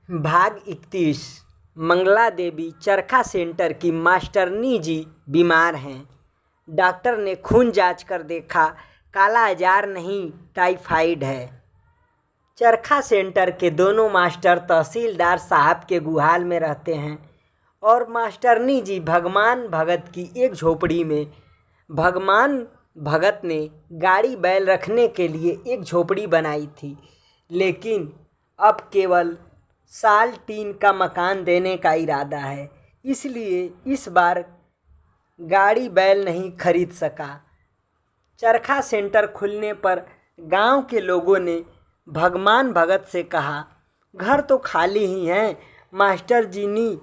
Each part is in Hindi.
भाग 31। मंगला देवी चरखा सेंटर की मास्टरनी जी बीमार हैं। डॉक्टर ने खून जांच कर देखा, काला अजार नहीं, टाइफाइड है। चरखा सेंटर के दोनों मास्टर तहसीलदार साहब के गुहाल में रहते हैं और मास्टरनी जी भगवान भगत की एक झोपड़ी में। भगवान भगत ने गाड़ी बैल रखने के लिए एक झोपड़ी बनाई थी, लेकिन अब केवल साल टीन का मकान देने का इरादा है, इसलिए इस बार गाड़ी बैल नहीं खरीद सका। चरखा सेंटर खुलने पर गांव के लोगों ने भगवान भगत से कहा, घर तो खाली ही हैं, मास्टर जीनी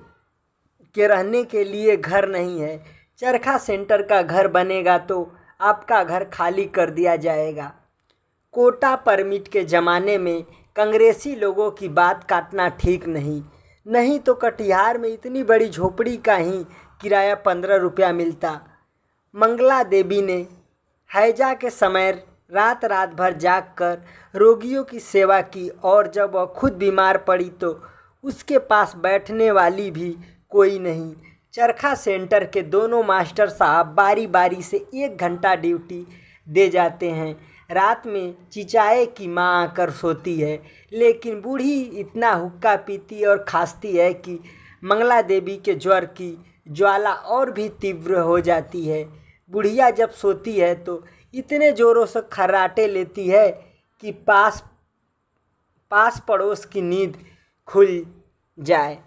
के रहने के लिए घर नहीं है। चरखा सेंटर का घर बनेगा तो आपका घर खाली कर दिया जाएगा। कोटा परमिट के ज़माने में कांग्रेसी लोगों की बात काटना ठीक नहीं तो कटिहार में इतनी बड़ी झोपड़ी का ही किराया 15 रुपया मिलता। मंगला देवी ने हैजा के समय रात रात भर जागकर रोगियों की सेवा की और जब वह खुद बीमार पड़ी तो उसके पास बैठने वाली भी कोई नहीं। चरखा सेंटर के दोनों मास्टर साहब बारी बारी से 1 घंटा ड्यूटी दे जाते हैं। रात में चिचाए की माँ आकर सोती है, लेकिन बूढ़ी इतना हुक्का पीती और खांसती है कि मंगला देवी के ज्वर की ज्वाला और भी तीव्र हो जाती है। बुढ़िया जब सोती है तो इतने ज़ोरों से खर्राटे लेती है कि पास पड़ोस की नींद खुल जाए।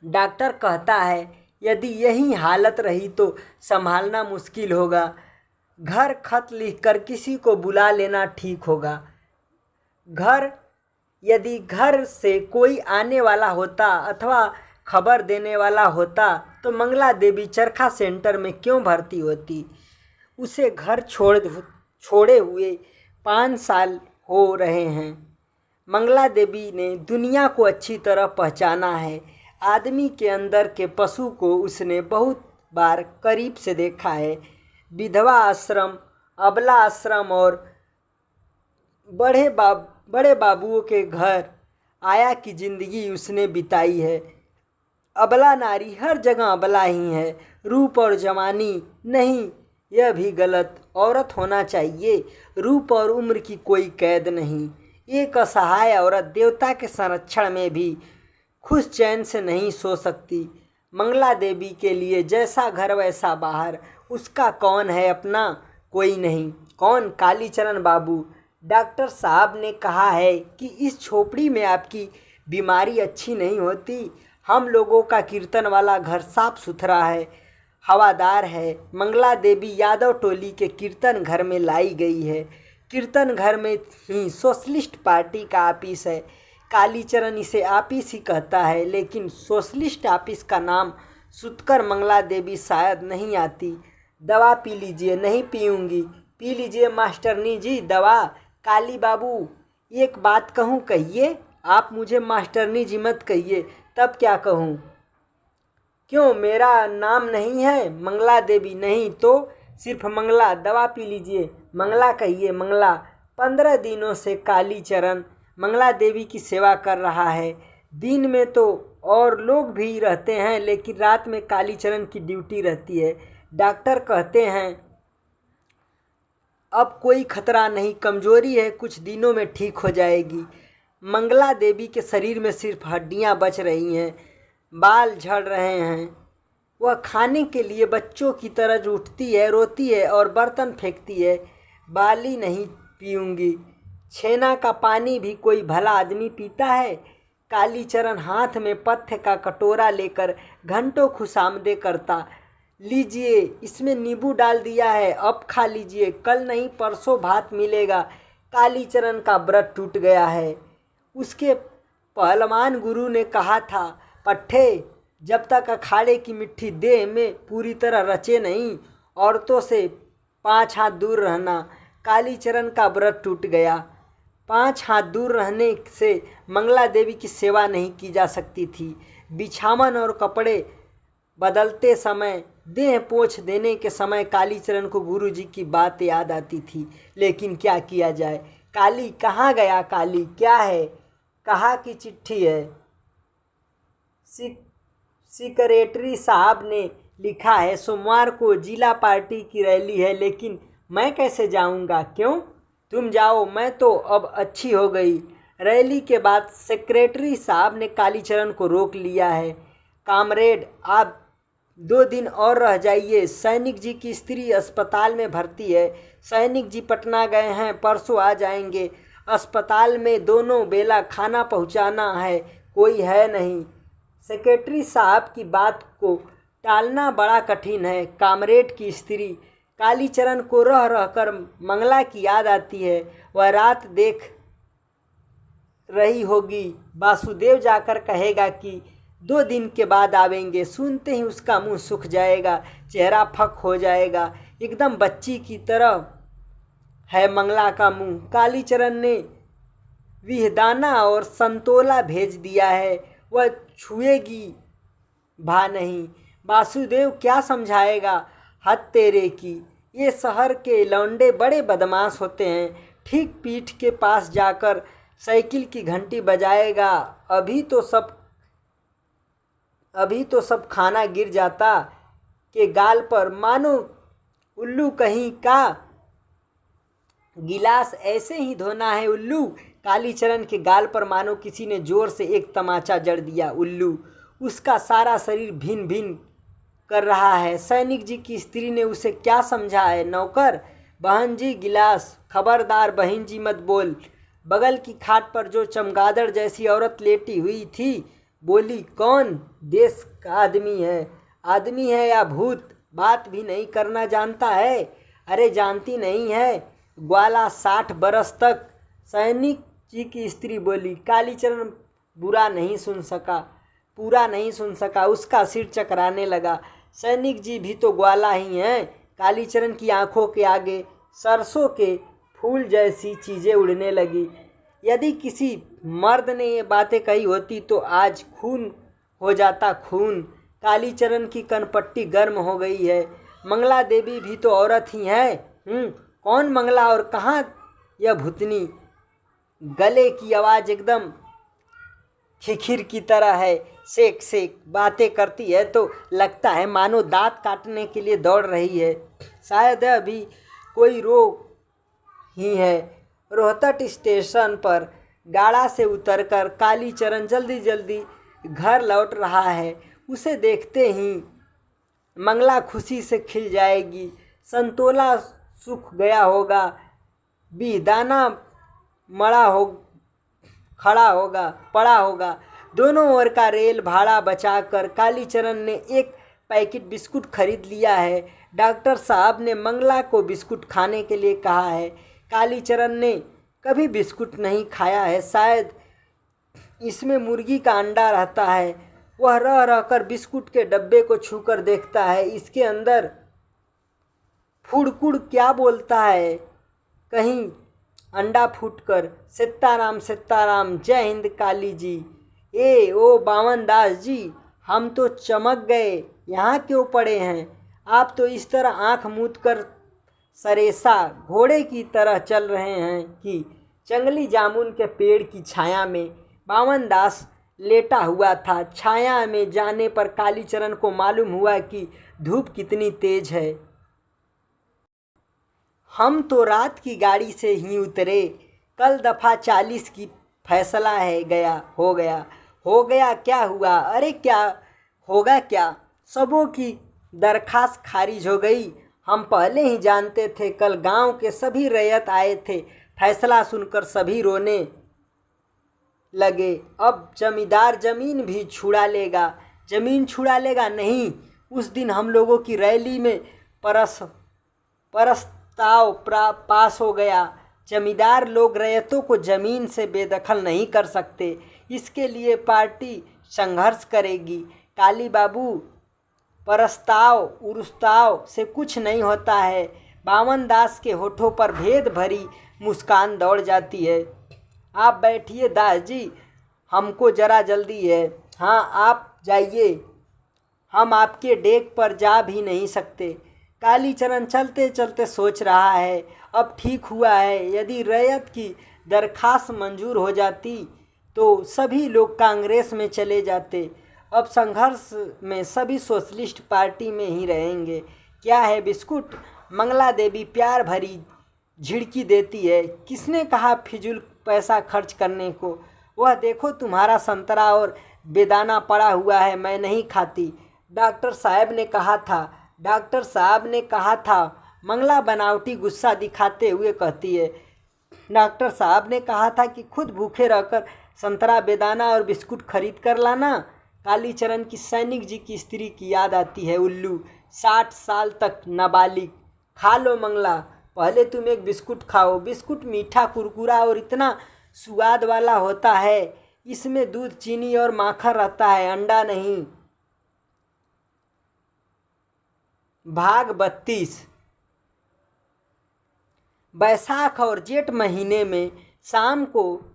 डॉक्टर कहता है यदि यही हालत रही तो संभालना मुश्किल होगा। घर खत लिखकर किसी को बुला लेना ठीक होगा। यदि घर से कोई आने वाला होता अथवा खबर देने वाला होता तो मंगला देवी चरखा सेंटर में क्यों भर्ती होती। उसे घर छोड़े हुए 5 साल हो रहे हैं। मंगला देवी ने दुनिया को अच्छी तरह पहचाना है। आदमी के अंदर के पशु को उसने बहुत बार करीब से देखा है। विधवा आश्रम, अबला आश्रम और बड़े बाबुओं के घर आया की ज़िंदगी उसने बिताई है। अबला नारी हर जगह अबला ही है। रूप और जवानी नहीं, यह भी गलत। औरत होना चाहिए, रूप और उम्र की कोई कैद नहीं। एक असहाय औरत देवता के संरक्षण में भी खुश चैन से नहीं सो सकती। मंगला देवी के लिए जैसा घर वैसा बाहर। उसका कौन है अपना? कोई नहीं। कौन? कालीचरण बाबू। डॉक्टर साहब ने कहा है कि इस झोपड़ी में आपकी बीमारी अच्छी नहीं होती। हम लोगों का कीर्तन वाला घर साफ सुथरा है, हवादार है। मंगला देवी यादव टोली के कीर्तन घर में लाई गई है। कीर्तन घर में ही सोशलिस्ट पार्टी का ऑफिस है। कालीचरण इसे ऑफिस ही कहता है, लेकिन सोशलिस्ट ऑफिस का नाम सुनकर मंगला देवी शायद नहीं आती। दवा पी लीजिए। नहीं पीऊँगी। पी लीजिए मास्टरनी जी दवा। काली बाबू, एक बात कहूँ, कहिए। आप मुझे मास्टरनी जी मत कहिए, तब क्या कहूँ? क्यों, मेरा नाम नहीं है मंगला देवी? नहीं तो सिर्फ मंगला। दवा पी लीजिए। मंगला कहिए, मंगला। 15 दिनों से कालीचरण मंगला देवी की सेवा कर रहा है। दिन में तो और लोग भी रहते हैं, लेकिन रात में कालीचरण की ड्यूटी रहती है। डॉक्टर कहते हैं अब कोई खतरा नहीं, कमजोरी है, कुछ दिनों में ठीक हो जाएगी। मंगला देवी के शरीर में सिर्फ हड्डियां बच रही हैं, बाल झड़ रहे हैं। वह खाने के लिए बच्चों की तरह उठती है, रोती है और बर्तन फेंकती है। बाली नहीं पीऊँगी। छेना का पानी भी कोई भला आदमी पीता है? कालीचरण हाथ में पथ्य का कटोरा लेकर घंटों खुशामदे करता। लीजिए, इसमें नींबू डाल दिया है, अब खा लीजिए, कल नहीं परसों भात मिलेगा। कालीचरण का व्रत टूट गया है। उसके पहलवान गुरु ने कहा था, पट्टे, जब तक अखाड़े की मिट्टी देह में पूरी तरह रचे नहीं, औरतों से 5 हाथ दूर रहना। कालीचरण का व्रत टूट गया। 5 हाथ दूर रहने से मंगला देवी की सेवा नहीं की जा सकती थी। बिछावन और कपड़े बदलते समय, देह पोंछ देने के समय कालीचरण को गुरुजी की बात याद आती थी, लेकिन क्या किया जाए। काली कहाँ गया? काली क्या है? कहा कि चिट्ठी है। सेक्रेटरी साहब ने लिखा है सोमवार को जिला पार्टी की रैली है, लेकिन मैं कैसे जाऊंगा? क्यों? तुम जाओ, मैं तो अब अच्छी हो गई। रैली के बाद सेक्रेटरी साहब ने कालीचरण को रोक लिया है। कामरेड, आप 2 दिन और रह जाइए। सैनिक जी की स्त्री अस्पताल में भर्ती है। सैनिक जी पटना गए हैं, परसों आ जाएंगे। अस्पताल में दोनों बेला खाना पहुंचाना है, कोई है नहीं। सेक्रेटरी साहब की बात को टालना बड़ा कठिन है। कामरेड की स्त्री कालीचरण को रह रहकर मंगला की याद आती है। वह रात देख रही होगी। वासुदेव जाकर कहेगा कि 2 दिन के बाद आवेंगे। सुनते ही उसका मुंह सूख जाएगा, चेहरा फक हो जाएगा। एकदम बच्ची की तरह है मंगला का मुंह। कालीचरण ने विहदाना और संतोला भेज दिया है, वह छुएगी भा नहीं। वासुदेव क्या समझाएगा? हद तेरे की, ये शहर के लौंडे बड़े बदमाश होते हैं। ठीक पीठ के पास जाकर साइकिल की घंटी बजाएगा। अभी तो सब खाना गिर जाता के गाल पर, मानो उल्लू कहीं का। गिलास ऐसे ही धोना है उल्लू। कालीचरण के गाल पर मानो किसी ने जोर से एक तमाचा जड़ दिया। उल्लू, उसका सारा शरीर भिन भिन कर रहा है। सैनिक जी की स्त्री ने उसे क्या समझा है? नौकर, बहन जी गिलास। खबरदार बहन जी मत बोल। बगल की खाट पर जो चमगादड़ जैसी औरत लेटी हुई थी बोली, कौन? देश का आदमी है। आदमी है या भूत? बात भी नहीं करना जानता है? अरे जानती नहीं है, ग्वाला 60 बरस तक। सैनिक जी की स्त्री बोली। कालीचरण पूरा नहीं सुन सका, उसका सिर चकराने लगा। सैनिक जी भी तो ग्वाला ही हैं। कालीचरण की आंखों के आगे सरसों के फूल जैसी चीज़ें उड़ने लगी। यदि किसी मर्द ने ये बातें कही होती तो आज खून हो जाता, खून। कालीचरण की कनपट्टी गर्म हो गई है। मंगला देवी भी तो औरत ही है। कौन मंगला और कहाँ यह भूतनी? गले की आवाज़ एकदम खिखिर की तरह है। सेक सेक बातें करती है तो लगता है मानो दांत काटने के लिए दौड़ रही है। शायद अभी कोई रोग ही है। रोहतक स्टेशन पर गाड़ा से उतरकर कालीचरण जल्दी जल्दी घर लौट रहा है। उसे देखते ही मंगला खुशी से खिल जाएगी। संतोला सूख गया होगा, बिहदाना पड़ा होगा। दोनों ओर का रेल भाड़ा बचाकर कालीचरण ने एक पैकेट बिस्कुट खरीद लिया है। डॉक्टर साहब ने मंगला को बिस्कुट खाने के लिए कहा है। कालीचरण ने कभी बिस्कुट नहीं खाया है। शायद इसमें मुर्गी का अंडा रहता है। वह रह रहकर बिस्कुट के डब्बे को छूकर देखता है। इसके अंदर फुड़कुड़ क्या बोलता है? कहीं अंडा फूटकर सीताराम जय हिंद काली जी। ओ बावन दास जी, हम तो चमक गए। यहाँ क्यों पड़े हैं? आप तो इस तरह आंख मूंद कर सरेसा घोड़े की तरह चल रहे हैं कि जंगली जामुन के पेड़ की छाया में बावन दास लेटा हुआ था। छाया में जाने पर कालीचरण को मालूम हुआ कि धूप कितनी तेज है। हम तो रात की गाड़ी से ही उतरे। कल दफ़ा 40 की फैसला हो गया। क्या हुआ? अरे क्या होगा क्या? सबों की दरखास्त खारिज हो गई। हम पहले ही जानते थे। कल गांव के सभी रैयत आए थे। फैसला सुनकर सभी रोने लगे। अब जमींदार जमीन भी छुड़ा लेगा। जमीन छुड़ा लेगा? नहीं, उस दिन हम लोगों की रैली में प्रस्ताव पास हो गया। जमींदार लोग रैयतों को ज़मीन से बेदखल नहीं कर सकते। इसके लिए पार्टी संघर्ष करेगी। काली बाबू, प्रस्ताव से कुछ नहीं होता है। बावन दास के होठों पर भेद भरी मुस्कान दौड़ जाती है। आप बैठिए दास जी, हमको ज़रा जल्दी है। हाँ, आप जाइए, हम आपके डेक पर जा भी नहीं सकते। कालीचरण चलते चलते सोच रहा है, अब ठीक हुआ है। यदि रैयत की दरखास्त मंजूर हो जाती तो सभी लोग कांग्रेस में चले जाते। अब संघर्ष में सभी सोशलिस्ट पार्टी में ही रहेंगे। क्या है बिस्कुट? मंगला देवी प्यार भरी झिड़की देती है। किसने कहा फिजूल पैसा खर्च करने को? वह देखो तुम्हारा संतरा और बेदाना पड़ा हुआ है, मैं नहीं खाती। डॉक्टर साहब ने कहा था। मंगला बनावटी गुस्सा दिखाते हुए कहती है, डॉक्टर साहब ने कहा था कि खुद भूखे रहकर संतरा बेदाना और बिस्कुट खरीद कर लाना। कालीचरण की सैनिक जी की स्त्री की याद आती है। उल्लू 60 साल तक नाबालिग। खा लो मंगला, पहले तुम एक बिस्कुट खाओ। बिस्कुट मीठा कुरकुरा और इतना स्वाद वाला होता है। इसमें दूध चीनी और माखन रहता है, अंडा नहीं। भाग 32। बैसाख और जेठ महीने में शाम को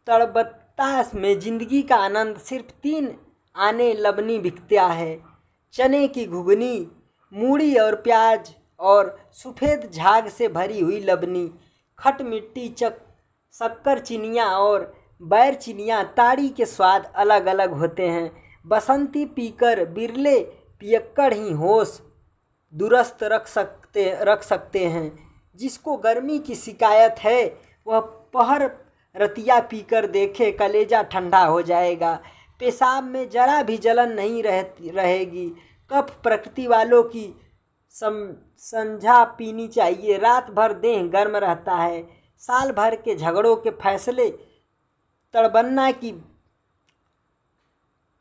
तड़बत्ता में जिंदगी का आनंद सिर्फ 3 आने लबनी बिकता है। चने की घुगनी, मूढ़ी और प्याज और सफ़ेद झाग से भरी हुई लबनी, खट मिट्टी शक्कर चिनियाँ और बैर चिनियाँ। ताड़ी के स्वाद अलग अलग होते हैं। बसंती पीकर बिरले पियक्कड़ ही होश दुरुस्त रख सकते हैं। जिसको गर्मी की शिकायत है वह पहर रतिया पीकर देखे, कलेजा ठंडा हो जाएगा। पेशाब में जरा भी जलन नहीं रहेगी। कफ प्रकृति वालों की संझा पीनी चाहिए। रात भर देह गर्म रहता है। साल भर के झगड़ों के फैसले तड़बन्ना की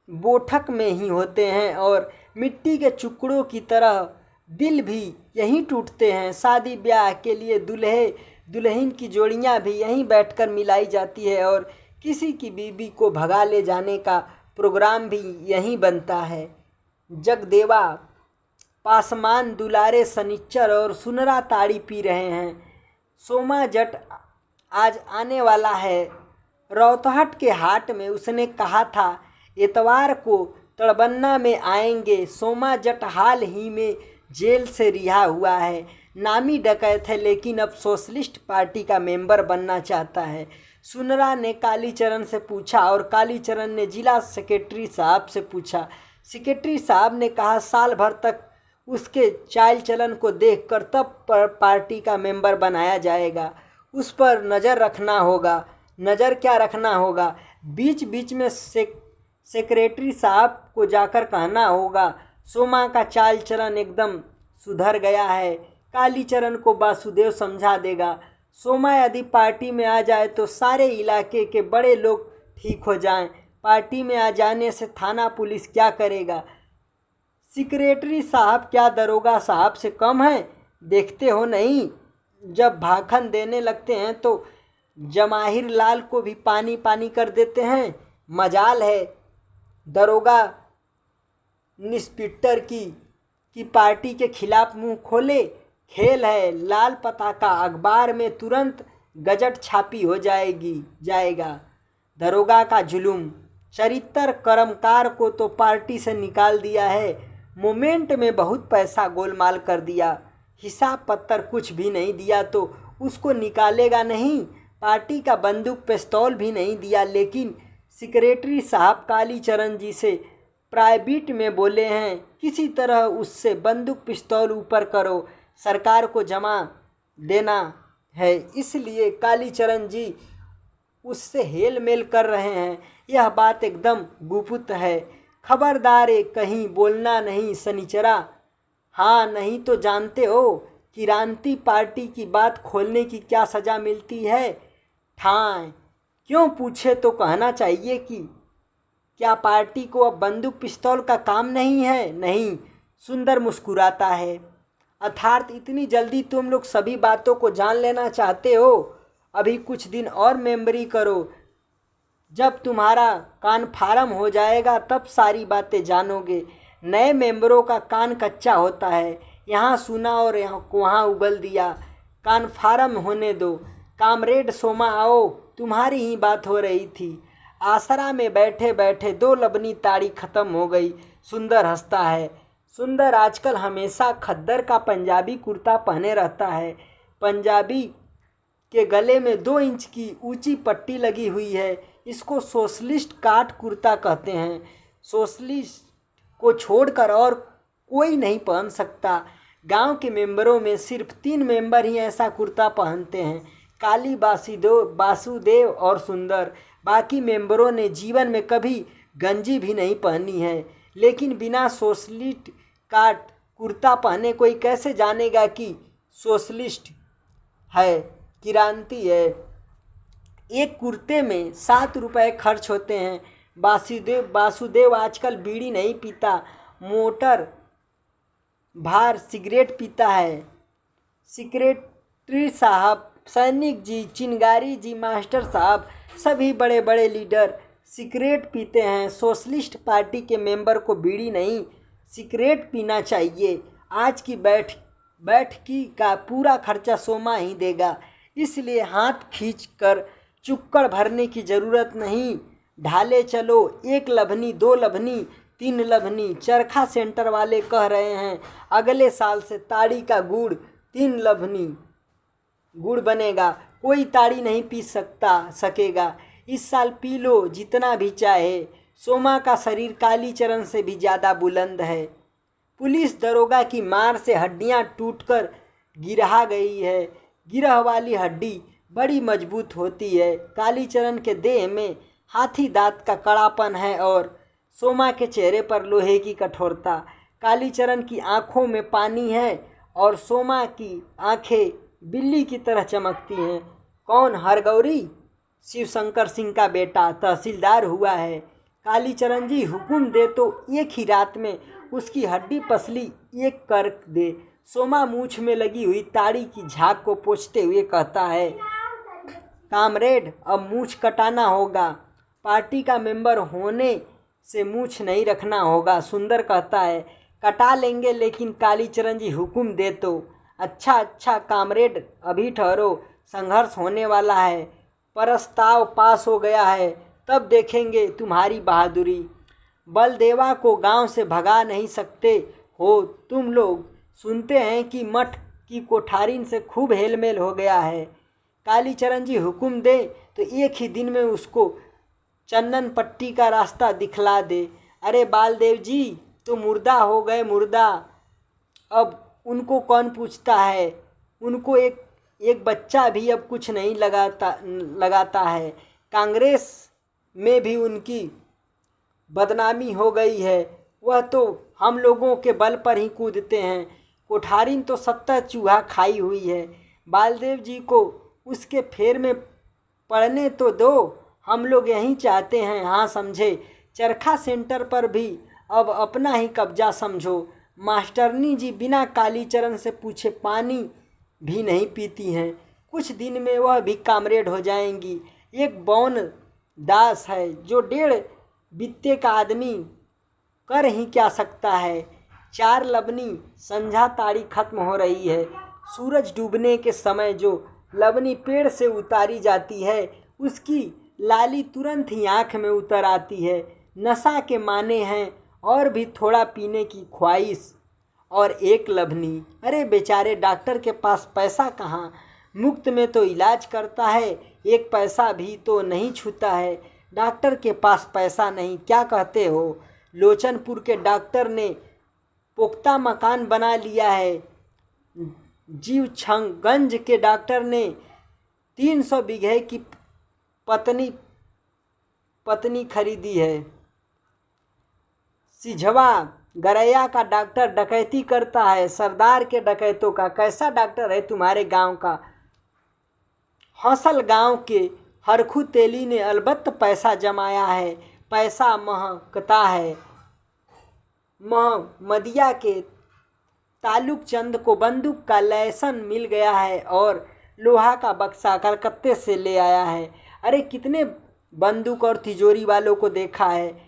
बोठक में ही होते हैं और मिट्टी के टुकड़ों की तरह दिल भी यहीं टूटते हैं। शादी ब्याह के लिए दूल्हे दुल्हन की जोड़ियां भी यहीं बैठकर मिलाई जाती है और किसी की बीवी को भगा ले जाने का प्रोग्राम भी यहीं बनता है। जगदेवा पासमान दुलारे सनिच्चर और सुनरा ताड़ी पी रहे हैं। सोमा जट आज आने वाला है। रौतहट के हाट में उसने कहा था इतवार को तड़बन्ना में आएंगे। सोमा जट हाल ही में जेल से रिहा हुआ है। नामी डकैत है लेकिन अब सोशलिस्ट पार्टी का मेंबर बनना चाहता है। सुनरा ने कालीचरण से पूछा और कालीचरण ने जिला सेक्रेटरी साहब से पूछा। सेक्रेटरी साहब ने कहा साल भर तक उसके चाल चलन को देखकर तब पर पार्टी का मेंबर बनाया जाएगा। उस पर नज़र रखना होगा। नज़र क्या रखना होगा? बीच बीच में सेक्रेटरी साहब को जाकर कहना होगा सोमा का चाल चलन एकदम सुधर गया है। कालीचरण को वासुदेव समझा देगा। सोमा यदि पार्टी में आ जाए तो सारे इलाके के बड़े लोग ठीक हो जाएं। पार्टी में आ जाने से थाना पुलिस क्या करेगा? सेक्रेटरी साहब क्या दरोगा साहब से कम है? देखते हो नहीं, जब भाखन देने लगते हैं तो जमाहिर लाल को भी पानी पानी कर देते हैं। मजाल है दरोगा इंस्पेक्टर की पार्टी के खिलाफ मुंह खोले। खेल है लाल पताका अखबार में तुरंत गजट छापी हो जाएगा। दरोगा का जुलूम। चरित्र कर्मकार को तो पार्टी से निकाल दिया है। मोमेंट में बहुत पैसा गोलमाल कर दिया। हिसाब पत्तर कुछ भी नहीं दिया तो उसको निकालेगा नहीं। पार्टी का बंदूक पिस्तौल भी नहीं दिया। लेकिन सेक्रेटरी साहब कालीचरण जी से प्राइवेट में बोले हैं किसी तरह उससे बंदूक पिस्तौल ऊपर करो, सरकार को जमा देना है। इसलिए कालीचरण जी उससे हेल मेल कर रहे हैं। यह बात एकदम गुप्त है। खबरदार कहीं बोलना नहीं सनिचरा। हाँ नहीं तो जानते हो क्रांति पार्टी की बात खोलने की क्या सज़ा मिलती है? ठाएं। क्यों पूछे तो कहना चाहिए कि क्या पार्टी को अब बंदूक पिस्तौल का काम नहीं है? नहीं। सुंदर मुस्कुराता है। अर्थात इतनी जल्दी तुम लोग सभी बातों को जान लेना चाहते हो? अभी कुछ दिन और मेंबरी करो। जब तुम्हारा कान फार्म हो जाएगा तब सारी बातें जानोगे। नए मेंबरों का कान कच्चा होता है। यहाँ सुना और वहाँ उगल दिया। कान फार्म होने दो। कामरेड सोमा आओ, तुम्हारी ही बात हो रही थी। आसरा में बैठे बैठे 2 लबनी ताड़ी ख़त्म हो गई। सुंदर हंसता है। सुंदर आजकल हमेशा खद्दर का पंजाबी कुर्ता पहने रहता है। पंजाबी के गले में 2 इंच की ऊंची पट्टी लगी हुई है। इसको सोशलिस्ट काट कुर्ता कहते हैं। सोशलिस्ट को छोड़कर और कोई नहीं पहन सकता। गांव के मेंबरों में सिर्फ 3 मेंबर ही ऐसा कुर्ता पहनते हैं, काली, वासुदेव और सुंदर। बाकी मेंबरों ने जीवन में कभी गंजी भी नहीं पहनी है। लेकिन बिना सोशलिस्ट काट कुर्ता पहने कोई कैसे जानेगा कि सोशलिस्ट है, क्रांति है। एक कुर्ते में 7 रुपये खर्च होते हैं। वासुदेव आजकल बीड़ी नहीं पीता, मोटर भार सिगरेट पीता है। सेक्रेटरी साहब, सैनिक जी, चिनगारी जी, मास्टर साहब, सभी बड़े बड़े लीडर सिगरेट पीते हैं। सोशलिस्ट पार्टी के मेंबर को बीड़ी नहीं, सिगरेट पीना चाहिए। आज की बैठकी का पूरा खर्चा सोमा ही देगा, इसलिए हाथ खींचकर चुक्कड़ भरने की ज़रूरत नहीं। ढाले चलो, 1 लभनी, 2 लभनी, 3 लभनी। चरखा सेंटर वाले कह रहे हैं अगले साल से ताड़ी का गुड़ 3 लभनी गुड़ बनेगा। कोई ताड़ी नहीं पी सकेगा। इस साल पी लो जितना भी चाहे। सोमा का शरीर कालीचरण से भी ज़्यादा बुलंद है। पुलिस दरोगा की मार से हड्डियां टूटकर गिरा गई है। गिरह वाली हड्डी बड़ी मजबूत होती है। कालीचरण के देह में हाथी दांत का कड़ापन है और सोमा के चेहरे पर लोहे की कठोरता। कालीचरण की आंखों में पानी है और सोमा की आंखें बिल्ली की तरह चमकती हैं। कौन? हरगौरी, शिवशंकर सिंह का बेटा, तहसीलदार हुआ है। कालीचरण जी हुक्म दे तो एक ही रात में उसकी हड्डी पसली एक कर दे। सोमा मूछ में लगी हुई ताड़ी की झाग को पोंछते हुए कहता है, कामरेड, अब मूछ कटाना होगा। पार्टी का मेंबर होने से मूछ नहीं रखना होगा। सुंदर कहता है, कटा लेंगे, लेकिन कालीचरण जी हुक्म दे तो। अच्छा कामरेड, अभी ठहरो, संघर्ष होने वाला है। प्रस्ताव पास हो गया है, तब देखेंगे तुम्हारी बहादुरी। बलदेवा को गांव से भगा नहीं सकते हो तुम लोग। सुनते हैं कि मठ की कोठारीन से खूब हेलमेल हो गया है। कालीचरण जी हुक्म दे तो एक ही दिन में उसको चंदन पट्टी का रास्ता दिखला दे। अरे बालदेव जी तो मुर्दा हो गए, मुर्दा। अब उनको कौन पूछता है? उनको एक बच्चा भी अब कुछ नहीं लगाता है। कांग्रेस में भी उनकी बदनामी हो गई है। वह तो हम लोगों के बल पर ही कूदते हैं। कोठारीन तो 70 चूहा खाई हुई है। बालदेव जी को उसके फेर में पड़ने तो दो। हम लोग यही चाहते हैं। हाँ समझे। चरखा सेंटर पर भी अब अपना ही कब्जा समझो। मास्टरनी जी बिना कालीचरण से पूछे पानी भी नहीं पीती हैं। कुछ दिन में वह भी कामरेड हो जाएंगी। एक बौन दास है जो 1.5 बित्ते का आदमी कर ही क्या सकता है। 4 लबनी, संझा ताड़ी खत्म हो रही है। सूरज डूबने के समय जो लबनी पेड़ से उतारी जाती है उसकी लाली तुरंत ही आँख में उतर आती है। नशा के माने हैं और भी थोड़ा पीने की ख्वाहिश। और 1 लबनी, अरे बेचारे डॉक्टर के पास पैसा कहाँ। मुफ्त में तो इलाज करता है, 1 पैसा भी तो नहीं छूता है। डॉक्टर के पास पैसा नहीं, क्या कहते हो? लोचनपुर के डॉक्टर ने पुख्ता मकान बना लिया है। जीवछंगगंज के डॉक्टर ने 300 बीघे की पत्नी खरीदी है। सिझवा गरैया का डॉक्टर डकैती करता है। सरदार के डकैतों का कैसा डॉक्टर है तुम्हारे गांव का? हौसल गांव के हरखू तेली ने अलबत्त पैसा जमाया है। पैसा महकता है। मदिया के तालुक चंद को बंदूक का लाइसेंस मिल गया है और लोहा का बक्सा कलकत्ते से ले आया है। अरे कितने बंदूक और तिजोरी वालों को देखा है।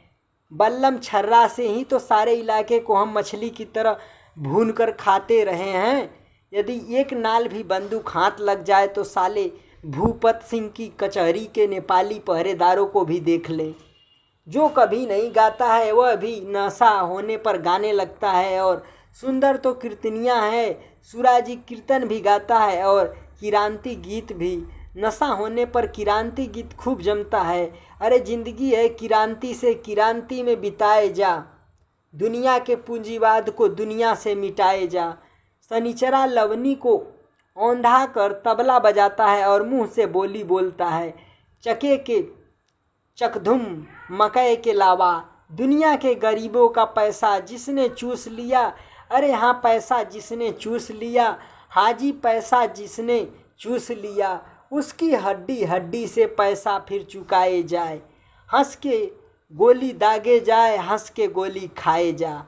बल्लम छर्रा से ही तो सारे इलाके को हम मछली की तरह भून कर खाते रहे हैं। यदि 1 नाल भी बंदूक हाथ लग जाए तो साले भूपत सिंह की कचहरी के नेपाली पहरेदारों को भी देख ले। जो कभी नहीं गाता है वह भी नशा होने पर गाने लगता है। और सुंदर तो कीर्तनिया है। सुराजी कीर्तन भी गाता है और किरांती गीत भी। नशा होने पर किरांती गीत खूब जमता है। अरे जिंदगी है किरांती से, किरांती में बिताए जा, दुनिया के पूंजीवाद को दुनिया से मिटाए जा। शनिचरा लवनी को औंधा कर तबला बजाता है और मुंह से बोली बोलता है। चके के चकधुम मकई के लावा, दुनिया के गरीबों का पैसा जिसने चूस लिया। अरे हाँ, पैसा जिसने चूस लिया, हाजी पैसा जिसने चूस लिया, उसकी हड्डी हड्डी से पैसा फिर चुकाए जाए। हंस के गोली दागे जाए, हंस के गोली खाए जा।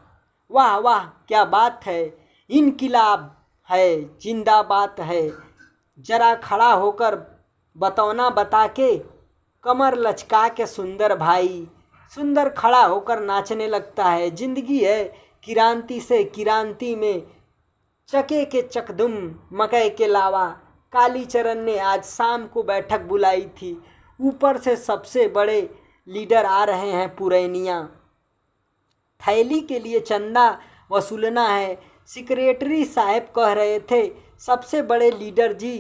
वाह वाह क्या बात है, इनकिलाब है, जिंदाबाद है। जरा खड़ा होकर बतौना बता के, कमर लचका के सुंदर भाई, सुंदर खड़ा होकर नाचने लगता है। जिंदगी है किरांती से, किरांती में चके के चकदुम मकई के लावा। कालीचरण ने आज शाम को बैठक बुलाई थी। ऊपर से सबसे बड़े लीडर आ रहे हैं पुरैनिया। थैली के लिए चंदा वसूलना है। सेक्रेटरी साहब कह रहे थे सबसे बड़े लीडर जी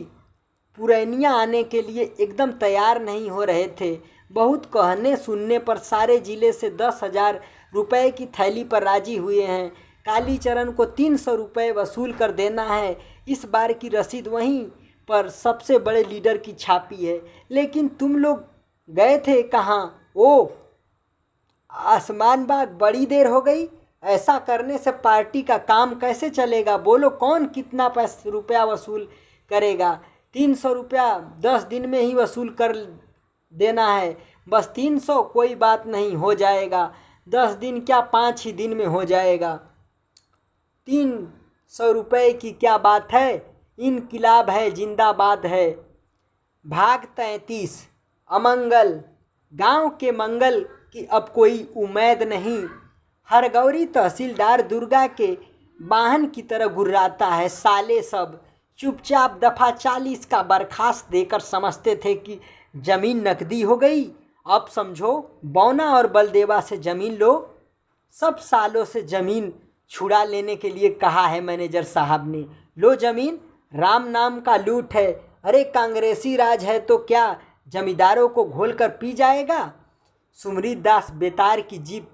पुरैनिया आने के लिए एकदम तैयार नहीं हो रहे थे। बहुत कहने सुनने पर सारे ज़िले से 10,000 रुपये की थैली पर राजी हुए हैं। कालीचरण को 300 रुपये वसूल कर देना है। इस बार की रसीद वहीं पर सबसे बड़े लीडर की छापी है। लेकिन तुम लोग गए थे कहाँ? ओ आसमान बाग, बड़ी देर हो गई। ऐसा करने से पार्टी का काम कैसे चलेगा? बोलो कौन कितना रुपया वसूल करेगा? 300 रुपया 10 दिन में ही वसूल कर देना है। बस 300, कोई बात नहीं, हो जाएगा। 10 दिन क्या, 5 ही दिन में हो जाएगा। 300 रुपये की क्या बात है, इनकिलाब है, जिंदाबाद है। भाग 33 अमंगल, गांव के मंगल की अब कोई उम्मीद नहीं। हरगौरी तहसीलदार दुर्गा के वाहन की तरह गुर्राता है। साले सब चुपचाप दफ़ा 40 का बर्खास्त देकर समझते थे कि ज़मीन नकदी हो गई। अब समझो बौना और बलदेवा से ज़मीन लो। सब सालों से ज़मीन छुड़ा लेने के लिए कहा है मैनेजर साहब ने। लो ज़मीन, राम नाम का लूट है। अरे कांग्रेसी राज है तो क्या जमींदारों को घोल कर पी जाएगा? सुमरीत दास बेतार की जीभ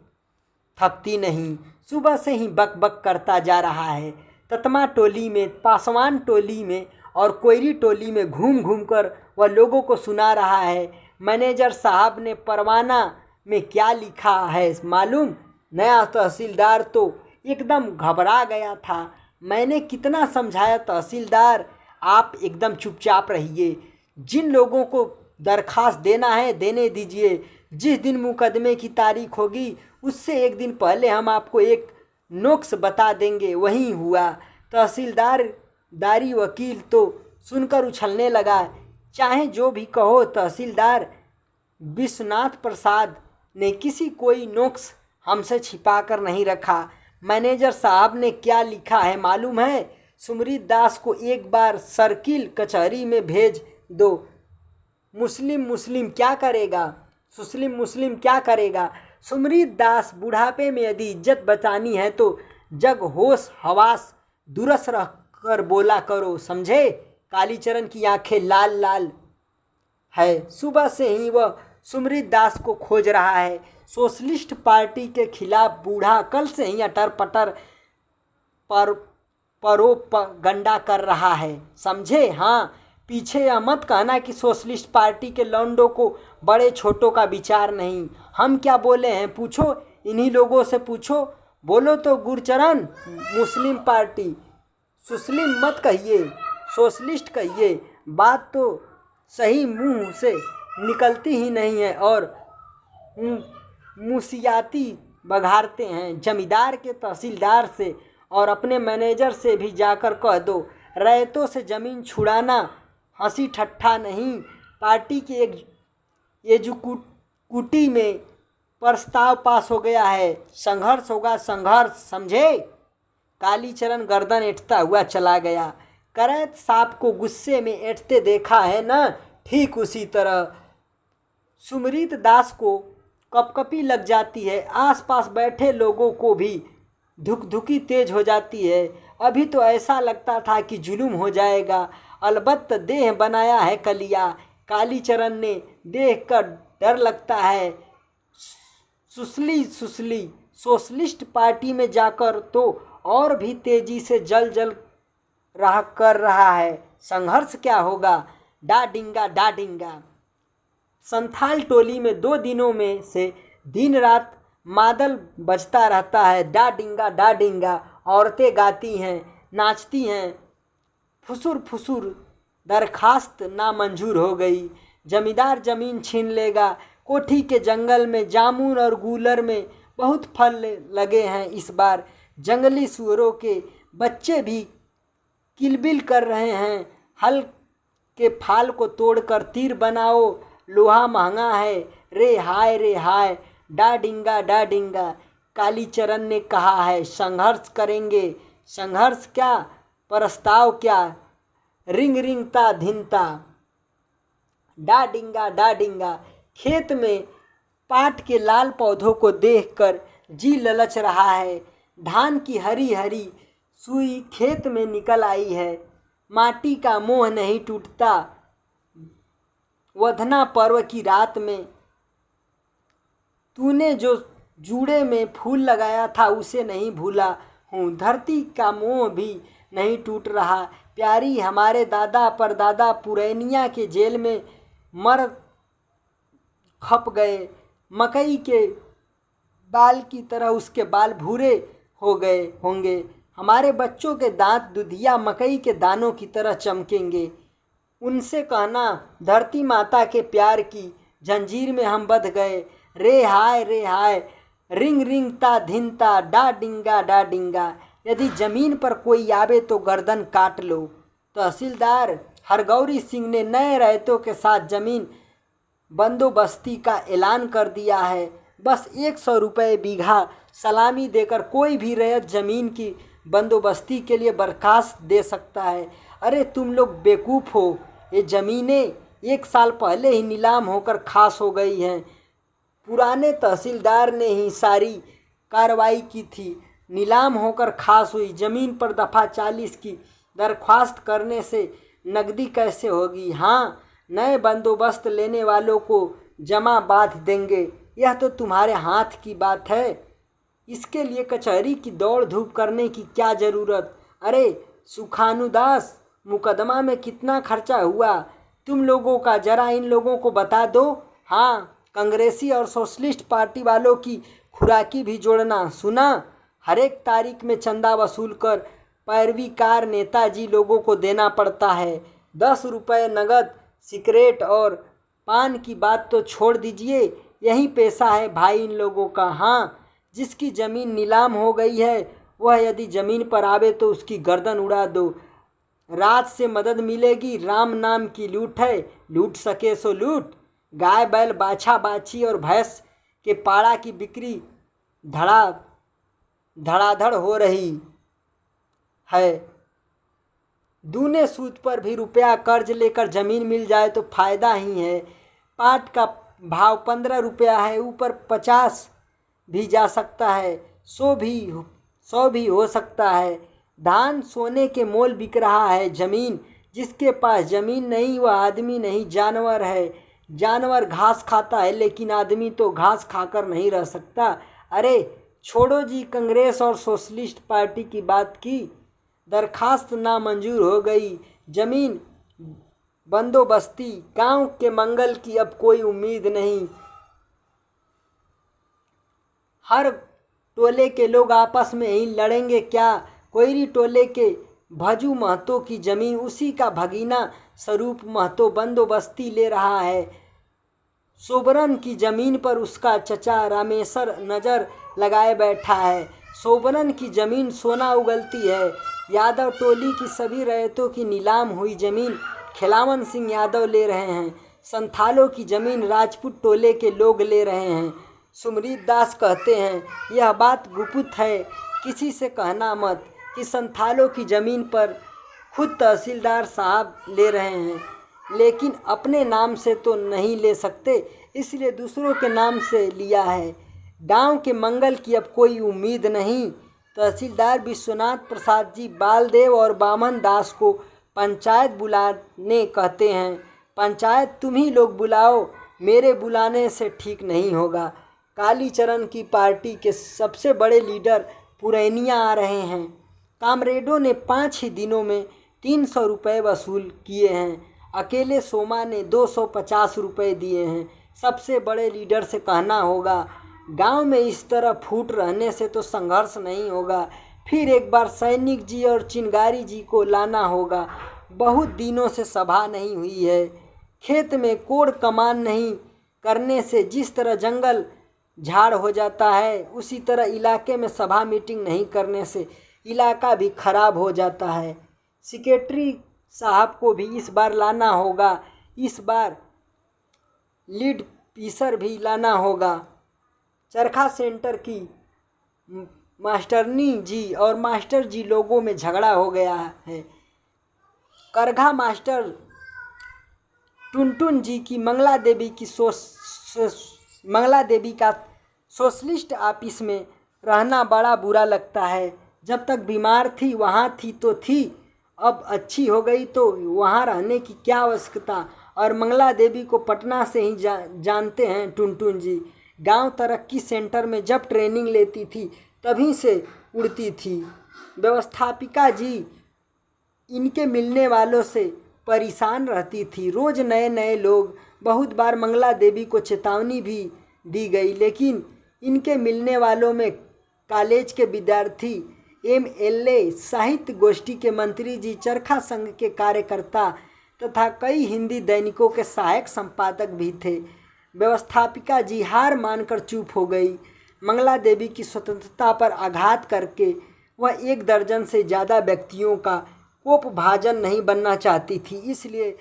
थकती नहीं, सुबह से ही बक बक करता जा रहा है। ततमा टोली में, पासवान टोली में और कोयरी टोली में घूम घूम कर वह लोगों को सुना रहा है। मैनेजर साहब ने परवाना में क्या लिखा है मालूम? नया तहसीलदार तो एकदम घबरा गया था। मैंने कितना समझाया, तहसीलदार आप एकदम चुपचाप रहिए। जिन लोगों को दरखास्त देना है देने दीजिए। जिस दिन मुकदमे की तारीख होगी उससे एक दिन पहले हम आपको एक नुक्स बता देंगे। वही हुआ। तहसीलदार दारी वकील तो सुनकर उछलने लगा। चाहे जो भी कहो तहसीलदार, विश्वनाथ प्रसाद ने किसी कोई नुक्स हमसे छिपा कर नहीं रखा। मैनेजर साहब ने क्या लिखा है मालूम है? सुमरीत दास को एक बार सर्किल कचहरी में भेज दो। मुस्लिम मुस्लिम क्या करेगा? सुस्लिम मुस्लिम क्या करेगा? सुमरीत दास बुढ़ापे में यदि इज्जत बचानी है तो जग होश हवास दुरुस्त रख कर बोला करो, समझे? कालीचरण की आंखें लाल लाल है। सुबह से ही वह सुमरीत दास को खोज रहा है। सोशलिस्ट पार्टी के खिलाफ बूढ़ा कल से ही अटर पटर प्रोपगंडा कर रहा है, समझे? हाँ, पीछे यह मत कहना कि सोशलिस्ट पार्टी के लौंडों को बड़े छोटों का विचार नहीं। हम क्या बोले हैं पूछो, इन्हीं लोगों से पूछो। बोलो तो गुरचरण, मुस्लिम पार्टी। सुस्लिम मत कहिए, सोशलिस्ट कहिए। बात तो सही मुंह से निकलती ही नहीं है और मुसियाती बघारते हैं। जमींदार के तहसीलदार से और अपने मैनेजर से भी जाकर कह दो, रैयतों से ज़मीन छुड़ाना हंसी ठट्ठा नहीं। पार्टी की एक एजुकुटी में प्रस्ताव पास हो गया है। संघर्ष होगा, संघर्ष, समझे? कालीचरण गर्दन ऐंठता हुआ चला गया। करैत साहब को गुस्से में ऐंठते देखा है ना, ठीक उसी तरह सुमरीत दास को कपकपी लग जाती है। आसपास बैठे लोगों को भी धुकधुकी तेज हो जाती है। अभी तो ऐसा लगता था कि जुलूम हो जाएगा। अलबत्त देह बनाया है कलिया। कालीचरण ने देखकर डर लगता है। सुसली सोशलिस्ट पार्टी में जाकर तो और भी तेजी से जल कर रहा है। संघर्ष क्या होगा? डाडिंगा। संथाल टोली में 2 दिनों में से दिन रात मादल बजता रहता है। डाडिंगा। औरतें गाती हैं, नाचती हैं। फुसुर दरखास्त नामंजूर हो गई। जमींदार जमीन छीन लेगा। कोठी के जंगल में जामुन और गूलर में बहुत फल लगे हैं। इस बार जंगली सुअरों के बच्चे भी किलबिल कर रहे हैं। हल के फाल को तोड़कर तीर बनाओ, लोहा महंगा है। रे हाय। डाडिंगा। कालीचरण ने कहा है संघर्ष करेंगे। संघर्ष क्या, प्रस्ताव क्या? रिंग ता धिनता। डाडिंगा। खेत में पाट के लाल पौधों को देखकर जी ललच रहा है। धान की हरी सुई खेत में निकल आई है। माटी का मोह नहीं टूटता। वधना पर्व की रात में तूने जो जूड़े में फूल लगाया था उसे नहीं भूला हूँ। धरती का मोह भी नहीं टूट रहा। प्यारी हमारे दादा परदादा पुरैनिया के जेल में मर खप गए। मकई के बाल की तरह उसके बाल भूरे हो गए होंगे। हमारे बच्चों के दांत दुधिया मकई के दानों की तरह चमकेंगे। उनसे कहना धरती माता के प्यार की जंजीर में हम बंध गए। रे हाय। रिंग ता धिनता। डाडिंगा। यदि ज़मीन पर कोई आवे तो गर्दन काट लो। तहसीलदार हरगौरी सिंह ने नए रैयतों के साथ ज़मीन बंदोबस्ती का ऐलान कर दिया है। बस 100 रुपये बीघा सलामी देकर कोई भी रैयत ज़मीन की बंदोबस्ती के लिए बर्खास्त दे सकता है। अरे तुम लोग बेवकूफ़ हो। ये ज़मीनें 1 साल पहले ही नीलाम होकर खास हो गई हैं। पुराने तहसीलदार ने ही सारी कार्रवाई की थी। नीलाम होकर खास हुई ज़मीन पर दफ़ा 40 की दरख्वास्त करने से नकदी कैसे होगी? हाँ, नए बंदोबस्त लेने वालों को जमा बांध देंगे। यह तो तुम्हारे हाथ की बात है। इसके लिए कचहरी की दौड़ धूप करने की क्या ज़रूरत? अरे सुखानुदास, मुकदमा में कितना खर्चा हुआ तुम लोगों का जरा इन लोगों को बता दो। हाँ, कांग्रेसी और सोशलिस्ट पार्टी वालों की खुराकी भी जोड़ना। सुना? हर एक तारीख में चंदा वसूल कर पैरवीकार नेताजी लोगों को देना पड़ता है। 10 रुपये नगद। सिगरेट और पान की बात तो छोड़ दीजिए। यही पैसा है भाई इन लोगों का। हाँ, जिसकी ज़मीन नीलाम हो गई है वह यदि ज़मीन पर आवे तो उसकी गर्दन उड़ा दो। रात से मदद मिलेगी। राम नाम की लूट है। लूट सके सो लूट। गाय बैल बाछा बाछी और भैंस के पाड़ा की बिक्री धड़ाधड़ हो रही है। दूने सूद पर भी रुपया कर्ज लेकर ज़मीन मिल जाए तो फ़ायदा ही है। पाट का भाव 15 रुपया है। ऊपर 50 भी जा सकता है। 100 भी हो सकता है। धान सोने के मोल बिक रहा है। ज़मीन जिसके पास ज़मीन नहीं वह आदमी नहीं, जानवर है। जानवर घास खाता है लेकिन आदमी तो घास खाकर नहीं रह सकता। अरे छोड़ो जी, कांग्रेस और सोशलिस्ट पार्टी की बात की। दरखास्त नामंजूर हो गई। ज़मीन बंदोबस्ती, गांव के मंगल की अब कोई उम्मीद नहीं। हर टोले के लोग आपस में ही लड़ेंगे क्या? कोयरी टोले के भजू महतो की ज़मीन उसी का भगीना स्वरूप महतो बंदोबस्ती ले रहा है। सोबरन की ज़मीन पर उसका चचा रामेश्वर नज़र लगाए बैठा है। सोबरन की ज़मीन सोना उगलती है। यादव टोली की सभी रैयतों की नीलाम हुई ज़मीन खिलावन सिंह यादव ले रहे हैं। संथालों की ज़मीन राजपूत टोले के लोग ले रहे हैं। सुमरीत दास कहते हैं यह बात गुप्त है, किसी से कहना मत कि संथालों की ज़मीन पर खुद तहसीलदार साहब ले रहे हैं, लेकिन अपने नाम से तो नहीं ले सकते, इसलिए दूसरों के नाम से लिया है। गांव के मंगल की अब कोई उम्मीद नहीं। तहसीलदार विश्वनाथ प्रसाद जी बालदेव और बामन दास को पंचायत बुलाने कहते हैं। पंचायत तुम ही लोग बुलाओ, मेरे बुलाने से ठीक नहीं होगा। कालीचरण की पार्टी के सबसे बड़े लीडर पुरैनिया आ रहे हैं। कामरेडों ने 5 ही दिनों में 300 रुपये वसूल किए हैं। अकेले सोमा ने 250 रुपये दिए हैं। सबसे बड़े लीडर से कहना होगा, गांव में इस तरह फूट रहने से तो संघर्ष नहीं होगा। फिर एक बार सैनिक जी और चिंगारी जी को लाना होगा। बहुत दिनों से सभा नहीं हुई है। खेत में कोड़ कमान नहीं करने से जिस तरह जंगल झाड़ हो जाता है, उसी तरह इलाके में सभा मीटिंग नहीं करने से इलाका भी खराब हो जाता है। सेक्रेटरी साहब को भी इस बार लाना होगा। इस बार लीड पीसर भी लाना होगा। चरखा सेंटर की मास्टरनी जी और मास्टर जी लोगों में झगड़ा हो गया है। करघा मास्टर टुनटुन जी की मंगला देवी का सोशलिस्ट ऑफिस में रहना बड़ा बुरा लगता है। जब तक बीमार थी वहाँ थी तो थी, अब अच्छी हो गई तो वहाँ रहने की क्या आवश्यकता। और मंगला देवी को पटना से ही जानते हैं टुनटुन जी। गांव तरक्की सेंटर में जब ट्रेनिंग लेती थी तभी से उड़ती थी। व्यवस्थापिका जी इनके मिलने वालों से परेशान रहती थी। रोज़ नए नए लोग। बहुत बार मंगला देवी को चेतावनी भी दी गई, लेकिन इनके मिलने वालों में कॉलेज के विद्यार्थी, एमएलए, साहित्य गोष्ठी के मंत्री जी, चरखा संघ के कार्यकर्ता तथा कई हिंदी दैनिकों के सहायक संपादक भी थे। व्यवस्थापिका जी हार मानकर चुप हो गई। मंगला देवी की स्वतंत्रता पर आघात करके वह 1 दर्जन से ज़्यादा व्यक्तियों का कोपभाजन नहीं बनना चाहती थी। इसलिए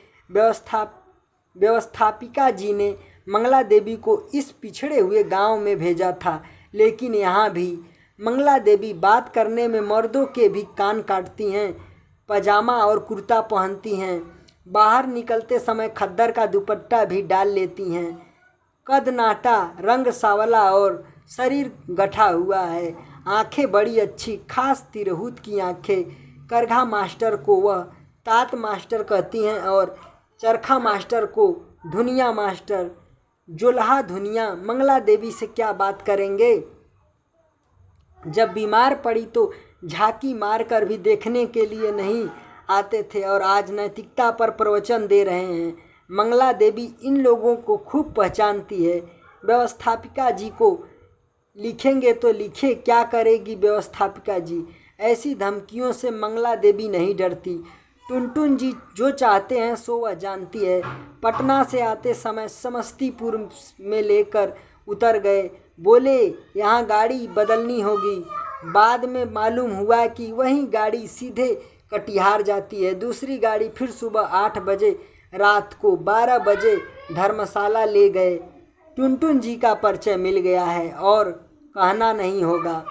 व्यवस्थापिका जी ने मंगला देवी को इस पिछड़े हुए गांव में भेजा था। लेकिन यहाँ भी मंगला देवी बात करने में मर्दों के भी कान काटती हैं। पजामा और कुर्ता पहनती हैं। बाहर निकलते समय खद्दर का दुपट्टा भी डाल लेती हैं। कद नाटा, रंग सावला और शरीर गठा हुआ है। आंखें बड़ी अच्छी, खास तिरहुत की आंखें। करघा मास्टर को वह तात मास्टर कहती हैं और चरखा मास्टर को धुनिया मास्टर। जोल्हा धुनिया मंगला देवी से क्या बात करेंगे। जब बीमार पड़ी तो झांकी मारकर भी देखने के लिए नहीं आते थे और आज नैतिकता पर प्रवचन दे रहे हैं। मंगला देवी इन लोगों को खूब पहचानती है। व्यवस्थापिका जी को लिखेंगे तो लिखे, क्या करेगी व्यवस्थापिका जी। ऐसी धमकियों से मंगला देवी नहीं डरती। टुनटुन जी जो चाहते हैं सो वह जानती है। पटना से आते समय समस्तीपुर में लेकर उतर गए। बोले यहाँ गाड़ी बदलनी होगी। बाद में मालूम हुआ कि वही गाड़ी सीधे कटिहार जाती है। दूसरी गाड़ी फिर सुबह 8 बजे, रात को 12 बजे धर्मशाला ले गए। टुनटुन जी का परिचय मिल गया है और कहना नहीं होगा।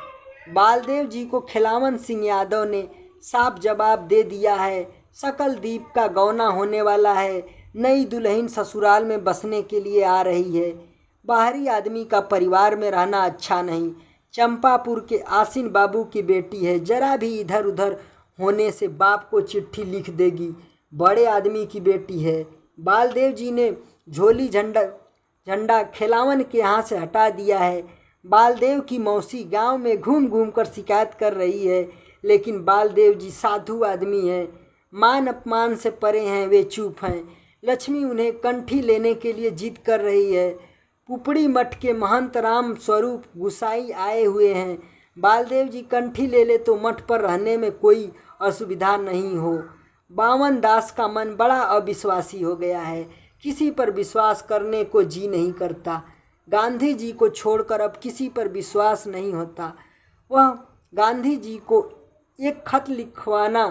बालदेव जी को खिलावन सिंह यादव ने साफ जवाब दे दिया है। सकल दीप का गौना होने वाला है। नई दुल्हन ससुराल में बसने के लिए आ रही है। बाहरी आदमी का परिवार में रहना अच्छा नहीं। चंपापुर के आसिन बाबू की बेटी है। जरा भी इधर उधर होने से बाप को चिट्ठी लिख देगी। बड़े आदमी की बेटी है। बालदेव जी ने झोली झंडा खिलावन के यहाँ से हटा दिया है। बालदेव की मौसी गांव में घूम घूम कर शिकायत कर रही है, लेकिन बालदेव जी साधु आदमी हैं। मान अपमान से परे हैं, वे चुप हैं। लक्ष्मी उन्हें कंठी लेने के लिए जिद कर रही है। पुपड़ी मठ के महंत राम स्वरूप गुसाई आए हुए हैं। बालदेव जी कंठी ले ले तो मठ पर रहने में कोई असुविधा नहीं हो। बावन दास का मन बड़ा अविश्वासी हो गया है। किसी पर विश्वास करने को जी नहीं करता। गांधी जी को छोड़कर अब किसी पर विश्वास नहीं होता। वह गांधी जी को एक खत लिखवाना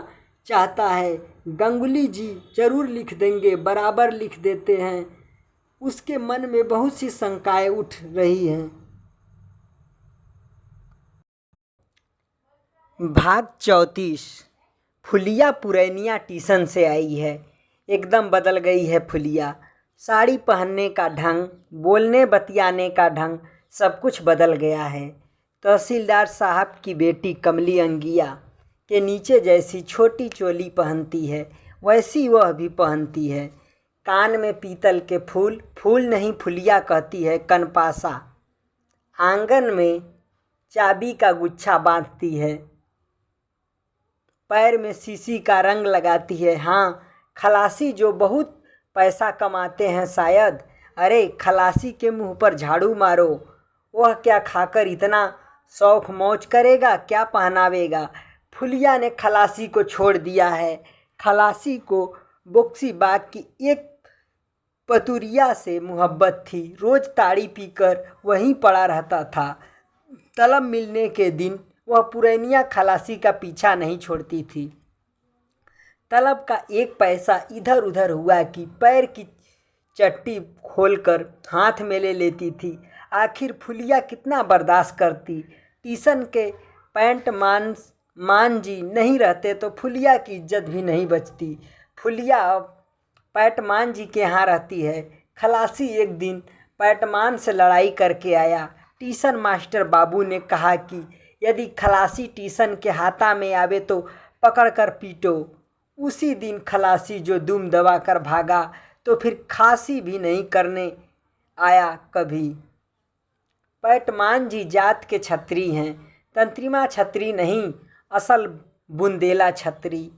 चाहता है। गंगुली जी जरूर लिख देंगे, बराबर लिख देते हैं। उसके मन में बहुत सी शंकाएं उठ रही हैं। भाग 34। फुलिया पुरैनिया ट्यूशन से आई है। एकदम बदल गई है फुलिया। साड़ी पहनने का ढंग, बोलने बतियाने का ढंग, सब कुछ बदल गया है। तहसीलदार साहब की बेटी कमली अंगिया के नीचे जैसी छोटी चोली पहनती है, वैसी वह भी पहनती है। कान में पीतल के फूल, फूल नहीं फुलिया कहती है कनपासा। आंगन में चाबी का गुच्छा बांधती है, पैर में शीशी का रंग लगाती है। हाँ, खलासी जो बहुत पैसा कमाते हैं शायद। अरे खलासी के मुंह पर झाड़ू मारो, वह क्या खाकर इतना शौक मौज करेगा, क्या पहनावेगा। फुलिया ने खलासी को छोड़ दिया है। खलासी को बोक्सी बाग की एक पतुरिया से मोहब्बत थी। रोज ताड़ी पीकर वहीं पड़ा रहता था। तलब मिलने के दिन वह पुरैनिया खलासी का पीछा नहीं छोड़ती थी। तलब का एक पैसा इधर उधर हुआ कि पैर की चट्टी खोलकर हाथ में ले लेती थी। आखिर फुलिया कितना बर्दाश्त करती। टीसन के पैंट मान जी नहीं रहते तो फुलिया की इज्जत भी नहीं बचती। फुलिया अब पैटमान जी के यहाँ रहती है। खलासी एक दिन पैटमान से लड़ाई करके आया। टीसन मास्टर बाबू ने कहा कि यदि खलासी टीसन के हाथा में आवे तो पकड़ कर पीटो। उसी दिन खलासी जो दुम दबा कर भागा तो फिर खांसी भी नहीं करने आया कभी। पैटमान जी जात के छत्री हैं, तंत्रिमा छत्री नहीं, असल बुंदेला छत्री।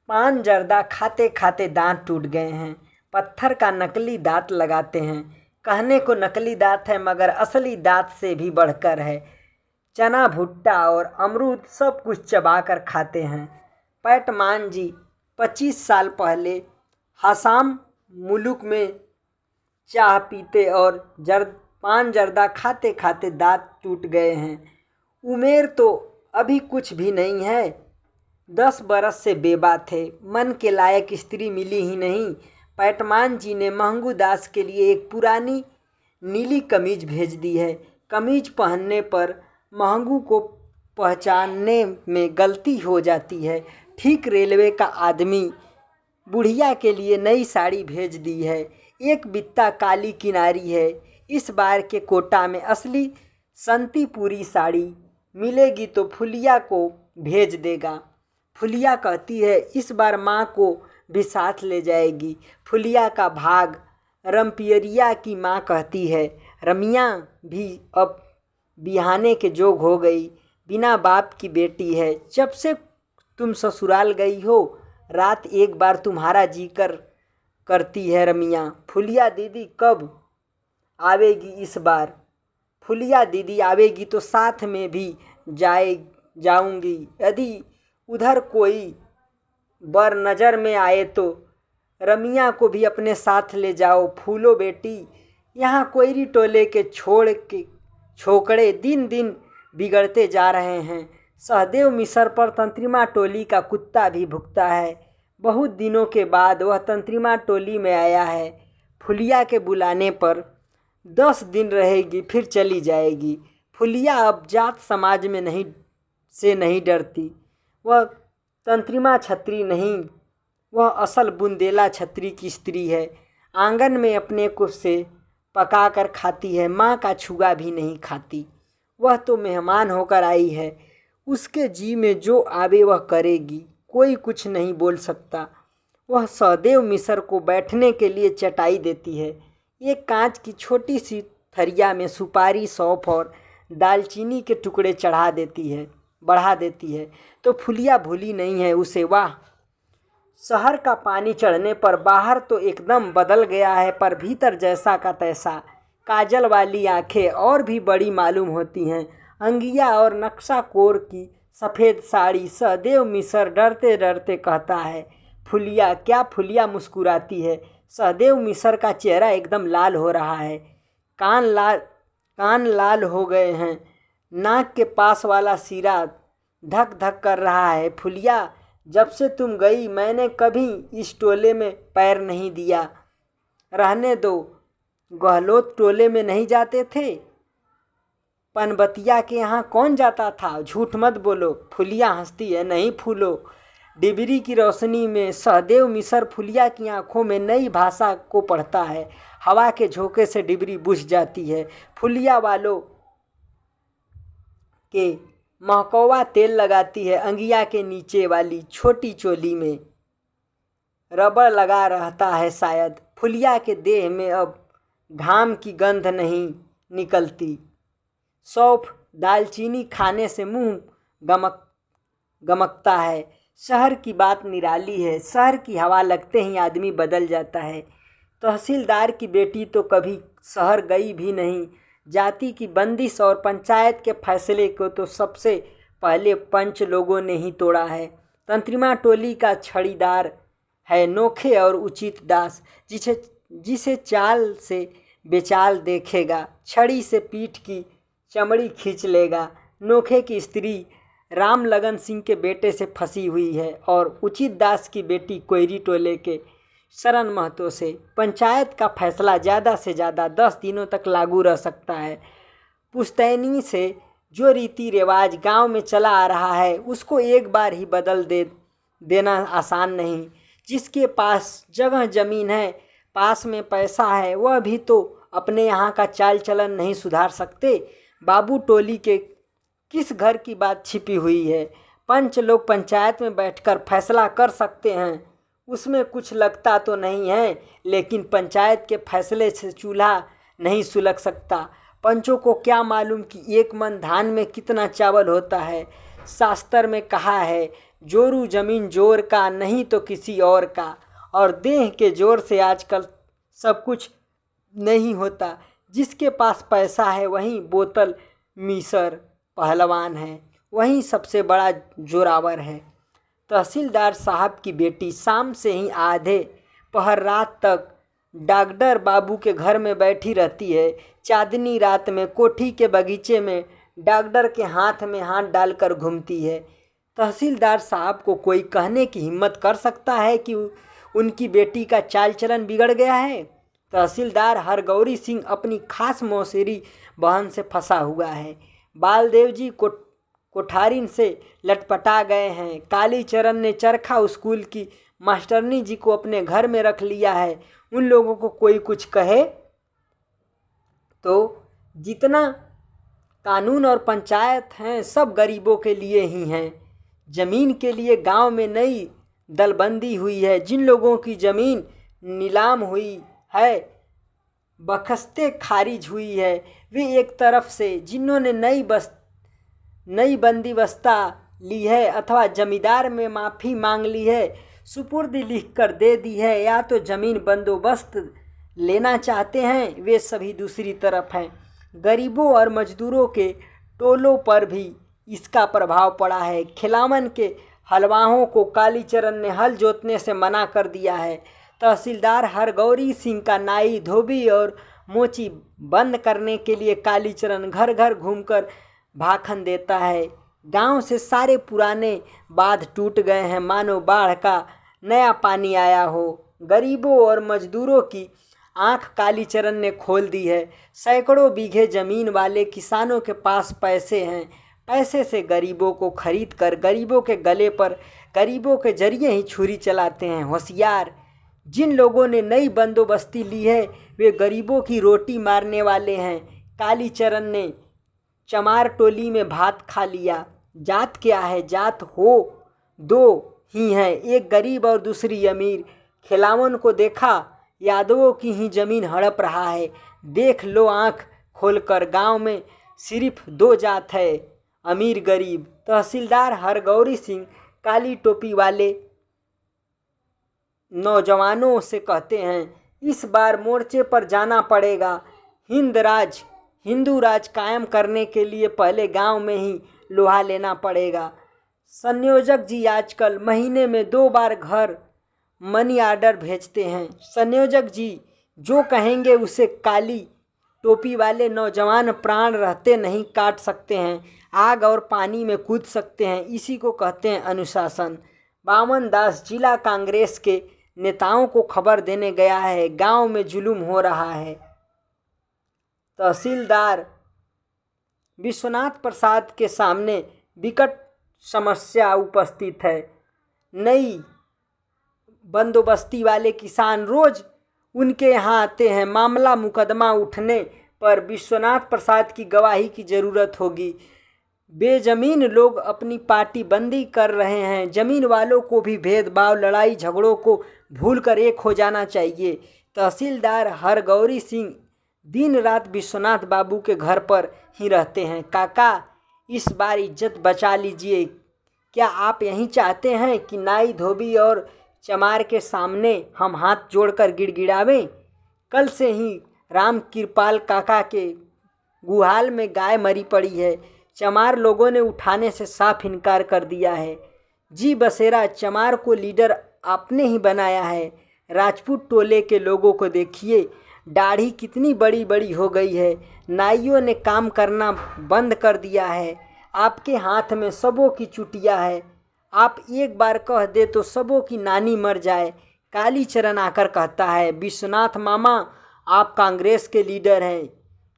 पान जर्दा खाते खाते दांत टूट गए हैं। पत्थर का नकली दांत लगाते हैं। कहने को नकली दांत है मगर असली दांत से भी बढ़कर है। चना भुट्टा और अमरूद सब कुछ चबा कर खाते हैं। पैटमान जी 25 साल पहले हसाम मुलुक में चाह पीते और पान जर्दा खाते खाते दांत टूट गए हैं। उमेर तो अभी कुछ भी नहीं है। 10 बरस से बेबा थे। मन के लायक स्त्री मिली ही नहीं। पैटमान जी ने महंगू दास के लिए एक पुरानी नीली कमीज भेज दी है। कमीज पहनने पर महंगू को पहचानने में गलती हो जाती है। ठीक रेलवे का आदमी बुढ़िया के लिए नई साड़ी भेज दी है। एक बित्ता काली किनारी है। इस बार के कोटा में असली संतीपुरी साड़ी मिलेगी तो फुलिया को भेज देगा। फुलिया कहती है इस बार माँ को भी साथ ले जाएगी। फुलिया का भाग रमपियरिया की माँ कहती है रमिया भी अब बिहाने के जोग हो गई, बिना बाप की बेटी है। जब से तुम ससुराल गई हो रात एक बार तुम्हारा जी करती है रमिया। फुलिया दीदी कब आवेगी इस बार? फुलिया दीदी आवेगी तो साथ में भी जाऊंगी। यदि उधर कोई बर नज़र में आए तो रमिया को भी अपने साथ ले जाओ। फूलो बेटी, यहाँ कोयरी टोले के छोकड़े दिन दिन बिगड़ते जा रहे हैं। सहदेव मिसर पर तंत्रिमा टोली का कुत्ता भी भुगता है। बहुत दिनों के बाद वह तंत्रिमा टोली में आया है। फुलिया के बुलाने पर 10 दिन रहेगी फिर चली जाएगी। फुलिया अब जात समाज में नहीं डरती। वह तंत्रिमा छत्री नहीं, वह असल बुंदेला छत्री की स्त्री है। आंगन में अपने को से पका कर खाती है। माँ का छुआ भी नहीं खाती। वह तो मेहमान होकर आई है। उसके जी में जो आवे वह करेगी। कोई कुछ नहीं बोल सकता। वह सहदेव मिसर को बैठने के लिए चटाई देती है। एक कांच की छोटी सी थरिया में सुपारी, सौंफ और दालचीनी के टुकड़े बढ़ा देती है तो फुलिया भूली नहीं है उसे। वाह, शहर का पानी चढ़ने पर बाहर तो एकदम बदल गया है, पर भीतर जैसा का तैसा। काजल वाली आंखें और भी बड़ी मालूम होती हैं। अंगिया और नक्शा कोर की सफ़ेद साड़ी। सहदेव मिसर डरते डरते कहता है फुलिया। क्या फुलिया मुस्कुराती है। सहदेव मिसर का चेहरा एकदम लाल हो रहा है। कान लाल हो गए हैं। नाक के पास वाला सिरा धक धक कर रहा है। फुलिया, जब से तुम गई मैंने कभी इस टोले में पैर नहीं दिया। रहने दो, गहलोत टोले में नहीं जाते थे? पनबतिया के यहाँ कौन जाता था? झूठ मत बोलो। फुलिया हंसती है। नहीं फूलो। डिबरी की रोशनी में सहदेव मिसर फुलिया की आंखों में नई भाषा को पढ़ता है। हवा के झोंके से डिबरी बुझ जाती है। फुलिया वालों के महकौवा तेल लगाती है अंगिया के नीचे वाली छोटी चोली में। रबड़ लगा रहता है शायद। फुलिया के देह में अब घाम की गंध नहीं निकलती। सौंफ दालचीनी खाने से मुंह गमकता है। शहर की बात निराली है। शहर की हवा लगते ही आदमी बदल जाता है। तहसीलदार की बेटी तो कभी शहर गई भी नहीं। जाति की बंदिश और पंचायत के फैसले को तो सबसे पहले पंच लोगों ने ही तोड़ा है। तंत्रिमा टोली का छड़ीदार है नोखे और उचित दास, जिसे चाल से बेचाल देखेगा छड़ी से पीठ की चमड़ी खींच लेगा। नोखे की स्त्री राम लगन सिंह के बेटे से फंसी हुई है और उचित दास की बेटी कोयरी टोले के शरण महतो से। पंचायत का फैसला ज़्यादा से ज़्यादा 10 दिनों तक लागू रह सकता है। पुश्तैनी से जो रीति रिवाज गांव में चला आ रहा है उसको एक बार ही बदल देना आसान नहीं। जिसके पास जगह ज़मीन है, पास में पैसा है, वह भी तो अपने यहाँ का चाल चलन नहीं सुधार सकते। बाबू टोली के किस घर की बात छिपी हुई है? पंच लोग पंचायत में बैठकर फैसला कर सकते हैं, उसमें कुछ लगता तो नहीं है, लेकिन पंचायत के फैसले से चूल्हा नहीं सुलग सकता। पंचों को क्या मालूम कि एक मन धान में कितना चावल होता है। शास्त्र में कहा है, जोरू जमीन जोर का नहीं तो किसी और का। और देह के जोर से आजकल सब कुछ नहीं होता। जिसके पास पैसा है वहीं बोतल मीसर पहलवान है, वहीं सबसे बड़ा जोरावर है। तहसीलदार साहब की बेटी शाम से ही आधे पहर रात तक डॉक्टर बाबू के घर में बैठी रहती है। चांदनी रात में कोठी के बगीचे में डॉक्टर के हाथ में हाथ डालकर घूमती है। तहसीलदार साहब को कोई कहने की हिम्मत कर सकता है कि उनकी बेटी का चाल चलन बिगड़ गया है? तहसीलदार हरगौरी सिंह अपनी खास मौसेरी बहन से फंसा हुआ है। बालदेव जी कोठारिन से लटपटा गए हैं। कालीचरण ने चरखा स्कूल की मास्टरनी जी को अपने घर में रख लिया है। उन लोगों को कोई कुछ कहे तो जितना कानून और पंचायत हैं सब गरीबों के लिए ही हैं। ज़मीन के लिए गांव में नई दलबंदी हुई है। जिन लोगों की ज़मीन नीलाम हुई है, बखस्ते खारिज हुई है, वे एक तरफ से जिन्होंने नई बंदीबस्ता ली है अथवा जमींदार में माफ़ी मांग ली है, सुपुर्दी लिख कर दे दी है, या तो ज़मीन बंदोबस्त लेना चाहते हैं, वे सभी दूसरी तरफ हैं। गरीबों और मजदूरों के टोलों पर भी इसका प्रभाव पड़ा है। खिलावन के हलवाहों को कालीचरण ने हल जोतने से मना कर दिया है। तहसीलदार हरगौरी सिंह का नाई धोबी और मोची बंद करने के लिए कालीचरण घर घर घूमकर भाखन देता है। गांव से सारे पुराने बांध टूट गए हैं, मानो बाढ़ का नया पानी आया हो। गरीबों और मजदूरों की आंख कालीचरण ने खोल दी है। सैकड़ों बीघे ज़मीन वाले किसानों के पास पैसे हैं। पैसे से गरीबों को खरीद कर गरीबों के गले पर गरीबों के जरिए ही छुरी चलाते हैं। होशियार जिन लोगों ने नई बंदोबस्ती ली है वे गरीबों की रोटी मारने वाले हैं। कालीचरण ने चमार टोली में भात खा लिया। जात क्या है? जात हो दो ही हैं, एक गरीब और दूसरी अमीर। खिलावन को देखा, यादवों की ही ज़मीन हड़प रहा है। देख लो आँख खोलकर, गांव में सिर्फ 2 जात है, अमीर गरीब। तहसीलदार हरगौरी सिंह काली टोपी वाले नौजवानों से कहते हैं, इस बार मोर्चे पर जाना पड़ेगा। हिंदू राज कायम करने के लिए पहले गांव में ही लोहा लेना पड़ेगा। संयोजक जी आजकल महीने में 2 बार घर मनी आर्डर भेजते हैं। संयोजक जी जो कहेंगे उसे काली टोपी वाले नौजवान प्राण रहते नहीं काट सकते हैं, आग और पानी में कूद सकते हैं। इसी को कहते हैं अनुशासन। बामन दास जिला कांग्रेस के नेताओं को खबर देने गया है, गांव में जुलूम हो रहा है। तहसीलदार विश्वनाथ प्रसाद के सामने विकट समस्या उपस्थित है। नई बंदोबस्ती वाले किसान रोज उनके यहाँ आते हैं। मामला मुकदमा उठने पर विश्वनाथ प्रसाद की गवाही की ज़रूरत होगी। बेजमीन लोग अपनी पार्टी बंदी कर रहे हैं। ज़मीन वालों को भी भेदभाव, लड़ाई झगड़ों को भूलकर एक हो जाना चाहिए। तहसीलदार हरगौरी सिंह दिन रात विश्वनाथ बाबू के घर पर ही रहते हैं। काका, इस बार इज्जत बचा लीजिए। क्या आप यही चाहते हैं कि नाई धोबी और चमार के सामने हम हाथ जोड़कर गिड़गिड़ावें? कल से ही राम कृपाल काका के गुहाल में गाय मरी पड़ी है। चमार लोगों ने उठाने से साफ इनकार कर दिया है। जी बसेरा, चमार को लीडर आपने ही बनाया है। राजपूत टोले के लोगों को देखिए, दाढ़ी कितनी बड़ी बड़ी हो गई है। नाइयों ने काम करना बंद कर दिया है। आपके हाथ में सबों की चुटिया है। आप एक बार कह दे तो सबों की नानी मर जाए। कालीचरण आकर कहता है, विश्वनाथ मामा, आप कांग्रेस के लीडर हैं।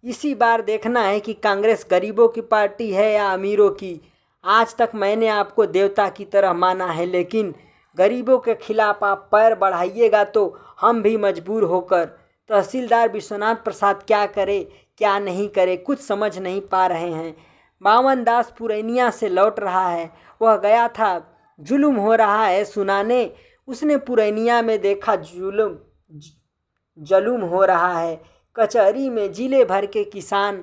इसी बार देखना है कि कांग्रेस गरीबों की पार्टी है या अमीरों की। आज तक मैंने आपको देवता की तरह माना है, लेकिन गरीबों के खिलाफ आप पैर बढ़ाइएगा तो हम भी मजबूर होकर। तहसीलदार विश्वनाथ प्रसाद क्या करे क्या नहीं करे कुछ समझ नहीं पा रहे हैं। बावन दास पुरैनिया से लौट रहा है। वह गया था जुलूम हो रहा है सुनाने। उसने पुरैनिया में देखा जुलूम हो रहा है। कचहरी में जिले भर के किसान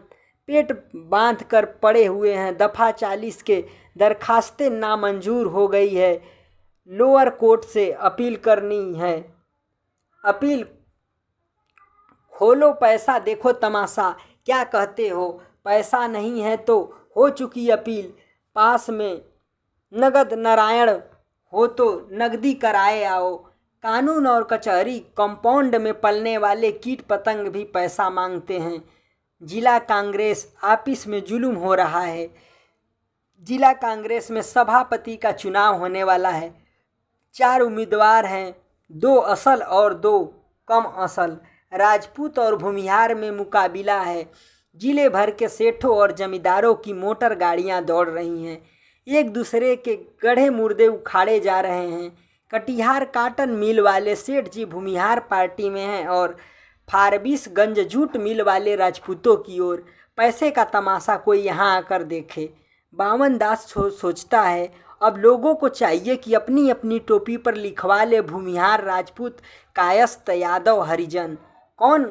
पेट बांध कर पड़े हुए हैं। दफ़ा 40 के दरखास्तें नामंजूर हो गई है। लोअर कोर्ट से अपील करनी है। अपील खोलो, पैसा देखो तमाशा। क्या कहते हो? पैसा नहीं है तो हो चुकी अपील। पास में नगद नारायण हो तो नगदी कराए आओ। कानून और कचहरी कंपाउंड में पलने वाले कीट पतंग भी पैसा मांगते हैं। जिला कांग्रेस ऑफिस में जुलूम हो रहा है। जिला कांग्रेस में सभापति का चुनाव होने वाला है। 4 उम्मीदवार हैं, 2 असल और 2 कम असल। राजपूत और भूमिहार में मुकाबिला है। जिले भर के सेठों और जमींदारों की मोटर गाड़ियां दौड़ रही हैं। एक दूसरे के गढ़े मुर्दे उखाड़े जा रहे हैं। कटिहार काटन मिल वाले सेठ जी भूमिहार पार्टी में हैं और फारबिसगंज जूट मिल वाले राजपूतों की ओर। पैसे का तमाशा कोई यहाँ आकर देखे। बावन दास सोचता है, अब लोगों को चाहिए कि अपनी अपनी टोपी पर लिखवा ले भूमिहार राजपूत कायस्थ यादव हरिजन। कौन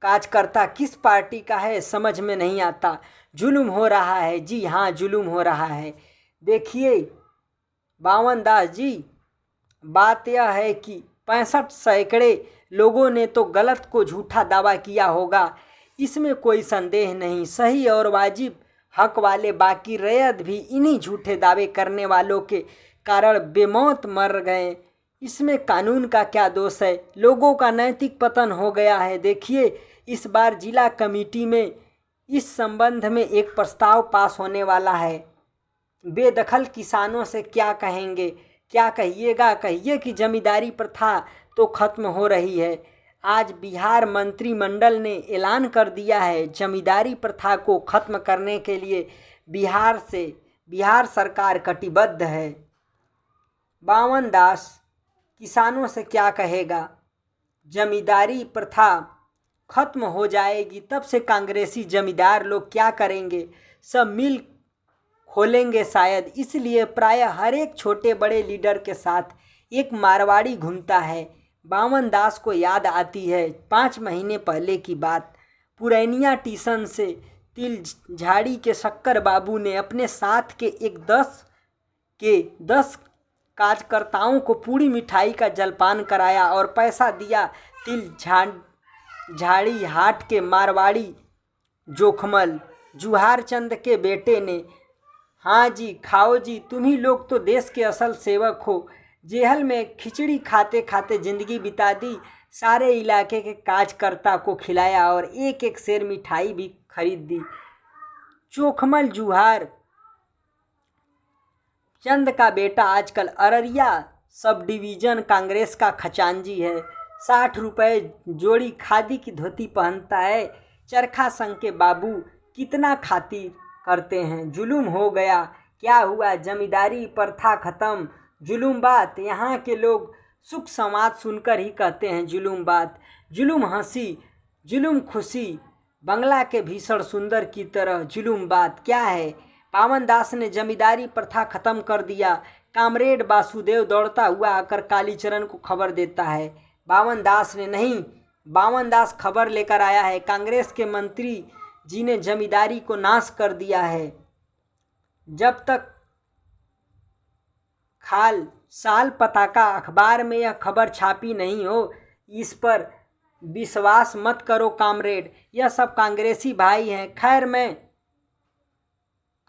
कार्यकर्ता किस पार्टी का है समझ में नहीं आता। जुलूम हो रहा है। जी हाँ, जुलूम हो रहा है। देखिए बावन दास जी, बात यह है कि 65 सैकड़े लोगों ने तो गलत को झूठा दावा किया होगा, इसमें कोई संदेह नहीं। सही और वाजिब हक वाले बाकी रैयत भी इन्हीं झूठे दावे करने वालों के कारण बेमौत मर गए। इसमें कानून का क्या दोष है? लोगों का नैतिक पतन हो गया है। देखिए, इस बार जिला कमेटी में इस संबंध में एक प्रस्ताव पास होने वाला है। बेदखल किसानों से क्या कहेंगे? क्या कहिएगा? कहिए कि जमींदारी प्रथा तो खत्म हो रही है। आज बिहार मंत्रिमंडल ने ऐलान कर दिया है, जमींदारी प्रथा को खत्म करने के लिए बिहार सरकार कटिबद्ध है। बावन दास किसानों से क्या कहेगा? जमींदारी प्रथा खत्म हो जाएगी तब से कांग्रेसी जमींदार लोग क्या करेंगे? सब मिल खोलेंगे शायद। इसलिए प्रायः हर एक छोटे बड़े लीडर के साथ एक मारवाड़ी घूमता है। बावन दास को याद आती है 5 महीने पहले की बात। पुरैनिया स्टेशन से तिल झाड़ी के शक्कर बाबू ने अपने साथ के 10 कार्यकर्ताओं को पूरी मिठाई का जलपान कराया और पैसा दिया। तिल झाड़ी हाट के मारवाड़ी जोखमल जुहार चंद के बेटे ने। हाँ जी, खाओ जी, तुम ही लोग तो देश के असल सेवक हो। जेहल में खिचड़ी खाते खाते ज़िंदगी बिता दी। सारे इलाके के कार्यकर्ता को खिलाया और एक एक सेर मिठाई भी खरीद दी। चोखमल जुहार चंद का बेटा आजकल अररिया सब डिवीज़न कांग्रेस का खजांची है। 60 रुपये जोड़ी खादी की धोती पहनता है। चरखा संघ के बाबू कितना खातिर करते हैं। जुलूम हो गया। क्या हुआ? जमींदारी प्रथा खत्म। जुलूम बात। यहाँ के लोग सुख समाज सुनकर ही कहते हैं जुलूम बात। जुलूम हंसी, जुलूम खुशी, बंगला के भीषण सुंदर की तरह जुलूम बात क्या है? बावन दास ने जमींदारी प्रथा खत्म कर दिया। कामरेड वासुदेव दौड़ता हुआ आकर कालीचरण को खबर देता है। बावन दास खबर लेकर आया है। कांग्रेस के मंत्री जी ने जमींदारी को नाश कर दिया है। जब तक खाल साल पताका अखबार में यह खबर छापी नहीं हो, इस पर विश्वास मत करो कामरेड, यह सब कांग्रेसी भाई हैं। खैर, मैं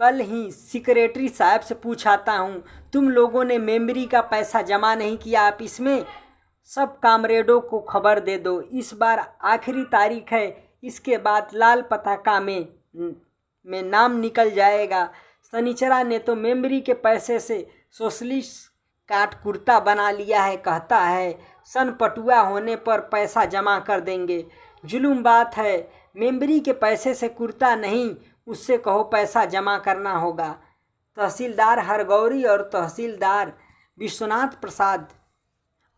कल ही सेक्रेटरी साहब से पूछाता हूँ। तुम लोगों ने मेमोरी का पैसा जमा नहीं किया आप इसमें, सब कामरेडों को खबर दे दो। इस बार आखिरी तारीख है, इसके बाद लाल पताका में नाम निकल जाएगा। सनीचरा ने तो मेमोरी के पैसे से सोशलिस्ट काट कुर्ता बना लिया है। कहता है सन पटुआ होने पर पैसा जमा कर देंगे। जुलूम बात है, मेमोरी के पैसे से कुर्ता नहीं, उससे कहो पैसा जमा करना होगा। तहसीलदार हरगौरी और तहसीलदार विश्वनाथ प्रसाद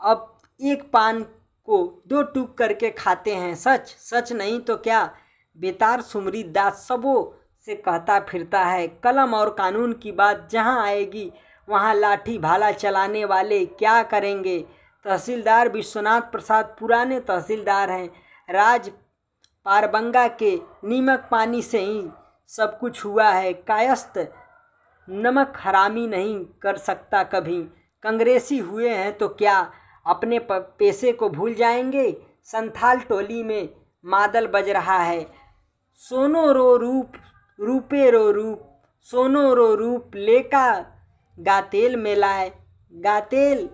अब एक पान को 2 टूक करके खाते हैं। सच नहीं तो क्या? बेतार सुमरी दास सबों से कहता फिरता है। कलम और कानून की बात जहाँ आएगी वहाँ लाठी भाला चलाने वाले क्या करेंगे? तहसीलदार विश्वनाथ प्रसाद पुराने तहसीलदार हैं। राज पारबंगा के नीमक पानी से ही सब कुछ हुआ है। कायस्थ नमक हरामी नहीं कर सकता कभी। कांग्रेसी हुए हैं तो क्या अपने पेशे को भूल जाएंगे? संथाल टोली में मादल बज रहा है। सोनो रो रूप रूपे रो रूप, सोनो रो रूप लेका गातेल मेलाए, गातेल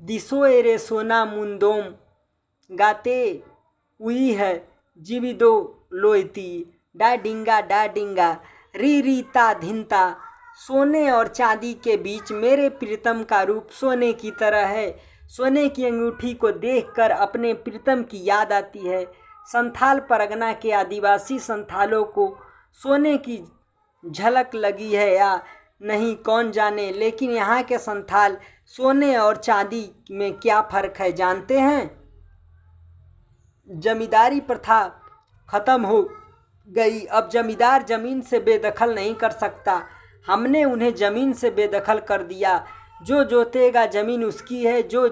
दिसोए रे सोना मुंदोम, गाते उई है जीविदो लोयती, डा डिंगा री रीता धिनता। सोने और चांदी के बीच मेरे प्रीतम का रूप सोने की तरह है। सोने की अंगूठी को देखकर अपने प्रीतम की याद आती है। संथाल परगना के आदिवासी संथालों को सोने की झलक लगी है या नहीं कौन जाने, लेकिन यहाँ के संथाल सोने और चांदी में क्या फ़र्क है जानते हैं? जमींदारी प्रथा ख़त्म हो गई। अब जमींदार ज़मीन से बेदखल नहीं कर सकता। हमने उन्हें ज़मीन से बेदखल कर दिया। जो जोतेगा ज़मीन उसकी है। जो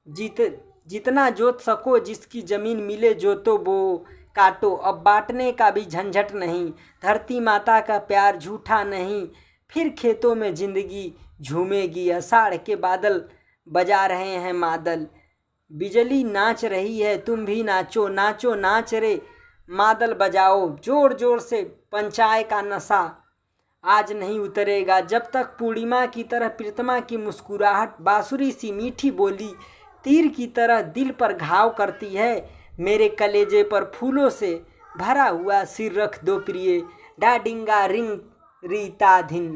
जितना जोत सको, जिसकी ज़मीन मिले जोतो बो काटो। अब बांटने का भी झंझट नहीं। धरती माता का प्यार झूठा नहीं। फिर खेतों में ज़िंदगी झूमेगी। आषाढ़ के बादल बजा रहे हैं मादल। बिजली नाच रही है, तुम भी नाचो नाचो नाच रे मादल बजाओ। जोर जोर से पंचाय का नशा आज नहीं उतरेगा। जब तक पूर्णिमा की तरह प्रीतमा की मुस्कुराहट, बांसुरी सी मीठी बोली तीर की तरह दिल पर घाव करती है। मेरे कलेजे पर फूलों से भरा हुआ सिर रख दो प्रिय। डाडिंगा रिंग रीता धिन।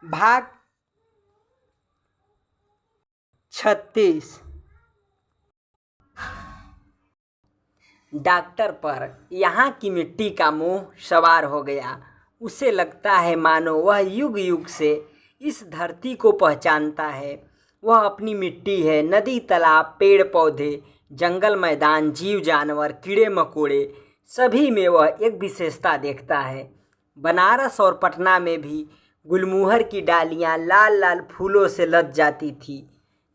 भाग 36। डॉक्टर पर यहाँ की मिट्टी का मोह सवार हो गया। उसे लगता है मानो वह युग युग से इस धरती को पहचानता है। वह अपनी मिट्टी है। नदी, तालाब, पेड़ पौधे, जंगल, मैदान, जीव जानवर, कीड़े मकोड़े, सभी में वह एक विशेषता देखता है। बनारस और पटना में भी गुलमोहर की डालियाँ लाल लाल फूलों से लद जाती थी।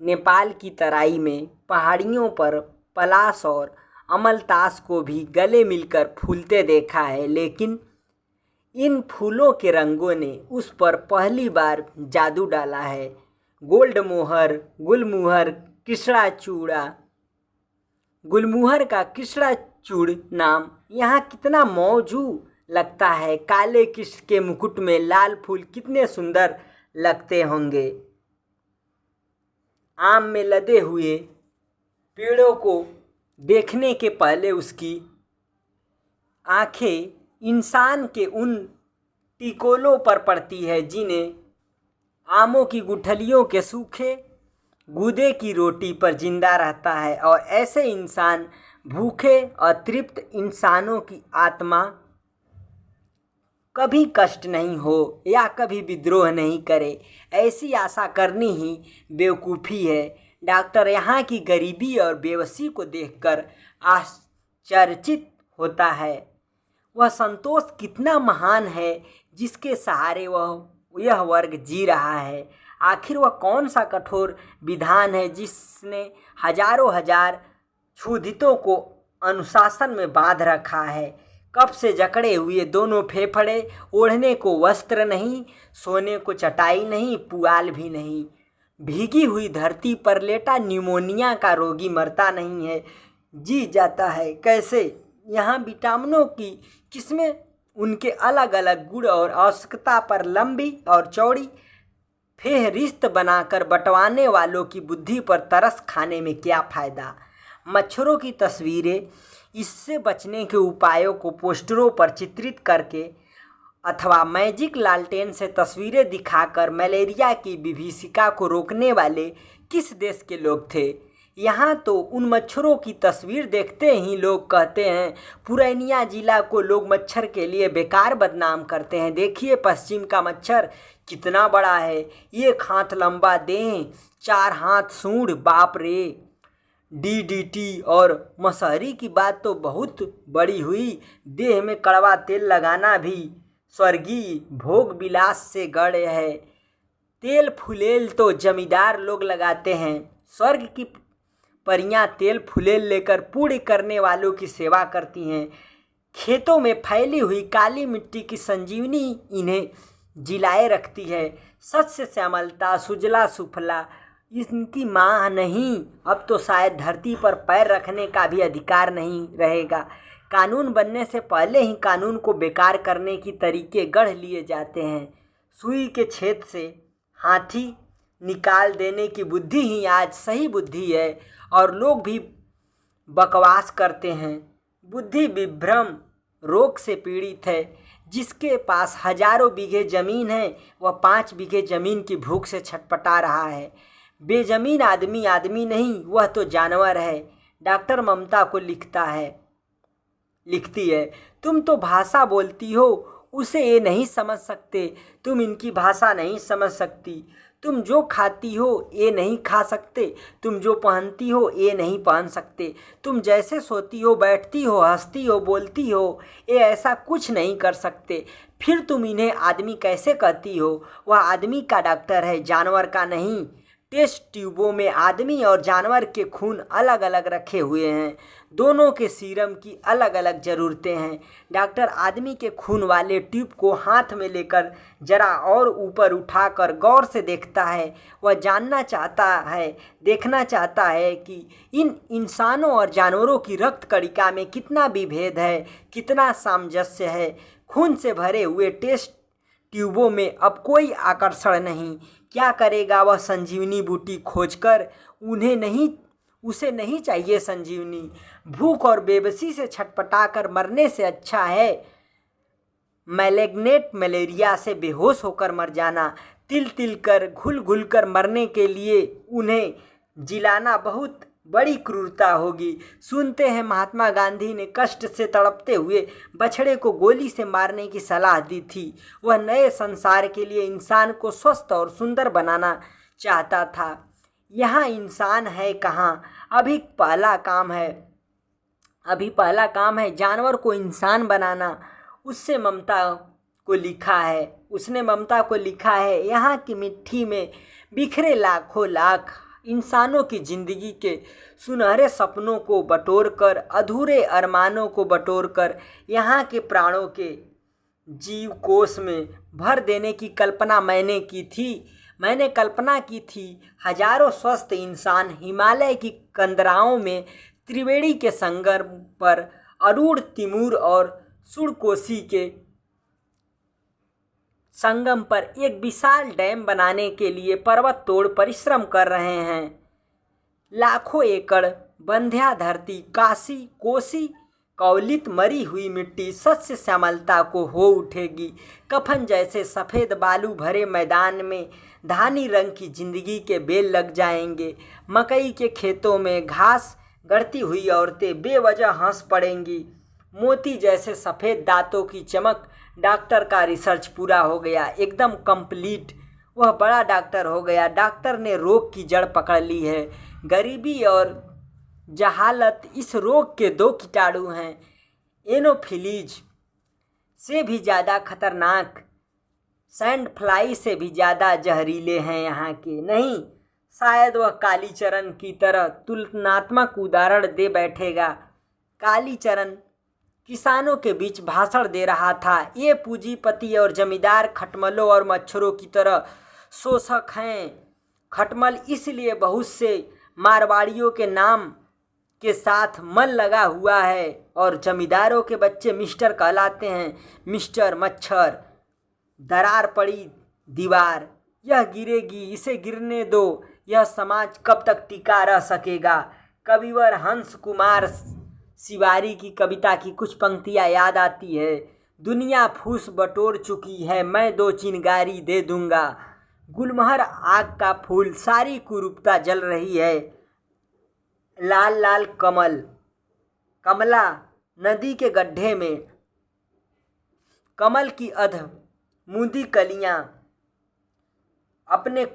नेपाल की तराई में पहाड़ियों पर पलाश और अमलतास को भी गले मिलकर फूलते देखा है, लेकिन इन फूलों के रंगों ने उस पर पहली बार जादू डाला है। गोल्ड मोहर, गुलमोहर, कृष्णाचूड़ा। गुलमोहर का कृष्णाचूड़ नाम यहाँ कितना मौजू लगता है। काले कृष्ण के मुकुट में लाल फूल कितने सुंदर लगते होंगे। आम में लदे हुए पेड़ों को देखने के पहले उसकी आंखें इंसान के उन टिकोलों पर पड़ती है जिन्हें आमों की गुठलियों के सूखे गूदे की रोटी पर जिंदा रहता है। और ऐसे इंसान भूखे और तृप्त इंसानों की आत्मा कभी कष्ट नहीं हो या कभी विद्रोह नहीं करे, ऐसी आशा करनी ही बेवकूफ़ी है। डॉक्टर यहाँ की गरीबी और बेबसी को देखकर आश्चर्यचकित होता है। वह संतोष कितना महान है जिसके सहारे वह यह वर्ग जी रहा है। आखिर वह कौन सा कठोर विधान है जिसने हजारों हजार क्षुधितों को अनुशासन में बांध रखा है। कब से जकड़े हुए दोनों फेफड़े, ओढ़ने को वस्त्र नहीं, सोने को चटाई नहीं, पुआल भी नहीं। भीगी हुई धरती पर लेटा न्यूमोनिया का रोगी मरता नहीं है, जी जाता है कैसे। यहाँ विटामिनों की किस्में उनके अलग अलग गुण और आवश्यकता पर लंबी और चौड़ी फेहरिस्त बनाकर बंटवाने वालों की बुद्धि पर तरस खाने में क्या फ़ायदा। मच्छरों की तस्वीरें, इससे बचने के उपायों को पोस्टरों पर चित्रित करके अथवा मैजिक लालटेन से तस्वीरें दिखाकर मलेरिया की विभीषिका को रोकने वाले किस देश के लोग थे। यहाँ तो उन मच्छरों की तस्वीर देखते ही लोग कहते हैं, पूर्णिया जिला को लोग मच्छर के लिए बेकार बदनाम करते हैं। देखिए पश्चिम का मच्छर कितना बड़ा है, 1 हाथ लंबा देह, 4 हाथ सूंड, बाप रे। डीडीटी और मशहरी की बात तो बहुत बड़ी हुई, देह में कड़वा तेल लगाना भी स्वर्गीय भोग विलास से गढ़ है। तेल फुलेल तो जमींदार लोग लगाते हैं, स्वर्ग की परियां तेल फुलेल लेकर पूरी करने वालों की सेवा करती हैं। खेतों में फैली हुई काली मिट्टी की संजीवनी इन्हें जिलाए रखती है। सस्य श्यामलता, सुजला सुफला इनकी माँ नहीं, अब तो शायद धरती पर पैर रखने का भी अधिकार नहीं रहेगा। कानून बनने से पहले ही कानून को बेकार करने की तरीके गढ़ लिए जाते हैं। सुई के छेद से हाथी निकाल देने की बुद्धि ही आज सही बुद्धि है और लोग भी बकवास करते हैं। बुद्धि विभ्रम रोग से पीड़ित है। जिसके पास हजारों बीघे ज़मीन है वह 5 बीघे ज़मीन की भूख से छटपटा रहा है। बेजमीन आदमी आदमी नहीं, वह तो जानवर है। डॉक्टर ममता को लिखती है, तुम तो भाषा बोलती हो, उसे ये नहीं समझ सकते। तुम इनकी भाषा नहीं समझ सकती। तुम जो खाती हो ये नहीं खा सकते, तुम जो पहनती हो ये नहीं पहन सकते। तुम जैसे सोती हो, बैठती हो, हंसती हो, बोलती हो, ये ऐसा कुछ नहीं कर सकते। फिर तुम इन्हें आदमी कैसे कहती हो। वह आदमी का डॉक्टर है, जानवर का नहीं। टेस्ट ट्यूबों में आदमी और जानवर के खून अलग अलग रखे हुए हैं। दोनों के सीरम की अलग अलग ज़रूरतें हैं। डॉक्टर आदमी के खून वाले ट्यूब को हाथ में लेकर जरा और ऊपर उठाकर गौर से देखता है। वह जानना चाहता है, देखना चाहता है कि इन इंसानों और जानवरों की रक्त कणिका में कितना विभेद है, कितना सामंजस्य है। खून से भरे हुए टेस्ट ट्यूबों में अब कोई आकर्षण नहीं। क्या करेगा वह संजीवनी बूटी खोजकर। उसे नहीं चाहिए संजीवनी। भूख और बेबसी से छटपटाकर मरने से अच्छा है मैलेग्नेट मलेरिया से बेहोश होकर मर जाना। तिल तिल कर, घुल घुल कर मरने के लिए उन्हें जिलाना बहुत बड़ी क्रूरता होगी। सुनते हैं महात्मा गांधी ने कष्ट से तड़पते हुए बछड़े को गोली से मारने की सलाह दी थी। वह नए संसार के लिए इंसान को स्वस्थ और सुंदर बनाना चाहता था। यहाँ इंसान है कहाँ। अभी पहला काम है जानवर को इंसान बनाना। उसने ममता को लिखा है, यहाँ की मिट्टी में बिखरे लाखों लाख इंसानों की ज़िंदगी के सुनहरे सपनों को बटोरकर, अधूरे अरमानों को बटोरकर यहाँ के प्राणों के जीव कोश में भर देने की कल्पना मैंने कल्पना की थी। हजारों स्वस्थ इंसान हिमालय की कंदराओं में त्रिवेणी के संगम पर, अरूण तिमूर और सुरकोशी के संगम पर एक विशाल डैम बनाने के लिए पर्वत तोड़ परिश्रम कर रहे हैं। लाखों एकड़ बंध्या धरती, काशी कोसी कौलित मरी हुई मिट्टी सस्य श्यामलता को हो उठेगी। कफन जैसे सफ़ेद बालू भरे मैदान में धानी रंग की जिंदगी के बेल लग जाएंगे। मकई के खेतों में घास गढ़ती हुई औरतें बेवजह हंस पड़ेंगी। मोती जैसे सफ़ेद दांतों की चमक। डॉक्टर का रिसर्च पूरा हो गया, एकदम कंप्लीट। वह बड़ा डॉक्टर हो गया। डॉक्टर ने रोग की जड़ पकड़ ली है। गरीबी और जहालत इस रोग के 2 कीटाणु हैं। एनोफिलीज से भी ज़्यादा खतरनाक सैंड फ्लाई से भी ज़्यादा जहरीले हैं यहाँ के। नहीं, शायद वह कालीचरण की तरह तुलनात्मक उदाहरण दे बैठेगा। कालीचरण किसानों के बीच भाषण दे रहा था। ये पूंजीपति और जमींदार खटमलों और मच्छरों की तरह शोषक हैं। खटमल इसलिए बहुत से मारवाड़ियों के नाम के साथ मन लगा हुआ है और जमींदारों के बच्चे मिस्टर कहलाते हैं। मिस्टर मच्छर। दरार पड़ी दीवार, यह गिरेगी, इसे गिरने दो। यह समाज कब तक टिका रह सकेगा? कविवर हंस कुमार शिवारी की कविता की कुछ पंक्तियाँ याद आती है। दुनिया फूस बटोर चुकी है, मैं 2 चिंगारी दे दूंगा। गुलमहर आग का फूल, सारी कुरूपता जल रही है। लाल लाल कमल, कमला नदी के गड्ढे में, कमल की अध मुंदी कलियां अपने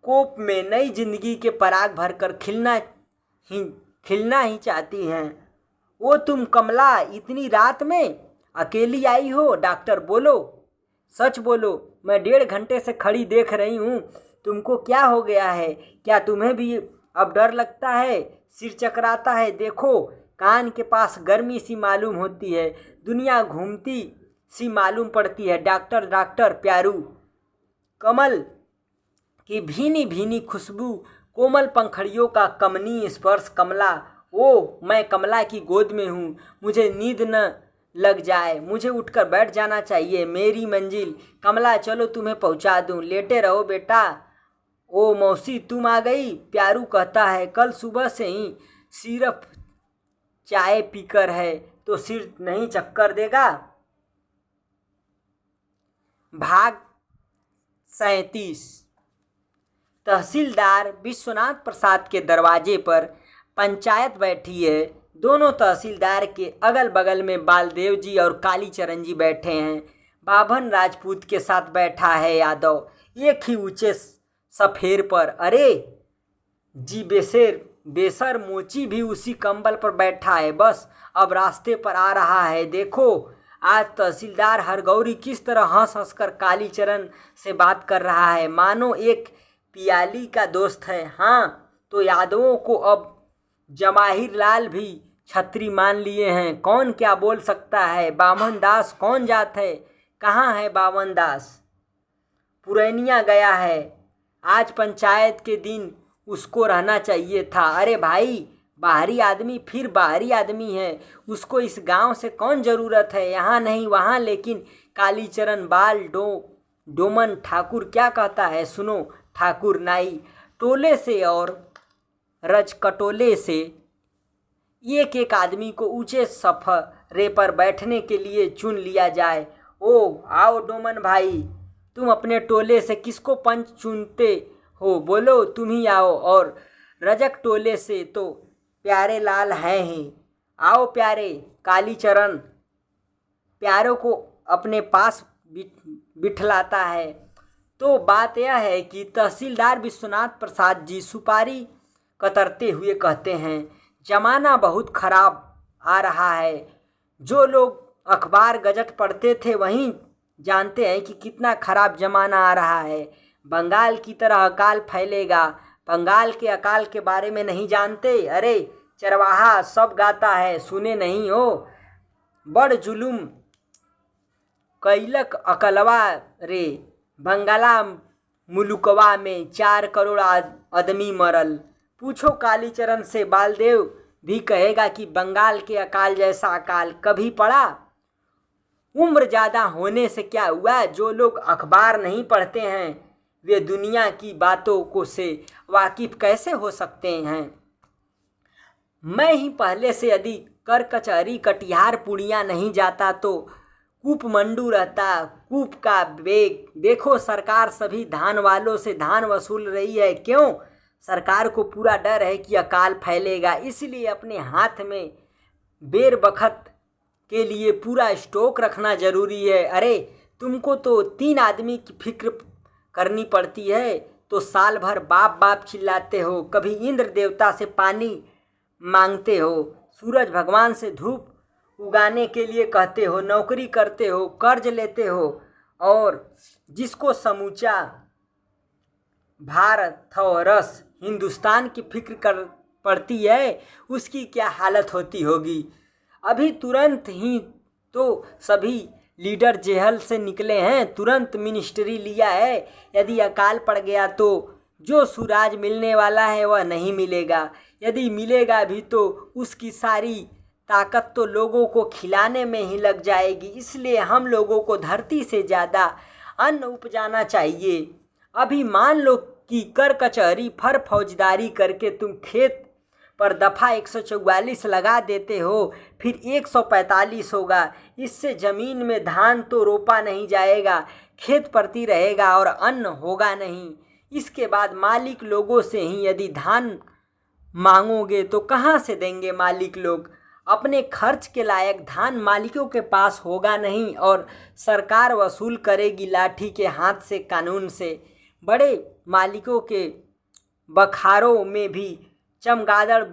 कोप में नई जिंदगी के पराग भरकर खिलना ही चाहती हैं। वो तुम कमला, इतनी रात में अकेली आई हो? डॉक्टर बोलो, सच बोलो, मैं 1.5 घंटे से खड़ी देख रही हूँ। तुमको क्या हो गया है? क्या तुम्हें भी अब डर लगता है? सिर चकराता है? देखो, कान के पास गर्मी सी मालूम होती है, दुनिया घूमती सी मालूम पड़ती है। Doctor doctor Pyaru. कमल की भीनी भीनी खुशबू, कोमल पंखड़ियों का कमनीय स्पर्श। कमला, ओ मैं कमला की गोद में हूँ। मुझे नींद न लग जाए, मुझे उठकर बैठ जाना चाहिए। मेरी मंजिल। कमला, चलो तुम्हें पहुँचा दूँ। लेटे रहो बेटा। ओ मौसी, तुम आ गई? प्यारू कहता है, कल सुबह से ही सिर्फ चाय पीकर है तो सिर नहीं चक्कर देगा। भाग 37। तहसीलदार विश्वनाथ प्रसाद के दरवाजे पर पंचायत बैठी है। दोनों तहसीलदार के अगल बगल में बालदेव जी और कालीचरण जी बैठे हैं। बाभन राजपूत के साथ बैठा है यादव, एक ही ऊंचे सफेर पर। अरे जी, बेसर मोची भी उसी कंबल पर बैठा है, बस अब रास्ते पर आ रहा है। देखो आज तहसीलदार हरगौरी किस तरह हंस हंस कर कालीचरण से बात कर रहा है, मानो एक पियाली का दोस्त है। हाँ, तो यादवों को अब जमाहिर लाल भी छत्री मान लिए हैं। कौन क्या बोल सकता है? बामन दास कौन जात है? कहाँ है बामन दास? पुरैनिया गया है। आज पंचायत के दिन उसको रहना चाहिए था। अरे भाई, बाहरी आदमी फिर बाहरी आदमी है, उसको इस गांव से कौन ज़रूरत है? यहाँ नहीं वहाँ। लेकिन कालीचरण बाल डोमन ठाकुर क्या कहता है? सुनो ठाकुर नाई, टोले से और रजकटोले से एक एक आदमी को ऊंचे सफरे पर बैठने के लिए चुन लिया जाए। ओ आओ डोमन भाई, तुम अपने टोले से किसको पंच चुनते हो? बोलो, तुम ही आओ। और रजक टोले से तो प्यारे लाल हैं ही। आओ प्यारे। कालीचरण प्यारों को अपने पास बिठलाता है। तो बात यह है कि तहसीलदार विश्वनाथ प्रसाद जी सुपारी कतरते हुए कहते हैं, जमाना बहुत खराब आ रहा है। जो लोग अखबार गजट पढ़ते थे वहीं जानते हैं कि कितना खराब जमाना आ रहा है। बंगाल की तरह अकाल फैलेगा। बंगाल के अकाल के बारे में नहीं जानते? अरे चरवाहा सब गाता है, सुने नहीं हो? बड़ जुलुम कैलक अकलवा रे, बंगाला मुलुकवा में 4 करोड़ आदमी मरल। पूछो कालीचरण से, बालदेव भी कहेगा कि बंगाल के अकाल जैसा अकाल कभी पड़ा? उम्र ज़्यादा होने से क्या हुआ? जो लोग अखबार नहीं पढ़ते हैं वे दुनिया की बातों को से वाकिफ कैसे हो सकते हैं? मैं ही पहले से यदि कर कचहरी कटिहार पुड़िया नहीं जाता तो कूप मंडू रहता। कूप का बेग देखो, सरकार सभी धान वालों से धान वसूल रही है। क्यों? सरकार को पूरा डर है कि अकाल फैलेगा, इसलिए अपने हाथ में बेर बखत के लिए पूरा स्टॉक रखना जरूरी है। अरे तुमको तो 3 आदमी की फिक्र करनी पड़ती है तो साल भर बाप बाप चिल्लाते हो। कभी इंद्र देवता से पानी मांगते हो, सूरज भगवान से धूप उगाने के लिए कहते हो, नौकरी करते हो, कर्ज लेते हो और जिसको समूचा भारत और हिंदुस्तान की फिक्र कर पड़ती है, उसकी क्या हालत होती होगी। अभी तुरंत ही तो सभी लीडर जेल से निकले हैं, तुरंत मिनिस्ट्री लिया है। यदि अकाल पड़ गया तो जो सुराज मिलने वाला है वह नहीं मिलेगा, यदि मिलेगा भी तो उसकी सारी ताकत तो लोगों को खिलाने में ही लग जाएगी। इसलिए हम लोगों को धरती से ज़्यादा अन्न उपजाना चाहिए। अभी मान लो कि कर कचहरी फर फौजदारी करके तुम खेत पर दफ़ा 144 लगा देते हो, फिर 145 होगा। इससे ज़मीन में धान तो रोपा नहीं जाएगा, खेत पड़ती रहेगा और अन्न होगा नहीं। इसके बाद मालिक लोगों से ही यदि धान मांगोगे तो कहाँ से देंगे मालिक लोग। अपने खर्च के लायक धान मालिकों के पास होगा नहीं और सरकार वसूल करेगी लाठी के हाथ से, कानून से। बड़े मालिकों के बखारों में भी चमगादड़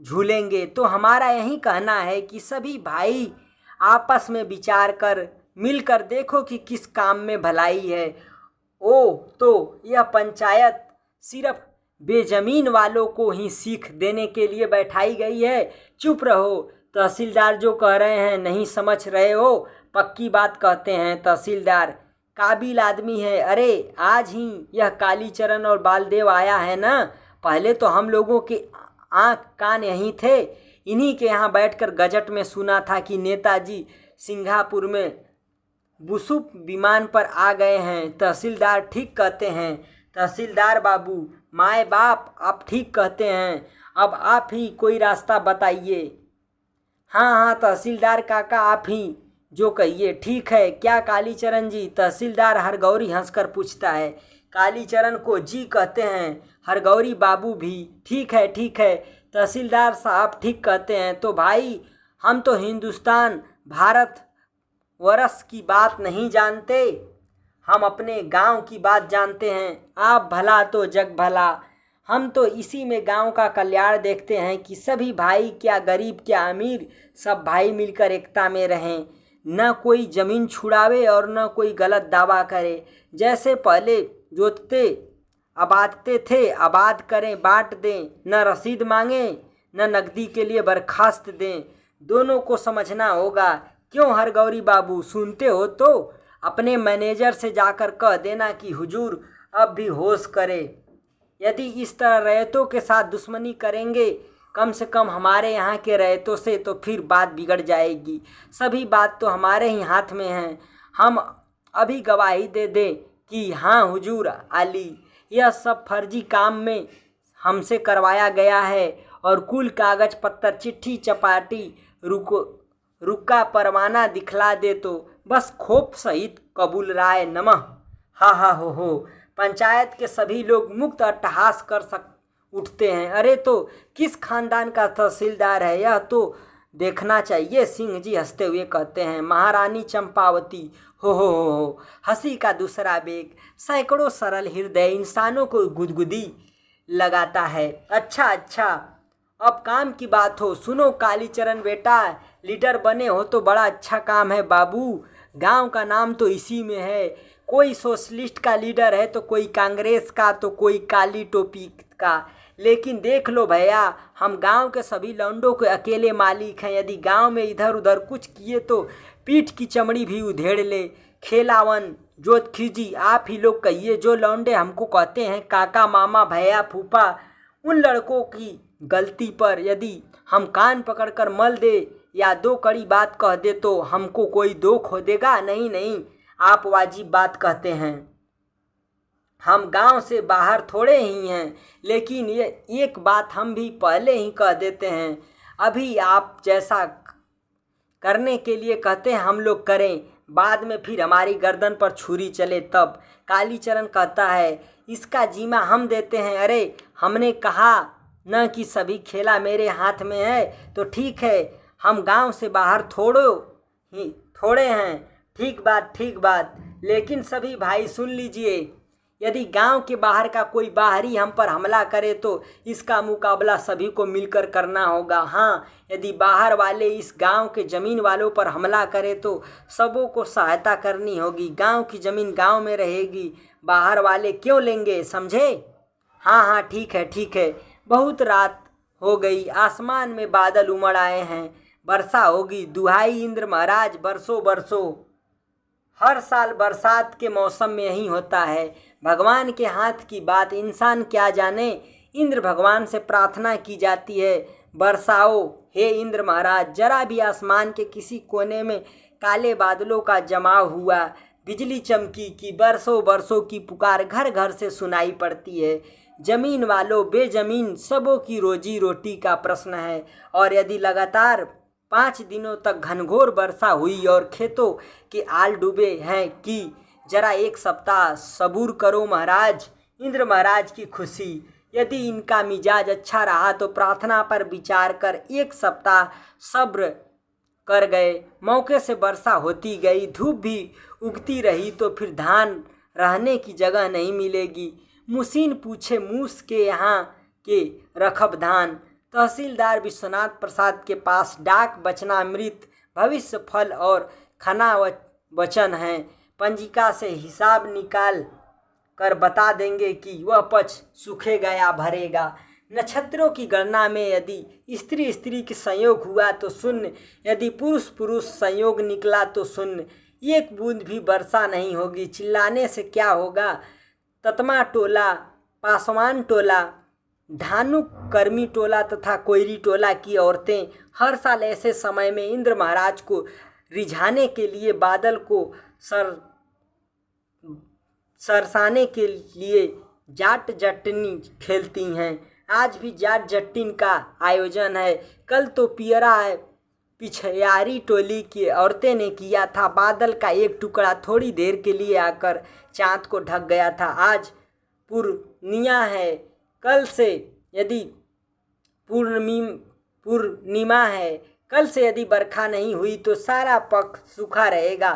झूलेंगे। तो हमारा यही कहना है कि सभी भाई आपस में विचार कर मिलकर देखो कि किस काम में भलाई है। तो यह पंचायत सिर्फ बेजमीन वालों को ही सीख देने के लिए बैठाई गई है। चुप रहो, तहसीलदार जो कह रहे हैं नहीं समझ रहे हो, पक्की बात कहते हैं। तहसीलदार काबिल आदमी है। अरे आज ही यह कालीचरण और बालदेव आया है ना, पहले तो हम लोगों के आँख कान यहीं थे, इन्हीं के यहाँ बैठकर गजट में सुना था कि नेताजी सिंगापुर में बुसुप विमान पर आ गए हैं। तहसीलदार ठीक कहते हैं। तहसीलदार बाबू, माए बाप, आप ठीक कहते हैं। अब आप ही कोई रास्ता बताइए। हाँ तहसीलदार काका, आप ही जो कहिए ठीक है। क्या कालीचरण जी? तहसीलदार हरगौरी हंसकर पूछता है। कालीचरण को जी कहते हैं। हरगौरी बाबू भी ठीक है। तहसीलदार साहब ठीक कहते हैं। तो भाई हम तो हिंदुस्तान भारत वर्ष की बात नहीं जानते, हम अपने गांव की बात जानते हैं। आप भला तो जग भला। हम तो इसी में गांव का कल्याण देखते हैं कि सभी भाई, क्या गरीब क्या अमीर, सब भाई मिलकर एकता में रहें। न कोई ज़मीन छुड़ावे और न कोई गलत दावा करे। जैसे पहले जोतते आबादते थे, आबाद करें, बांट दें, न रसीद मांगे न नकदी के लिए बर्खास्त दें। दोनों को समझना होगा। क्यों हरगौरी बाबू, सुनते हो तो अपने मैनेजर से जाकर कह देना कि हुजूर अब भी होश करे। यदि इस तरह रैयतों के साथ दुश्मनी करेंगे, कम से कम हमारे यहाँ के रैयतों से, तो फिर बात बिगड़ जाएगी। सभी बात तो हमारे ही हाथ में है। हम अभी गवाही दे दें कि हाँ हुजूर आली, यह सब फर्जी काम में हमसे करवाया गया है और कुल कागज पत्तर, चिट्ठी चपाटी, रुका परवाना दिखला दे तो बस खोप सहित कबूल राय नमः। हा हो। पंचायत के सभी लोग मुक्त अट्टहास कर उठते हैं। अरे तो किस खानदान का तहसीलदार है, यह तो देखना चाहिए। सिंह जी हंसते हुए कहते हैं। महारानी चंपावती हो। हंसी का दूसरा बेग सैकड़ों सरल हृदय इंसानों को गुदगुदी लगाता है। अच्छा, अब काम की बात हो। सुनो कालीचरण बेटा, लीडर बने हो तो बड़ा अच्छा काम है बाबू। गांव का नाम तो इसी में है। कोई सोशलिस्ट का लीडर है तो कोई कांग्रेस का, तो कोई काली टोपी का। लेकिन देख लो भैया, हम गांव के सभी लौंडों के अकेले मालिक हैं। यदि गांव में इधर उधर कुछ किए तो पीठ की चमड़ी भी उधेड़ ले। खेलावन जोतखीजी, आप ही लोग कहिए। जो लौंडे हमको कहते हैं काका, मामा, भैया, फूफा, उन लड़कों की गलती पर यदि हम कान पकड़कर मल दे या दो कड़ी बात कह दे तो हमको कोई दो खो देगा? नहीं, आप वाजिब बात कहते हैं। हम गांव से बाहर थोड़े ही हैं, लेकिन ये एक बात हम भी पहले ही कह देते हैं। अभी आप जैसा करने के लिए कहते हैं हम लोग करें, बाद में फिर हमारी गर्दन पर छुरी चले तब। कालीचरण कहता है, इसका जिम्मा हम देते हैं। अरे हमने कहा न कि सभी खेला मेरे हाथ में है। तो ठीक है, हम गांव से बाहर थोड़े हैं। ठीक बात, लेकिन सभी भाई सुन लीजिए, यदि गांव के बाहर का कोई बाहरी हम पर हमला करे तो इसका मुकाबला सभी को मिलकर करना होगा। हाँ, यदि बाहर वाले इस गांव के ज़मीन वालों पर हमला करे तो सबों को सहायता करनी होगी। गांव की ज़मीन गांव में रहेगी, बाहर वाले क्यों लेंगे, समझे? हाँ हाँ, ठीक है ठीक है। बहुत रात हो गई, आसमान में बादल उमड़ आए हैं, वर्षा होगी। दुहाई इंद्र महाराज, बरसों बरसों। हर साल बरसात के मौसम में यही होता है। भगवान के हाथ की बात इंसान क्या जाने। इंद्र भगवान से प्रार्थना की जाती है, बरसाओ हे इंद्र महाराज। जरा भी आसमान के किसी कोने में काले बादलों का जमाव हुआ, बिजली चमकी कि बरसों बरसों की पुकार घर घर से सुनाई पड़ती है। जमीन वालों बेजमीन सबों की रोजी रोटी का प्रश्न है। और यदि लगातार 5 दिनों तक घनघोर वर्षा हुई और खेतों के आल डूबे हैं कि जरा 1 सप्ताह सबूर करो महाराज। इंद्र महाराज की खुशी। यदि इनका मिजाज अच्छा रहा तो प्रार्थना पर विचार कर 1 सप्ताह सब्र कर गए। मौके से वर्षा होती गई, धूप भी उगती रही तो फिर धान रहने की जगह नहीं मिलेगी। मुसीन पूछे मूस के यहाँ के रखब धान। तहसीलदार विश्वनाथ प्रसाद के पास डाक वचनामृत, भविष्य फल और खना वचन हैं। पंजिका से हिसाब निकाल कर बता देंगे कि वह पक्ष सूखेगा या भरेगा। नक्षत्रों की गणना में यदि स्त्री स्त्री के संयोग हुआ तो शून्य, यदि पुरुष पुरुष संयोग निकला तो शून्य। 1 बूंद भी वर्षा नहीं होगी। चिल्लाने से क्या होगा? ततमा टोला, पासवान टोला, धानुक कर्मी टोला तथा कोयरी टोला की औरतें हर साल ऐसे समय में इंद्र महाराज को रिझाने के लिए बादल को सरसाने के लिए जाट जट्टिनी खेलती हैं। आज भी जाट जट्टिन का आयोजन है। कल तो पिछयारी टोली की औरतें ने किया था। बादल का एक टुकड़ा थोड़ी देर के लिए आकर चाँद को ढक गया था। आज पूर्णिया है, कल से यदि पूर्णिमा है, कल से यदि बरखा नहीं हुई तो सारा पक्ष सूखा रहेगा।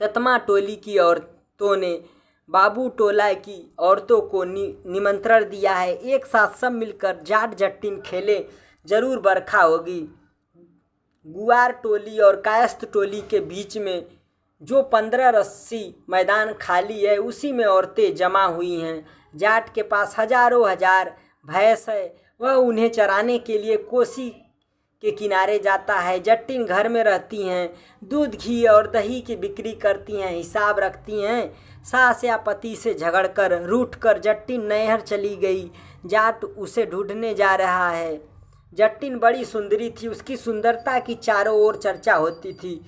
ततमा टोली की औरतों ने बाबू टोला की औरतों को निमंत्रण दिया है। एक साथ सब मिलकर जाट जट्टिन खेले, जरूर बरखा होगी। गुआर टोली और कायस्थ टोली के बीच में जो 15 रस्सी मैदान खाली है उसी में औरतें जमा हुई हैं। जाट के पास हजारों हजार भैंस है, वह उन्हें चराने के लिए कोसी के किनारे जाता है। जट्टिन घर में रहती हैं, दूध घी और दही की बिक्री करती हैं, हिसाब रखती हैं। सास या पति से झगड़कर रूठकर जट्टिन नैहर चली गई। जाट उसे ढूंढने जा रहा है। जट्टिन बड़ी सुंदरी थी, उसकी सुंदरता की चारों ओर चर्चा होती थी।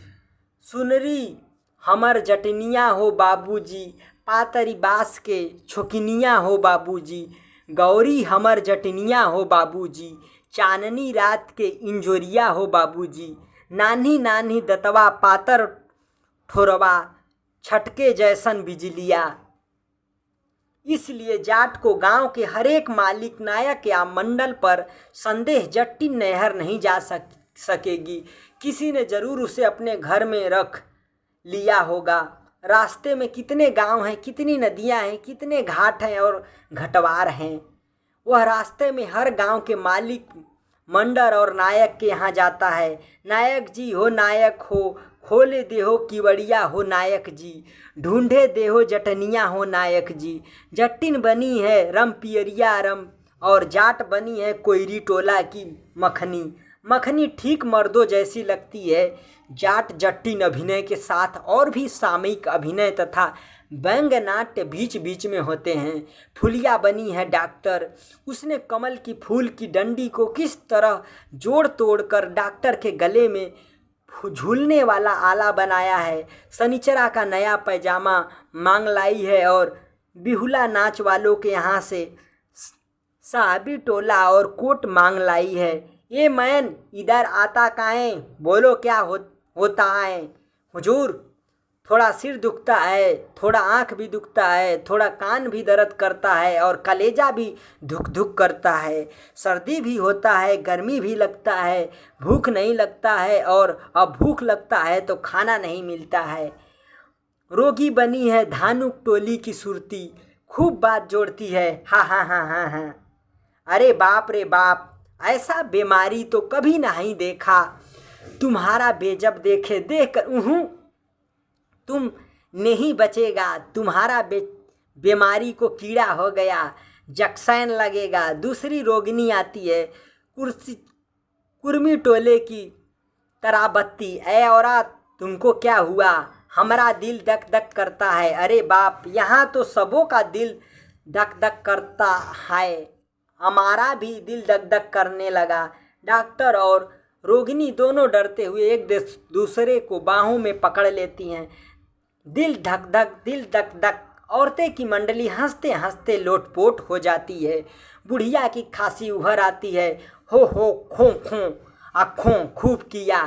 सुनरी हमर जटनिया हो बाबूजी, पातरी बास के छोकिनिया हो बाबूजी। गौरी हमर जटनिया हो बाबूजी, चांदनी रात के इंजोरिया हो बाबूजी। नान्ही नान्ही दतवा पातर ठोरवा, छटके जैसन बिजलिया। इसलिए जाट को गांव के हरेक मालिक, नायक या मंडल पर संदेह जट्टिन नहर नहीं जा सकेगी। किसी ने जरूर उसे अपने घर में रख लिया होगा। रास्ते में कितने गांव हैं, कितनी नदियां हैं, कितने घाट हैं और घटवार हैं। वह रास्ते में हर गांव के मालिक, मंडल और नायक के यहाँ जाता है। नायक जी हो, नायक हो, खोले देहो किवड़िया हो नायक जी, ढूंढे देहो जटनिया हो नायक जी। जट्टिन बनी है रम पियरिया रम और जाट बनी है कोयरी टोला की मखनी। मखनी ठीक मर्दों जैसी लगती है। जाट जट्टिन अभिनय के साथ और भी सामयिक अभिनय तथा व्यंग नाट्य बीच बीच में होते हैं। फुलिया बनी है डॉक्टर, उसने कमल की फूल की डंडी को किस तरह जोड़ तोड़ कर डॉक्टर के गले में झूलने वाला आला बनाया है। सनीचरा का नया पैजामा मांग लाई है और बिहुला नाच वालों के यहाँ से साहबी टोला और कोट मांग लाई है। ये मैन इधर आता काहे, बोलो क्या होता है हुजूर। थोड़ा सिर दुखता है, थोड़ा आँख भी दुखता है, थोड़ा कान भी दर्द करता है और कलेजा भी धुक धुक करता है। सर्दी भी होता है, गर्मी भी लगता है, भूख नहीं लगता है और अब भूख लगता है तो खाना नहीं मिलता है। रोगी बनी है धानुक टोली की सुरती, खूब बात जोड़ती है हा हा हा हा हा। अरे बाप रे बाप, ऐसा बीमारी तो कभी नहीं देखा। तुम्हारा बेजब देखे देख कर तुम नहीं बचेगा। तुम्हारा बीमारी को कीड़ा हो गया, जक्सैन लगेगा। दूसरी रोगिणी आती है, कुर्मी टोले की तराबत्ती। ऐ औरत, तुमको क्या हुआ? हमारा दिल धक धक करता है। अरे बाप, यहाँ तो सबों का दिल धक धक करता है, हमारा भी दिल धक धक करने लगा। डॉक्टर और रोगिणी दोनों डरते हुए एक दूसरे को बाहों में पकड़ लेती हैं। दिल धक धक, दिल धक धक। औरतें की मंडली हंसते हंसते लोटपोट हो जाती है। बुढ़िया की खांसी उभर आती है। हो खो खो आँखों खूब किया।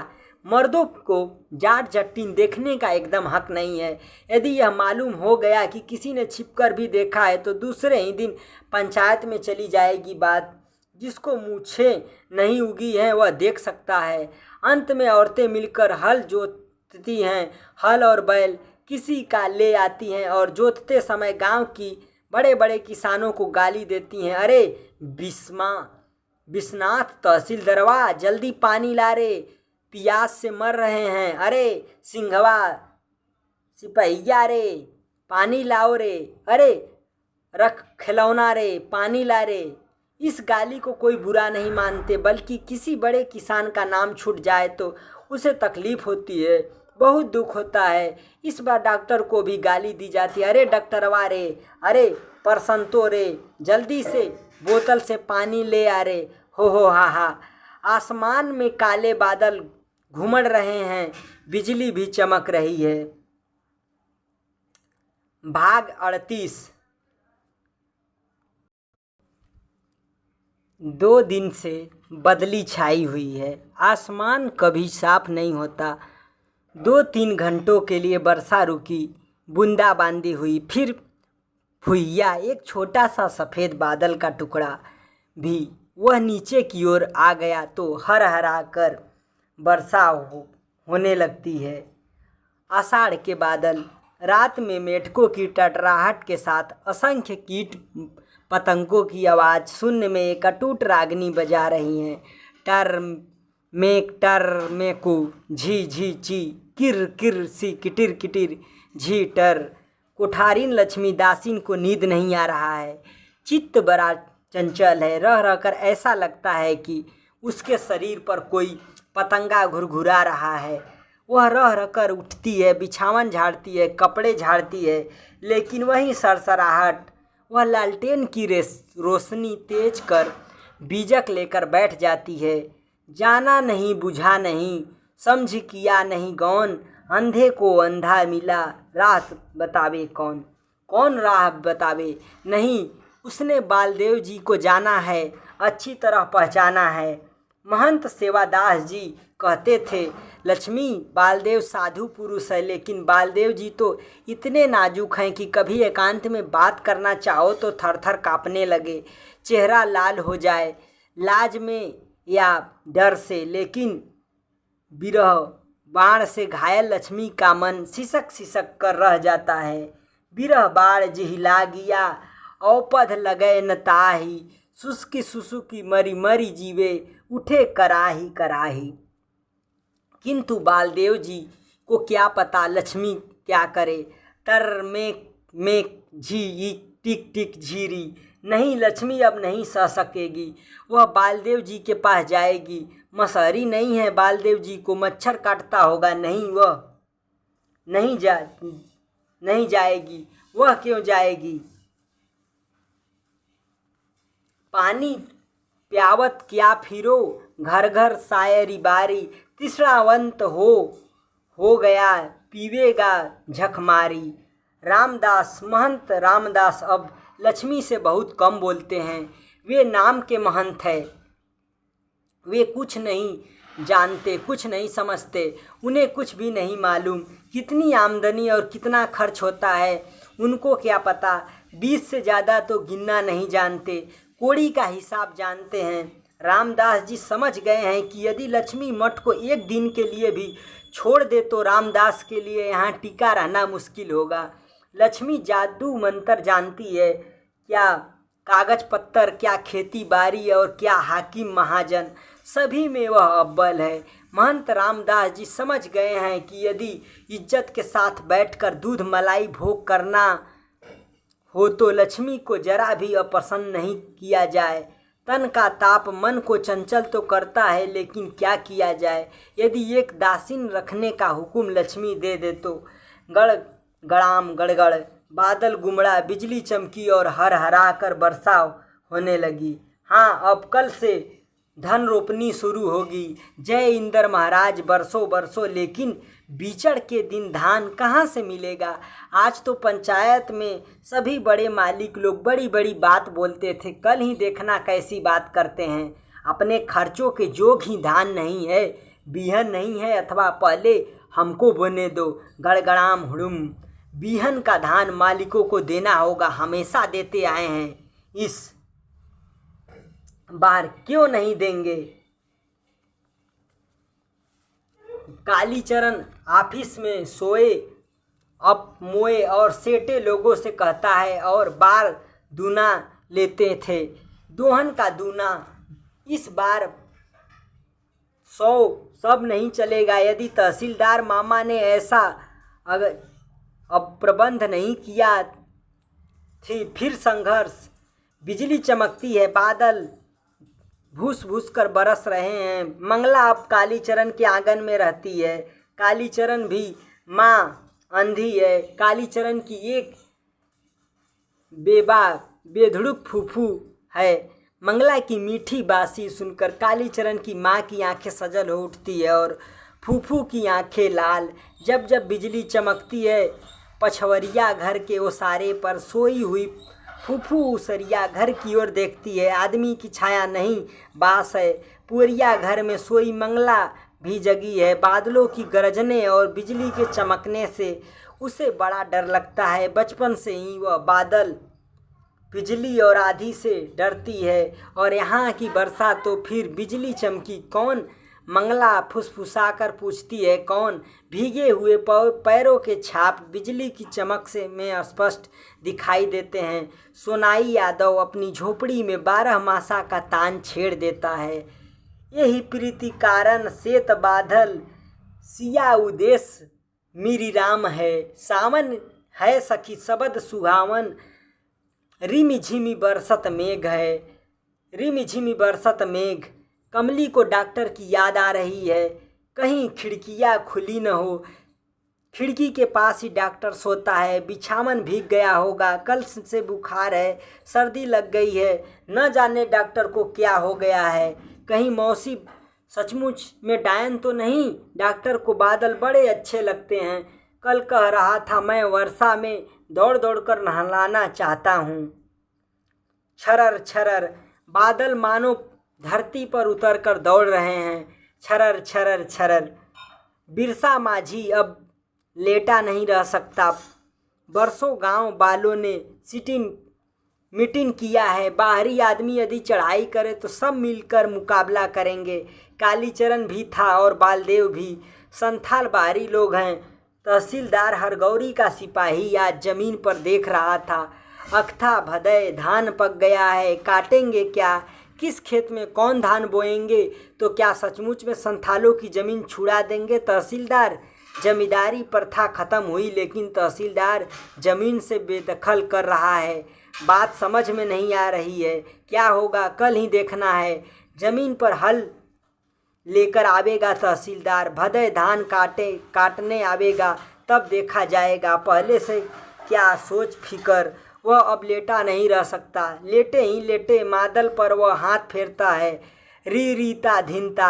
मर्दों को जाट जट्टीन देखने का एकदम हक नहीं है। यदि यह मालूम हो गया कि किसी ने छिपकर भी देखा है तो दूसरे ही दिन पंचायत में चली जाएगी बात। जिसको मूछें नहीं उगी हैं वह देख सकता है। अंत में औरतें मिलकर हल जोतती हैं। हल और बैल किसी का ले आती हैं और जोतते समय गांव की बड़े बड़े किसानों को गाली देती हैं। अरे विश्वनाथ तहसीलदारवा, जल्दी पानी ला रे, प्यास से मर रहे हैं। अरे सिंघवा सिपहिया रे, पानी लाओ रे। अरे रख खिलौना रे, पानी ला रे। इस गाली को कोई बुरा नहीं मानते, बल्कि किसी बड़े किसान का नाम छूट जाए तो उसे तकलीफ होती है, बहुत दुख होता है। इस बार डॉक्टर को भी गाली दी जाती है। अरे डॉक्टरवा रे, अरे परसंतो रे, जल्दी से बोतल से पानी ले आ रे। हो हा हा। आसमान में काले बादल घुमड़ रहे हैं, बिजली भी चमक रही है। भाग 38। 2 दिन से बदली छाई हुई है, आसमान कभी साफ नहीं होता। 2-3 घंटों के लिए वर्षा रुकी, बूंदाबांदी हुई, फिर फुइया एक छोटा सा सफ़ेद बादल का टुकड़ा भी वह नीचे की ओर आ गया तो हरहरा कर वर्षा होने लगती है। आषाढ़ के बादल रात में मेढकों की टटराहट के साथ असंख्य कीट पतंगों की आवाज़ शून्य में एक अटूट रागनी बजा रही हैं। टर मेकू झी झी ची, किर किर सी, किटिर किटिर झी टर। कोठारीन लक्ष्मी दासीन को नींद नहीं आ रहा है। चित्त बड़ा चंचल है। रह रहकर ऐसा लगता है कि उसके शरीर पर कोई पतंगा घुरघुरा रहा है। वह रह रहकर उठती है, बिछावन झाड़ती है, कपड़े झाड़ती है, लेकिन वही सरसराहट। वह लालटेन की रोशनी तेज कर बीजक लेकर बैठ जाती है। जाना नहीं, बुझा नहीं, समझ किया नहीं गौन। अंधे को अंधा मिला, राह बतावे कौन? कौन राह बतावे? नहीं, उसने बालदेव जी को जाना है, अच्छी तरह पहचाना है। महंत सेवादास जी कहते थे, लक्ष्मी बालदेव साधु पुरुष है, लेकिन बालदेव जी तो इतने नाजुक हैं कि कभी एकांत में बात करना चाहो तो थर थर काँपने लगे, चेहरा लाल हो जाए, लाज में या डर से। लेकिन विरह बाण से घायल लक्ष्मी का मन सिसक सिसक कर रह जाता है। विरह बाण जिहिला गिया, औपध लगे न ताही, सुसुकी सुसुकी मरी मरी जीवे, उठे कराही कराही। किंतु बालदेव जी को क्या पता लक्ष्मी क्या करे। टर में झी टिक टिक झीरी। नहीं, लक्ष्मी अब नहीं सह सकेगी। वह बालदेव जी के पास जाएगी। मसहरी नहीं है, बालदेव जी को मच्छर काटता होगा। नहीं, वह नहीं जाएगी। वह क्यों जाएगी? पानी प्यावत क्या फिरो, घर घर शायरी बारी। तीसरावंत हो गया, पीवेगा झकमारी। रामदास, महंत रामदास अब लक्ष्मी से बहुत कम बोलते हैं। वे नाम के महंत हैं। वे कुछ नहीं जानते, कुछ नहीं समझते। उन्हें कुछ भी नहीं मालूम कितनी आमदनी और कितना खर्च होता है। उनको क्या पता? 20 से ज़्यादा तो गिनना नहीं जानते, कोड़ी का हिसाब जानते हैं। रामदास जी समझ गए हैं कि यदि लक्ष्मी मठ को एक दिन के लिए भी छोड़ दे तो रामदास के लिए यहाँ टिका रहना मुश्किल होगा। लक्ष्मी जादू मंत्र जानती है, क्या कागज पत्तर, क्या खेती बाड़ी और क्या हाकिम महाजन, सभी में वह अव्वल है। महंत रामदास जी समझ गए हैं कि यदि इज्जत के साथ बैठकर दूध मलाई भोग करना हो तो लक्ष्मी को जरा भी अप्रसन्न नहीं किया जाए। तन का ताप मन को चंचल तो करता है, लेकिन क्या किया जाए। यदि एक दासीन रखने का हुक्म लक्ष्मी दे दे तो गड़ गड़ाम गड़गड़ बादल गुमड़ा, बिजली चमकी और हर हरा कर वर्षा होने लगी। हाँ, अब कल से धन रोपनी शुरू होगी। जय इंद्र महाराज बरसों बरसों। लेकिन बीचड़ के दिन धान कहाँ से मिलेगा। आज तो पंचायत में सभी बड़े मालिक लोग बड़ी बड़ी बात बोलते थे, कल ही देखना कैसी बात करते हैं। अपने खर्चों के जोग ही धान नहीं है, बीहन नहीं है, अथवा पहले हमको बोने दो। गड़गड़ाम हुड़ुम। बीहन का धान मालिकों को देना होगा, हमेशा देते आए हैं, इस बार क्यों नहीं देंगे। कालीचरण ऑफिस में सोए अब मोए और सेटे लोगों से कहता है और बार दूना लेते थे। दोहन का दूना इस बार 100 सब नहीं चलेगा। यदि तहसीलदार मामा ने ऐसा अगर अब प्रबंध नहीं किया थी, फिर संघर्ष। बिजली चमकती है, बादल भूस भूस कर बरस रहे हैं। मंगला अब कालीचरण के आंगन में रहती है। कालीचरण भी माँ अंधी है। कालीचरण की एक बेधुड़ुक फूफू है। मंगला की मीठी बासी सुनकर कालीचरण की माँ की आंखें सजल हो उठती है और फूफू की आंखें लाल। जब जब बिजली चमकती है, पछवरिया घर के ओसारे पर सोई हुई फूफू उसरिया घर की ओर देखती है। आदमी की छाया नहीं, बास है। पुअरिया घर में सोई मंगला भी जगी है। बादलों की गरजने और बिजली के चमकने से उसे बड़ा डर लगता है। बचपन से ही वह बादल, बिजली और आंधी से डरती है। और यहाँ की वर्षा तो फिर बिजली चमकी कौन। मंगला फुसफुसाकर पूछती है कौन। भीगे हुए पैरों के छाप बिजली की चमक से में स्पष्ट दिखाई देते हैं। सोनाई यादव अपनी झोपड़ी में 12 मासा का तान छेड़ देता है। यही प्रीति कारण सेत बादल सिया उदेश मेरी राम है। सावन है सखी शबद सुहावन, रिमि झिमी बरसत मेघ है। रिमि झिमी बरसत मेघ। कमली को डॉक्टर की याद आ रही है। कहीं खिड़कियाँ खुली न हो। खिड़की के पास ही डॉक्टर सोता है। बिछावन भीग गया होगा, कल से बुखार है, सर्दी लग गई है। न जाने डॉक्टर को क्या हो गया है। कहीं मौसी सचमुच में डायन तो नहीं। डॉक्टर को बादल बड़े अच्छे लगते हैं। कल कह रहा था मैं वर्षा में दौड़ दौड़ कर नहलाना चाहता हूँ। छरर छरर बादल मानो धरती पर उतर कर दौड़ रहे हैं। छरर छरर छरर। बिरसा माझी अब लेटा नहीं रह सकता। बरसों गांव वालों ने मीटिंग किया है। बाहरी आदमी यदि चढ़ाई करे तो सब मिलकर मुकाबला करेंगे। कालीचरण भी था और बालदेव भी। संथाल बाहरी लोग हैं। तहसीलदार हरगौरी का सिपाही आज जमीन पर देख रहा था। अख्था भदय धान पक गया है, काटेंगे क्या। किस खेत में कौन धान बोएंगे। तो क्या सचमुच में संथालों की ज़मीन छुड़ा देंगे तहसीलदार। जमींदारी प्रथा खत्म हुई, लेकिन तहसीलदार ज़मीन से बेदखल कर रहा है। बात समझ में नहीं आ रही है। क्या होगा कल ही देखना है। ज़मीन पर हल लेकर आवेगा तहसीलदार। भदय धान काटने आवेगा, तब देखा जाएगा। पहले से क्या सोच फिकर। वह अब लेटा नहीं रह सकता। लेटे ही लेटे मादल पर वह हाथ फेरता है। री रीता धिनता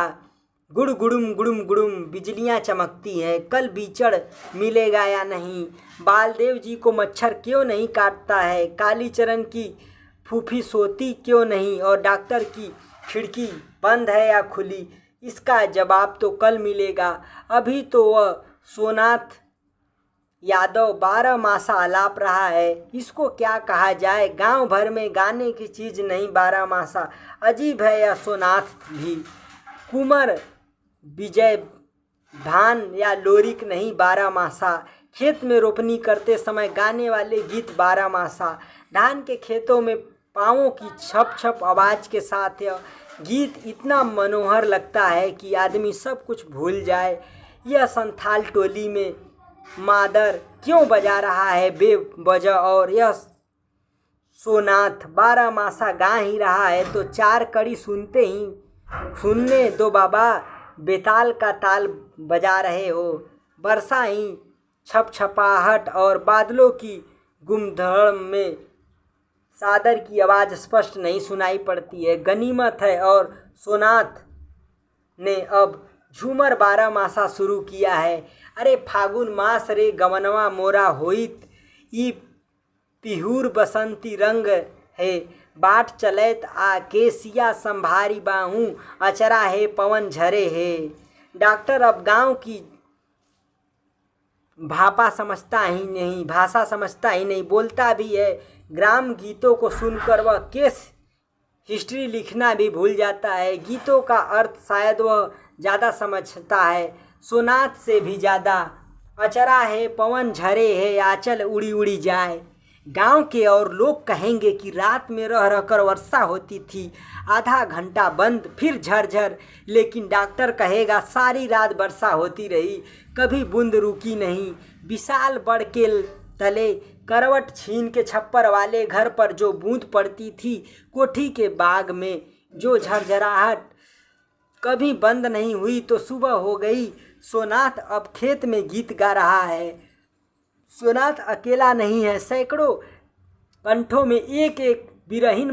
गुड़ गुड़ुम गुड़ुम गुड़ुम बिजलियाँ चमकती हैं। कल बीचड़ मिलेगा या नहीं। बालदेव जी को मच्छर क्यों नहीं काटता है। कालीचरण की फूफी सोती क्यों नहीं। और डॉक्टर की खिड़की बंद है या खुली, इसका जवाब तो कल मिलेगा। अभी तो वह सोनाथ यादव 12 मासा आलाप रहा है। इसको क्या कहा जाए। गांव भर में गाने की चीज़ नहीं 12 मासा। अजीब है यह सोनाथ भी। कुंवर विजय धान या लोरिक नहीं बारहमासा, खेत में रोपनी करते समय गाने वाले गीत बारहमासा। धान के खेतों में पाँवों की छप छप आवाज़ के साथ यह गीत इतना मनोहर लगता है कि आदमी सब कुछ भूल जाए। यह संथाल टोली में मादर क्यों बजा रहा है बेवजह, और यह सोनाथ बारहमासा गा ही रहा है तो चार कड़ी सुनने दो बाबा, बेताल का ताल बजा रहे हो। बरसा ही छपछपाहट और बादलों की गुमधड़ में सादर की आवाज़ स्पष्ट नहीं सुनाई पड़ती है। गनीमत है और सोनाथ ने अब झूमर बारहमासा शुरू किया है। अरे फागुन मास रे गवनवा मोरा होइत, ई पिहुर बसंती रंग है, बाट चलैत आ केसिया संभारी बाहूँ, अचरा है पवन झरे है। डॉक्टर अब गांव की भाषा समझता ही नहीं, बोलता भी है। ग्राम गीतों को सुनकर वह केस हिस्ट्री लिखना भी भूल जाता है। गीतों का अर्थ शायद वह ज़्यादा समझता है, सोनाथ से भी ज़्यादा। अचरा है पवन झरे है, आंचल उड़ी उड़ी जाए। गांव के और लोग कहेंगे कि रात में रह रहकर वर्षा होती थी, आधा घंटा बंद फिर झरझर, लेकिन डॉक्टर कहेगा सारी रात वर्षा होती रही, कभी बूंद रुकी नहीं। विशाल बड़ के तले करवट छीन के छप्पर वाले घर पर जो बूंद पड़ती थी, कोठी के बाग में जो झरझराहट कभी बंद नहीं हुई, तो सुबह हो गई। सोनाथ अब खेत में गीत गा रहा है। सोनाथ अकेला नहीं है, सैकड़ों कंठों में एक एक बिरहीन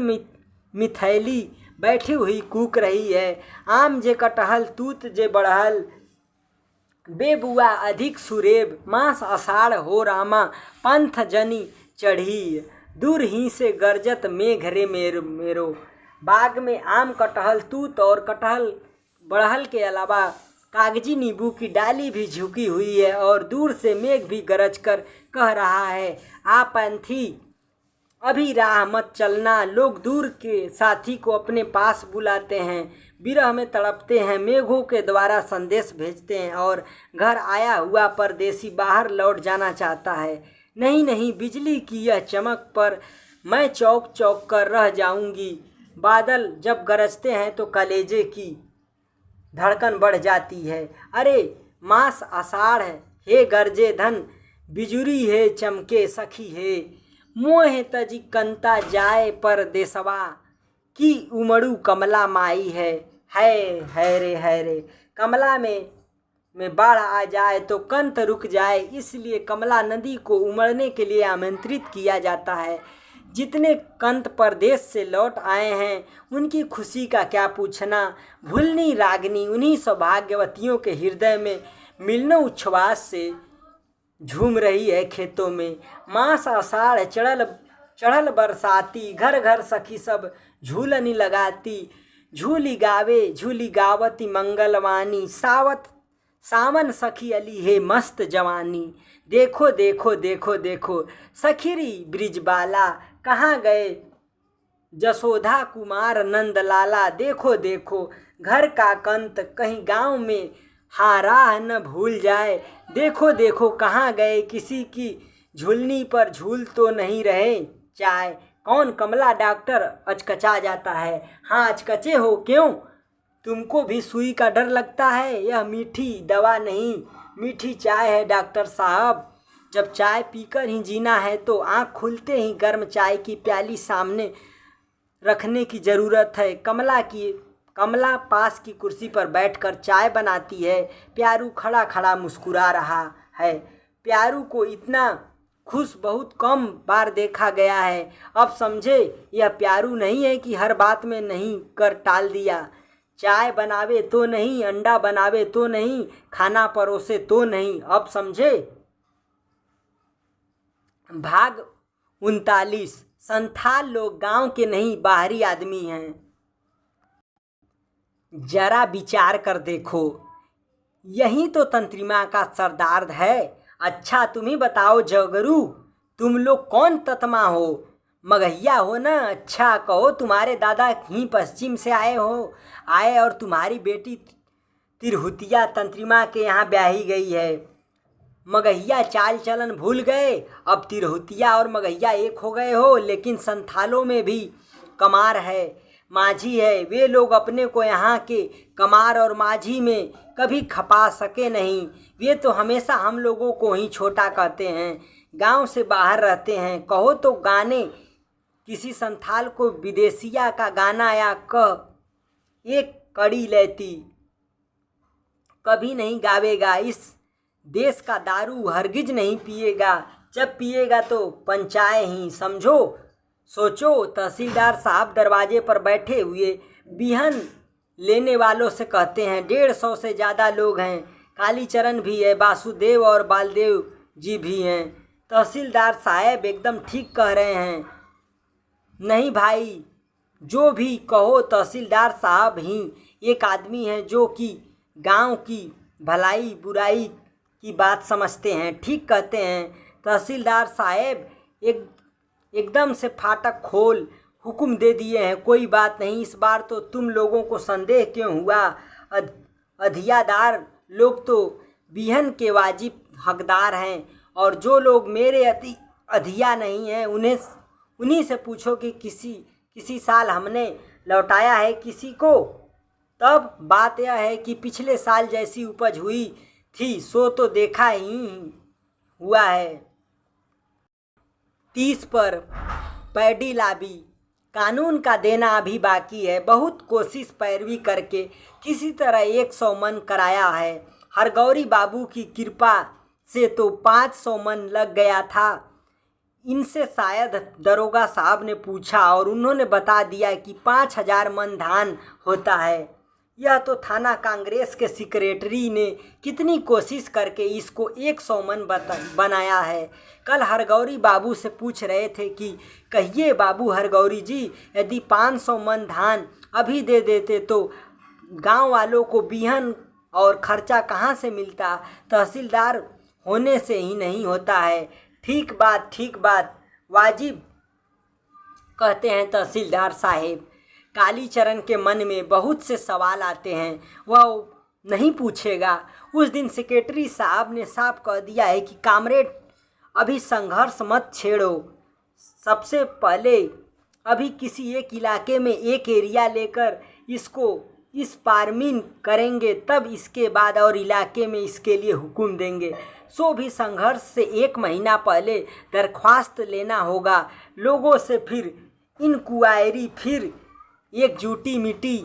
मिथैली बैठी हुई कूक रही है। आम जे कटहल तूत जे बढ़हल, बेबुआ अधिक सुरेब, मास आषाढ़ हो रामा, पंथ जनी चढ़ी, दूर ही से गरजत मेघ रे मेरो। बाग में आम कटहल तूत और कटहल बढ़हल के अलावा कागजी नींबू की डाली भी झुकी हुई है, और दूर से मेघ भी गरज कर कह रहा है, आ पंथी अभी राह मत चलना। लोग दूर के साथी को अपने पास बुलाते हैं, विरह में तड़पते हैं, मेघों के द्वारा संदेश भेजते हैं, और घर आया हुआ परदेसी बाहर लौट जाना चाहता है। नहीं नहीं, बिजली की यह चमक पर मैं चौक चौक कर रह जाऊंगी। बादल जब गरजते हैं तो कलेजे की धड़कन बढ़ जाती है। अरे मास आषाढ़ हे गरजे धन, बिजुरी है चमके सखी है, मोह तजी कंता जाए पर देसवा, की उमड़ू कमला माई है। है रे कमला में बाढ़ आ जाए तो कंत रुक जाए, इसलिए कमला नदी को उमड़ने के लिए आमंत्रित किया जाता है। जितने कंत परदेश से लौट आए हैं उनकी खुशी का क्या पूछना। भूलनी रागनी उन्हीं सौभाग्यवतियों के हृदय में मिलनो उच्छ्वास से झूम रही है खेतों में। मास आषाढ़ चढ़ल बरसाती, घर घर सखी सब झूलनी लगाती, झूली गावती मंगलवानी, सावन सखी अली है मस्त जवानी। देखो देखो देखो देखो सखीरी ब्रिजबाला, कहाँ गए जसोधा कुमार नंदलाला। देखो देखो घर का कंत कहीं गांव में हाराह न भूल जाए। देखो देखो कहाँ गए किसी की झूलनी पर झूल तो नहीं रहे चाय। कौन? कमला। डॉक्टर अचकचा जाता है। हाँ अचकचे हो, क्यों? तुमको भी सुई का डर लगता है? यह मीठी दवा नहीं, मीठी चाय है डॉक्टर साहब। जब चाय पीकर ही जीना है तो आँख खुलते ही गर्म चाय की प्याली सामने रखने की ज़रूरत है। कमला पास की कुर्सी पर बैठकर चाय बनाती है। प्यारू खड़ा खड़ा मुस्कुरा रहा है। प्यारू को इतना खुश बहुत कम बार देखा गया है। अब समझे यह प्यारू नहीं है कि हर बात में नहीं कर टाल दिया। चाय बनावे तो नहीं, अंडा बनावे तो नहीं, खाना परोसे तो नहीं। अब समझे। भाग 39। संथाल लोग गांव के नहीं बाहरी आदमी हैं। जरा विचार कर देखो, यही तो तंत्रिमा का सरदार है। अच्छा तुम ही बताओ जगरू, तुम लोग कौन ततमा हो? मगहिया हो ना? अच्छा कहो तुम्हारे दादा ही पश्चिम से आए और तुम्हारी बेटी तिरहुतिया तंत्रिमा के यहाँ ब्याही गई है। मगहिया चाल चलन भूल गए, अब तिरहुतिया और मगहिया एक हो गए हो। लेकिन संथालों में भी कमार है, माझी है। वे लोग अपने को यहाँ के कमार और माझी में कभी खपा सके नहीं। वे तो हमेशा हम लोगों को ही छोटा कहते हैं। गांव से बाहर रहते हैं। कहो तो गाने किसी संथाल को विदेशिया का गाना या कह एक कड़ी लेती कभी नहीं गावेगा। इस देश का दारू हरगिज नहीं पिएगा, जब पिएगा तो पंचाए ही, समझो। सोचो। तहसीलदार साहब दरवाजे पर बैठे हुए बिहन लेने वालों से कहते हैं, 150 से ज़्यादा लोग हैं। कालीचरण भी है, वासुदेव और बालदेव जी भी हैं। तहसीलदार साहब एकदम ठीक कह रहे हैं। नहीं भाई, जो भी कहो, तहसीलदार साहब ही एक आदमी हैं जो कि गांव की भलाई बुराई की बात समझते हैं। ठीक कहते हैं। तहसीलदार साहब एकदम से फाटक खोल हुक्म दे दिए हैं, कोई बात नहीं, इस बार तो तुम लोगों को संदेह क्यों हुआ? अधियादार लोग तो बिहन के वाजिब हकदार हैं, और जो लोग मेरे अधिया नहीं हैं उन्हीं से पूछो कि किसी साल हमने लौटाया है किसी को। तब बात यह है कि पिछले साल जैसी उपज हुई थी सो तो देखा ही हुआ है। 30 पर पैडी लाबी कानून का देना अभी बाकी है। बहुत कोशिश पैरवी करके किसी तरह 100 मन कराया है। हरगौरी बाबू की कृपा से तो 500 मन लग गया था। इनसे शायद दरोगा साहब ने पूछा और उन्होंने बता दिया कि 5000 मन धान होता है। यह तो थाना कांग्रेस के सेक्रेटरी ने कितनी कोशिश करके इसको 100 मन बनाया है। कल हरगौरी बाबू से पूछ रहे थे कि कहिए बाबू हरगौरी जी, यदि 500 मन धान अभी दे देते तो गांव वालों को बिहन और खर्चा कहाँ से मिलता? तहसीलदार होने से ही नहीं होता है। ठीक बात वाजिब कहते हैं तहसीलदार साहेब। कालीचरण के मन में बहुत से सवाल आते हैं, वह नहीं पूछेगा। उस दिन सेक्रेटरी साहब ने साफ कह दिया है कि कामरेड अभी संघर्ष मत छेड़ो। सबसे पहले अभी किसी एक इलाके में एक एरिया लेकर इसको इस पारमीन करेंगे, तब इसके बाद और इलाके में इसके लिए हुक्म देंगे। सो भी संघर्ष से 1 महीना पहले दरख्वास्त लेना होगा लोगों से, फिर इंक्वायरी, फिर एकजुटी मिटी,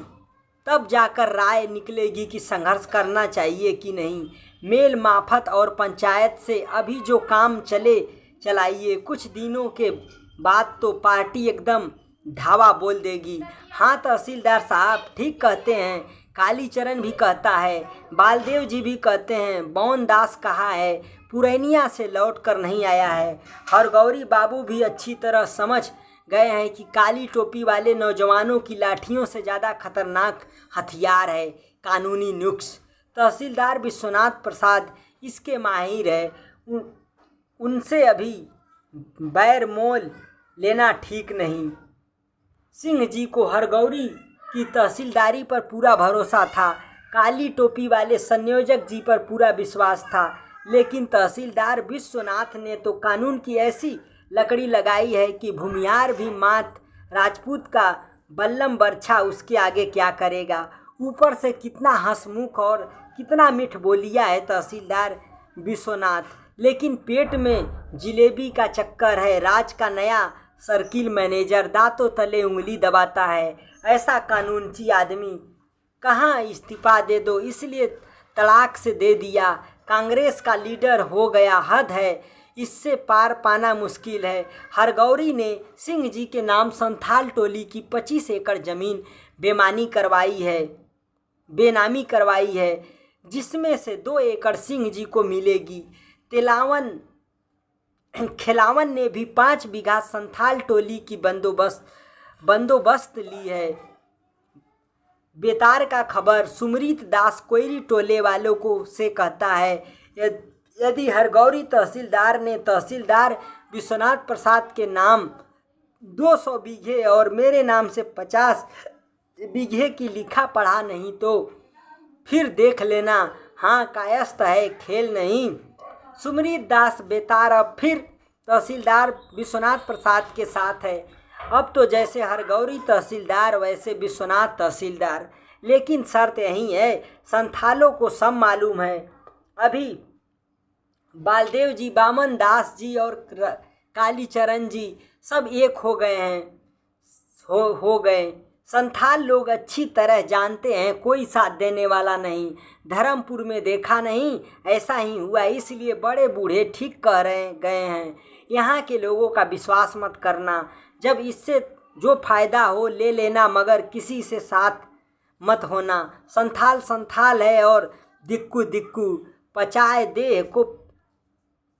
तब जाकर राय निकलेगी कि संघर्ष करना चाहिए कि नहीं। मेल माफत और पंचायत से अभी जो काम चलाइए, कुछ दिनों के बाद तो पार्टी एकदम धावा बोल देगी। हाँ, तहसीलदार साहब ठीक कहते हैं। कालीचरण भी कहता है, बालदेव जी भी कहते हैं। बौन दास कहा है, पुरैनिया से लौट कर नहीं आया है। हरगौरी बाबू भी अच्छी तरह समझ गए हैं कि काली टोपी वाले नौजवानों की लाठियों से ज़्यादा खतरनाक हथियार है कानूनी नुक्स। तहसीलदार विश्वनाथ प्रसाद इसके माहिर है। उनसे अभी बैर मोल लेना ठीक नहीं। सिंह जी को हरगौरी की तहसीलदारी पर पूरा भरोसा था। काली टोपी वाले संयोजक जी पर पूरा विश्वास था। लेकिन तहसीलदार विश्वनाथ ने तो कानून की ऐसी लकड़ी लगाई है कि भूमियार भी मात राजपूत का बल्लम बरछा उसके आगे क्या करेगा। ऊपर से कितना हंसमुख और कितना मीठ बोलिया है तहसीलदार विश्वनाथ, लेकिन पेट में जिलेबी का चक्कर है। राज का नया सर्किल मैनेजर दांतों तले उंगली दबाता है। ऐसा कानूनची आदमी कहाँ इस्तीफा दे दो, इसलिए तड़ाक से दे दिया। कांग्रेस का लीडर हो गया, हद है, इससे पार पाना मुश्किल है। हरगौरी ने सिंह जी के नाम संथाल टोली की 25 एकड़ ज़मीन बेनामी करवाई है, जिसमें से 2 एकड़ सिंह जी को मिलेगी। खिलावन ने भी 5 बीघा संथाल टोली की बंदोबस्त ली है। बेतार का खबर सुमरीत दास कोयरी टोले वालों को से कहता है, यदि हरगौरी तहसीलदार ने तहसीलदार विश्वनाथ प्रसाद के नाम 200 बीघे और मेरे नाम से 50 बीघे की लिखा पढ़ा नहीं तो फिर देख लेना, हाँ कायस्थ है खेल नहीं। सुमरीत दास बेतार अब फिर तहसीलदार विश्वनाथ प्रसाद के साथ है। अब तो जैसे हरगौरी तहसीलदार वैसे विश्वनाथ तहसीलदार, लेकिन शर्त यही है, संथालों को सब मालूम है। अभी बालदेव जी, बामन दास जी और कालीचरण जी सब एक हो गए हैं, हो गए। संथाल लोग अच्छी तरह जानते हैं कोई साथ देने वाला नहीं। धर्मपुर में देखा नहीं, ऐसा ही हुआ, इसलिए बड़े बूढ़े ठीक कह रहे गए हैं। यहाँ के लोगों का विश्वास मत करना, जब इससे जो फायदा हो ले लेना, मगर किसी से साथ मत होना। संथाल संथाल है और दिक्कू दिक्कू, पचाए देह को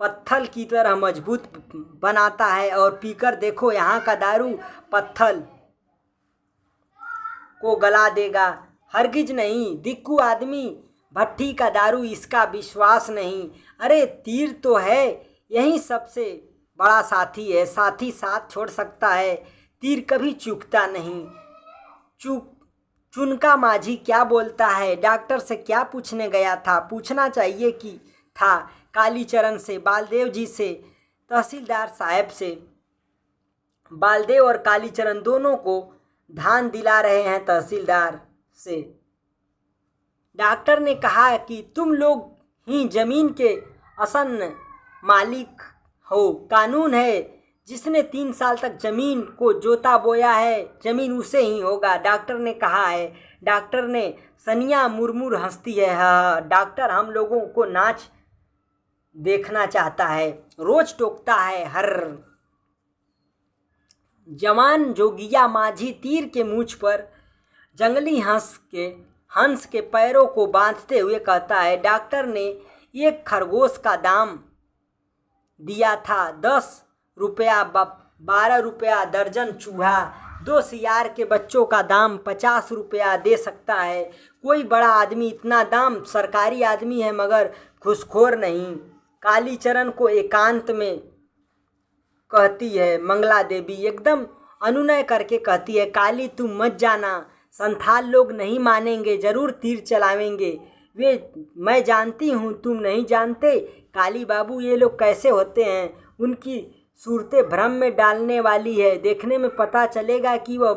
पत्थर की तरह मजबूत बनाता है। और पीकर देखो, यहाँ का दारू पत्थर को गला देगा। हरगिज नहीं, दिक्कू आदमी भट्टी का दारू, इसका विश्वास नहीं। अरे तीर तो है, यही सबसे बड़ा साथी है। साथी साथ छोड़ सकता है, तीर कभी चूकता नहीं। चुनका माझी क्या बोलता है? डॉक्टर से क्या पूछने गया था? पूछना चाहिए कि था कालीचरण से, बालदेव जी से, तहसीलदार साहब से। बालदेव और कालीचरण दोनों को ध्यान दिला रहे हैं तहसीलदार से। डॉक्टर ने कहा कि तुम लोग ही जमीन के असल मालिक हो। कानून है, जिसने 3 साल तक जमीन को जोता बोया है, जमीन उसे ही होगा, डॉक्टर ने कहा है। डॉक्टर ने सनिया मुरमुर हंसती है, हाँ डॉक्टर हम लोगों को नाच देखना चाहता है, रोज टोकता है। हर जवान जोगिया माझी तीर के मूंछ पर जंगली हंस के पैरों को बांधते हुए कहता है, डॉक्टर ने 1 खरगोश का दाम दिया था 10 रुपया, 12 रुपया दर्जन चूहा। 2 सियार के बच्चों का दाम 50 रुपया दे सकता है। कोई बड़ा आदमी इतना दाम, सरकारी आदमी है मगर घूसखोर नहीं। कालीचरण को एकांत में कहती है मंगला देवी, एकदम अनुनय करके कहती है, काली तुम मत जाना, संथाल लोग नहीं मानेंगे, जरूर तीर चलावेंगे वे, मैं जानती हूँ, तुम नहीं जानते। काली बाबू ये लोग कैसे होते हैं, उनकी सूरतें भ्रम में डालने वाली है, देखने में पता चलेगा कि वह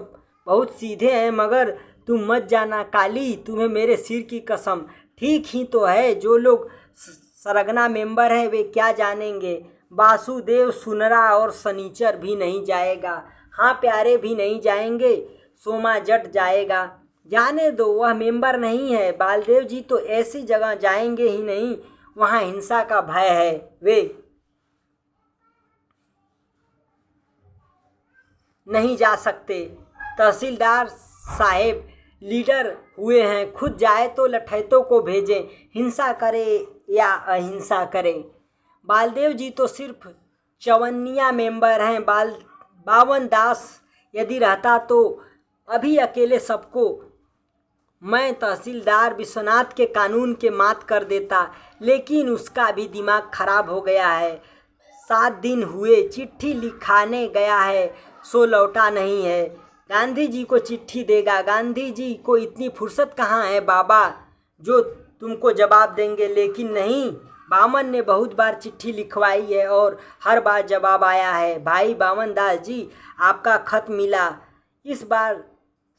बहुत सीधे हैं, मगर तुम मत जाना काली, तुम्हें मेरे सिर की कसम। ठीक ही तो है, जो लोग सरगना मेंबर हैं वे क्या जानेंगे। वासुदेव सुनरा और सनीचर भी नहीं जाएगा, हाँ प्यारे भी नहीं जाएंगे, सोमा जट जाएगा। जाने दो, वह मेंबर नहीं है। बालदेव जी तो ऐसी जगह जाएंगे ही नहीं, वहाँ हिंसा का भय है, वे नहीं जा सकते। तहसीलदार साहेब लीडर हुए हैं, खुद जाए तो लठैतों को भेजें, हिंसा करे या अहिंसा करे। बालदेव जी तो सिर्फ चवन्निया मेंबर हैं। बावन दास यदि रहता तो अभी अकेले सबको मैं तहसीलदार विश्वनाथ के कानून के मात कर देता, लेकिन उसका भी दिमाग खराब हो गया है। 7 दिन हुए, चिट्ठी लिखाने गया है, सो लौटा नहीं है। गांधी जी को चिट्ठी देगा, गांधी जी को इतनी फुर्सत कहाँ है बाबा जो तुमको जवाब देंगे, लेकिन नहीं। बामन ने बहुत बार चिट्ठी लिखवाई है और हर बार जवाब आया है, भाई बामन दास जी आपका खत मिला। इस बार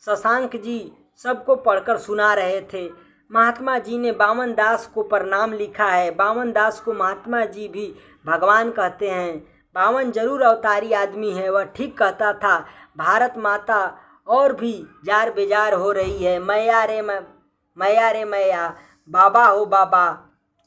शशांक जी सबको पढ़कर सुना रहे थे। महात्मा जी ने बामन दास को प्रणाम लिखा है। बामन दास को महात्मा जी भी भगवान कहते हैं। बामन जरूर अवतारी आदमी है, वह ठीक कहता था। भारत माता और भी जार बेजार हो रही है। मैया रे मैया, बाबा हो बाबा।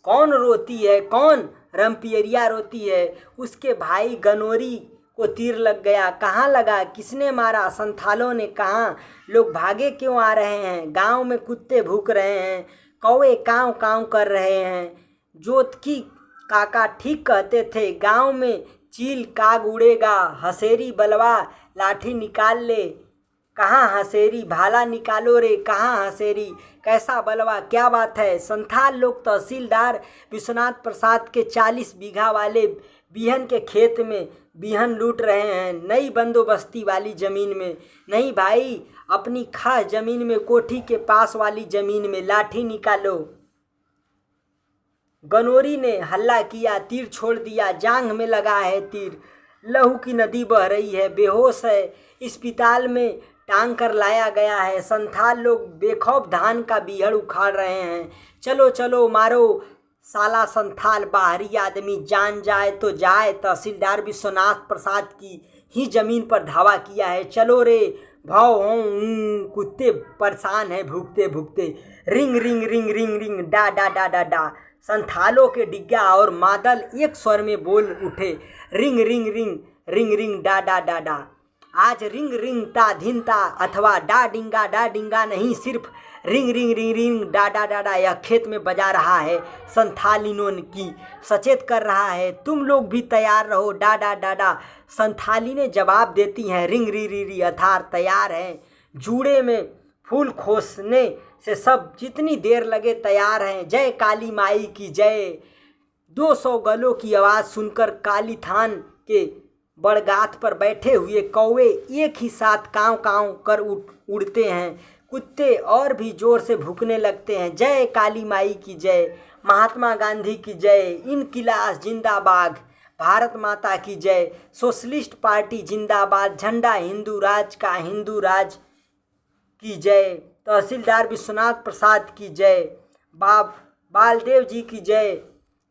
कौन रोती है, कौन? रमपियरिया रोती है, उसके भाई गनोरी को तीर लग गया। कहाँ लगा, किसने मारा? संथालों ने। कहाँ? लोग भागे क्यों आ रहे हैं? गांव में कुत्ते भूक रहे हैं, कौवे काँव काँव कर रहे हैं। जोतकी काका ठीक कहते थे, गांव में चील काग उड़ेगा, हसेरी बलवा लाठी निकाल ले। कहाँ हसेरी, भाला निकालो रे, कहाँ हसेरी, कैसा बलवा, क्या बात है? संथाल लोग तहसीलदार विश्वनाथ प्रसाद के 40 बीघा वाले बिहन के खेत में बिहन लूट रहे हैं, नई बंदोबस्ती वाली ज़मीन में नहीं भाई, अपनी खास ज़मीन में, कोठी के पास वाली ज़मीन में लाठी निकालो। गनोरी ने हल्ला किया, तीर छोड़ दिया, जांघ में लगा है तीर, लहू की नदी बह रही है, बेहोश है, अस्पताल में टांग कर लाया गया है। संथाल लोग बेखौफ धान का बीहड़ उखाड़ रहे हैं। चलो चलो मारो साला संथाल बाहरी आदमी, जान जाए तो जाए। तहसीलदार विश्वनाथ प्रसाद की ही जमीन पर धावा किया है। चलो रे भाव कुत्ते परेशान हैं भूखते भूखते। Ring ring ring ring ring डा डा डा डा डा। संथालों के डिग्गा और मादल एक स्वर में बोल उठे, ring ring ring ring ring डा डा डा डा। आज रिंग रिंग ता धिनता अथवा डा डिंगा नहीं, सिर्फ रिंग रिंग रिंग रिंग डा डा डा डा यह खेत में बजा रहा है। संथालिनों की सचेत कर रहा है, तुम लोग भी तैयार रहो। डा डा डा डा संथालिनें जवाब देती हैं, रिंग री री री अथार तैयार हैं। जूड़े में फूल खोसने से सब जितनी देर लगे तैयार हैं। जय काली माई की जय। 200 गलों की आवाज़ सुनकर काली थान के बड़गाछ पर बैठे हुए कौवे एक ही साथ काँव काँव कर उड़ते हैं। कुत्ते और भी जोर से भूखने लगते हैं। जय काली माई की जय, महात्मा गांधी की जय, इनकिलाब जिंदाबाद, भारत माता की जय, सोशलिस्ट पार्टी जिंदाबाद, झंडा हिंदू राज का, हिंदू राज की जय, तहसीलदार विश्वनाथ प्रसाद की जय, बालदेव जी की जय।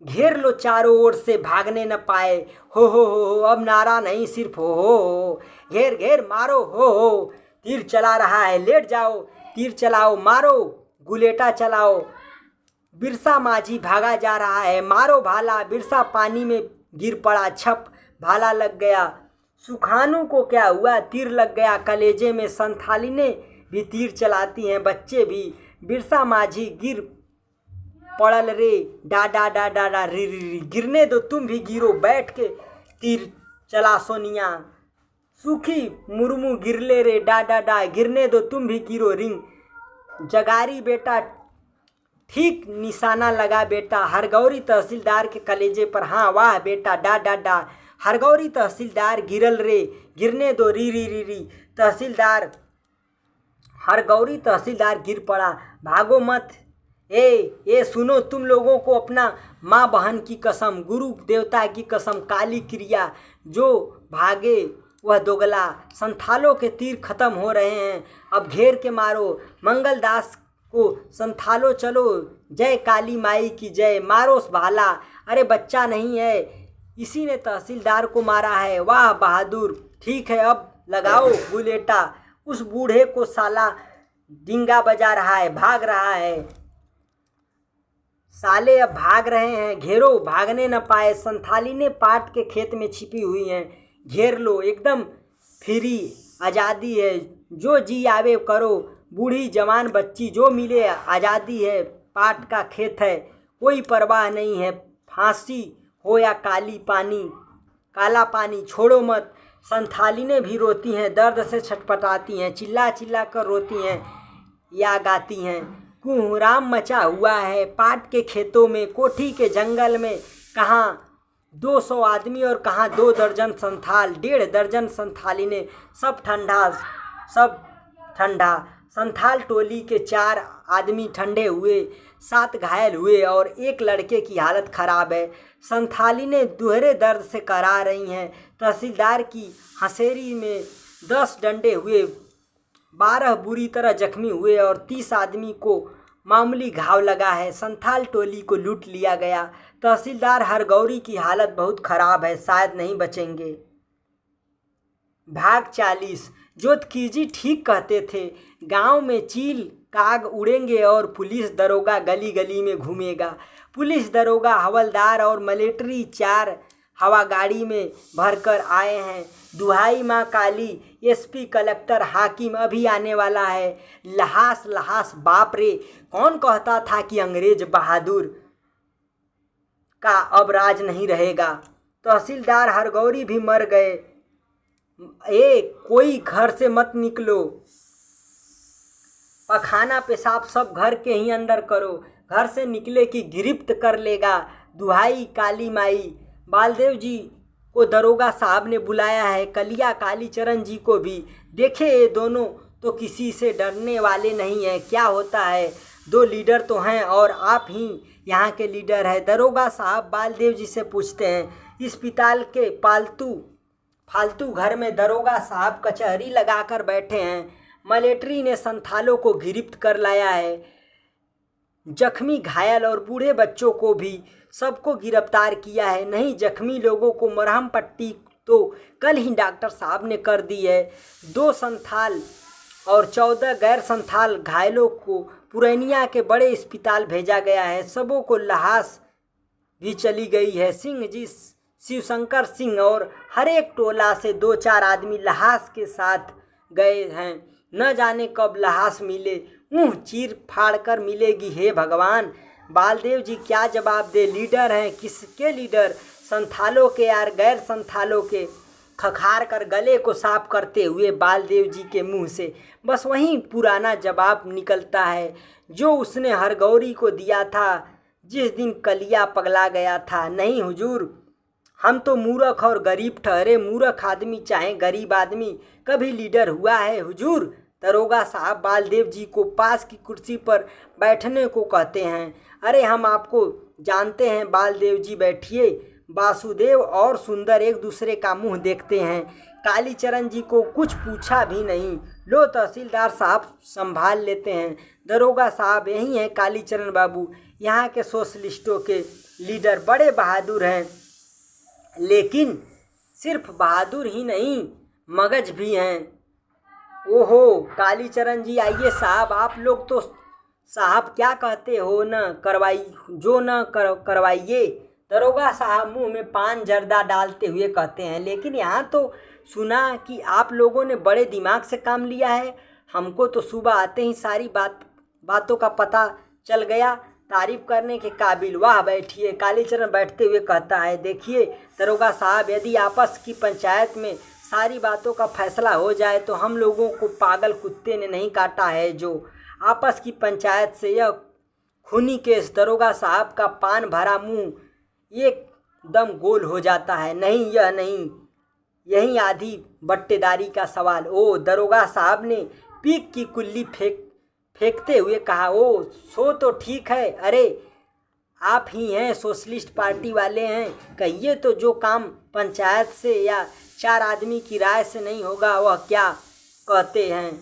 घेर लो चारों ओर से, भागने न पाए। हो अब नारा नहीं सिर्फ हो। घेर घेर मारो हो। तीर चला रहा है, लेट जाओ, तीर चलाओ, मारो, गुलेटा चलाओ। बिरसा माझी भागा जा रहा है, मारो भाला। बिरसा पानी में गिर पड़ा, छप भाला लग गया। सुखानू को क्या हुआ, तीर लग गया कलेजे में। संथालिनें भी तीर चलाती हैं, बच्चे भी। बिरसा माझी गिर पड़ल रे, डा डा डा डा डा री री री। गिरने दो तुम भी गिरो, बैठ के तीर चला सोनिया। सूखी मुर्मू गिरले रे, डा डा डा, गिरने दो तुम भी गिरो। रिंग जगारी बेटा, ठीक निशाना लगा बेटा। हरगौरी तहसीलदार के कलेजे पर, हाँ वाह बेटा, डा डा डा। हरगौरी तहसीलदार गिरल रे, गिरने दो री री री री। तहसीलदार हरगौरी तहसीलदार गिर पड़ा, भागो मत। ए सुनो तुम लोगों को, अपना माँ बहन की कसम, गुरु देवता की कसम, काली क्रिया, जो भागे वह दोगला। संथालों के तीर खत्म हो रहे हैं, अब घेर के मारो। मंगलदास को संथालो चलो, जय काली माई की जय, मारो भाला। अरे बच्चा नहीं है, इसी ने तहसीलदार को मारा है। वाह बहादुर, ठीक है अब लगाओ बुलेटा। उस बूढ़े को साला डिंगा बजा रहा है, भाग रहा है। साले अब भाग रहे हैं, घेरो, भागने न पाए। संथालिनें पाट के खेत में छिपी हुई हैं, घेर लो, एकदम फ्री, आज़ादी है, जो जी आवे करो। बूढ़ी जवान बच्ची जो मिले, आज़ादी है, पाट का खेत है, कोई परवाह नहीं है। फांसी हो या काला पानी छोड़ो मत। संथालिनें भी रोती हैं, दर्द से छटपटाती हैं, चिल्ला चिल्ला कर रोती हैं या गाती हैं। कुहराम मचा हुआ है पाट के खेतों में, कोठी के जंगल में। कहाँ 200 आदमी और कहाँ 2 दर्जन संथाल, 1.5 दर्जन संथालिनें, सब ठंडा। संथाल टोली के 4 आदमी ठंडे हुए, 7 घायल हुए और 1 लड़के की हालत खराब है। संथालिनें दोहरे दर्द से करा रही हैं। तहसीलदार की हंसेरी में 10 डंडे हुए, 12 बुरी तरह जख्मी हुए और 30 आदमी को मामूली घाव लगा है। संथाल टोली को लूट लिया गया। तहसीलदार हरगौरी की हालत बहुत खराब है, शायद नहीं बचेंगे। भाग 40। जोतकीजी ठीक कहते थे, गांव में चील काग उड़ेंगे और पुलिस दरोगा गली गली में घूमेगा। पुलिस दरोगा, हवलदार और मिलिट्री 4 हवा गाड़ी में भरकर आए हैं। दुहाई माँ काली, एसपी, कलेक्टर, हाकिम अभी आने वाला है। लहास बाप रे, कौन कहता था कि अंग्रेज बहादुर का अब राज नहीं रहेगा। तहसीलदार हरगौरी भी मर गए। कोई घर से मत निकलो, पखाना पेशाब सब घर के ही अंदर करो, घर से निकले कि गिरफ्त कर लेगा। दुहाई काली माई, बालदेव जी को दरोगा साहब ने बुलाया है, कलिया कालीचरण जी को भी। देखे ये दोनों तो किसी से डरने वाले नहीं हैं। क्या होता है, दो लीडर तो हैं और आप ही यहाँ के लीडर हैं। दरोगा साहब बालदेव जी से पूछते हैं। इस पिताल के फालतू घर में दरोगा साहब कचहरी लगाकर बैठे हैं। मिलिट्री ने संथालों को गिरफ्त कर लाया है, जख्मी घायल और बूढ़े बच्चों को भी सबको गिरफ्तार किया है। नहीं, जख्मी लोगों को मरहम पट्टी तो कल ही डॉक्टर साहब ने कर दी है। 2 संथाल और 14 गैर संथाल घायलों को पुरैनिया के बड़े अस्पताल भेजा गया है। सबों को लहास भी चली गई है। सिंह जी, शिवशंकर सिंह और हर एक टोला से 2-4 आदमी लहास के साथ गए हैं। न जाने कब लहास मिले, चीर फाड़ कर मिलेगी। हे भगवान, बालदेव जी क्या जवाब दे। लीडर हैं, किसके लीडर? संथालों के यार गैर संथालों के। खखार कर गले को साफ करते हुए बालदेव जी के मुंह से बस वही पुराना जवाब निकलता है जो उसने हरगौरी को दिया था जिस दिन कलिया पगला गया था। नहीं हुजूर, हम तो मूर्ख और गरीब ठहरे। मूर्ख आदमी चाहे गरीब आदमी कभी लीडर हुआ है हुजूर? दरोगा साहब बालदेव जी को पास की कुर्सी पर बैठने को कहते हैं। अरे हम आपको जानते हैं बालदेव जी, बैठिए। वासुदेव और सुंदर एक दूसरे का मुंह देखते हैं। कालीचरण जी को कुछ पूछा भी नहीं। लो तहसीलदार साहब संभाल लेते हैं। दरोगा साहब यही हैं कालीचरण बाबू, यहाँ के सोशलिस्टों के लीडर। बड़े बहादुर हैं, लेकिन सिर्फ बहादुर ही नहीं, मगज भी हैं। ओहो कालीचरण जी आइए साहब। आप लोग तो साहब क्या कहते हो, न करवाई जो न करवाइए। दरोगा साहब मुंह में पान जर्दा डालते हुए कहते हैं। लेकिन यहाँ तो सुना कि आप लोगों ने बड़े दिमाग से काम लिया है। हमको तो सुबह आते ही सारी बातों का पता चल गया। तारीफ करने के काबिल। वाह, बैठिए। कालीचरण बैठते हुए कहता है। देखिए दरोगा साहब, यदि आपस की पंचायत में सारी बातों का फैसला हो जाए तो हम लोगों को पागल कुत्ते ने नहीं काटा है। जो आपस की पंचायत से यह खूनी केस। दरोगा साहब का पान भरा मुंह एकदम गोल हो जाता है। नहीं, यह नहीं, यही आधी बट्टेदारी का सवाल। ओ, दरोगा साहब ने पीक की कुल्ली फेंकते हुए कहा। ओ, सो तो ठीक है। अरे आप ही हैं, सोशलिस्ट पार्टी वाले हैं। कहिए तो जो काम पंचायत से या 4 आदमी की राय से नहीं होगा वह क्या कहते हैं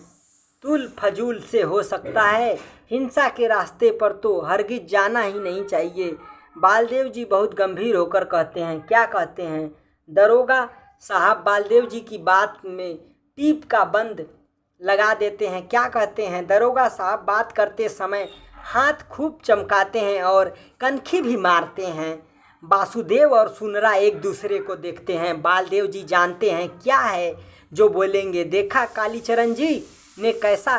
तुल फजूल से हो सकता है। हिंसा के रास्ते पर तो हरगिज जाना ही नहीं चाहिए। बालदेव जी बहुत गंभीर होकर कहते हैं। क्या कहते हैं? दरोगा साहब बालदेव जी की बात में टीप का बंद लगा देते हैं। क्या कहते हैं? दरोगा साहब बात करते समय हाथ खूब चमकाते हैं और कनखी भी मारते हैं। वासुदेव और सुनरा एक दूसरे को देखते हैं। बालदेव जी जानते हैं क्या है जो बोलेंगे। देखा कालीचरण जी ने कैसा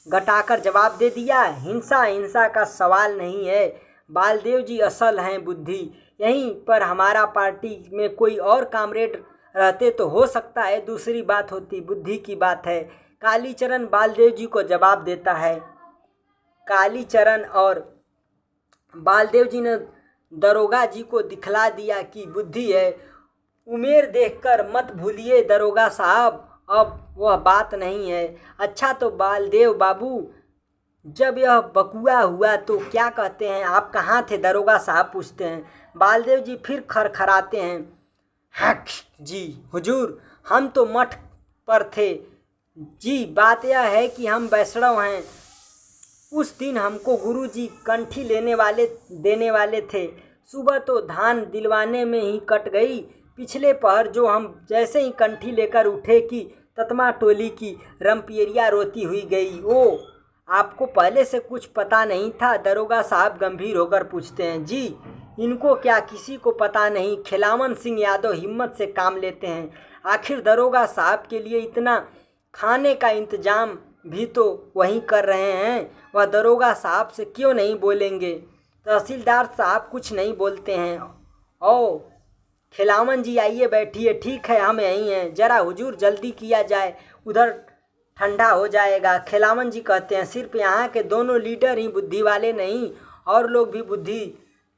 गटाकर जवाब दे दिया। हिंसा का सवाल नहीं है। बालदेव जी असल हैं बुद्धि। यहीं पर हमारा पार्टी में कोई और कामरेड रहते तो हो सकता है दूसरी बात होती, बुद्धि की बात है। कालीचरण बालदेव जी को जवाब देता है। कालीचरण और बालदेव जी ने दरोगा जी को दिखला दिया कि बुद्धि है। उमेर देखकर मत भूलिए दरोगा साहब, अब वह बात नहीं है। अच्छा तो बालदेव बाबू, जब यह बकुआ हुआ तो क्या कहते हैं? आप कहाँ थे? दरोगा साहब पूछते हैं। बालदेव जी फिर खरखराते हैं। हक जी हुजूर, हम तो मठ पर थे जी। बात यह है कि हम वैष्णव हैं। उस दिन हमको गुरुजी कंठी देने वाले थे। सुबह तो धान दिलवाने में ही कट गई। पिछले पहर जो हम जैसे ही कंठी लेकर उठे कि ततमा टोली की रमपियरिया रोती हुई गई। ओ, आपको पहले से कुछ पता नहीं था? दरोगा साहब गंभीर होकर पूछते हैं। जी, इनको क्या किसी को पता नहीं? खिलावन सिंह यादव हिम्मत से काम लेते हैं। आखिर दरोगा साहब के लिए इतना खाने का इंतजाम भी तो वहीं कर रहे हैं। वह दरोगा साहब से क्यों नहीं बोलेंगे? तहसीलदार साहब कुछ नहीं बोलते हैं। ओ खिलावन जी आइए बैठिए। ठीक है, हम यहीं हैं। जरा हुजूर जल्दी किया जाए, उधर ठंडा हो जाएगा। खिलावन जी कहते हैं। सिर्फ यहाँ के दोनों लीडर ही बुद्धि वाले नहीं, और लोग भी बुद्धि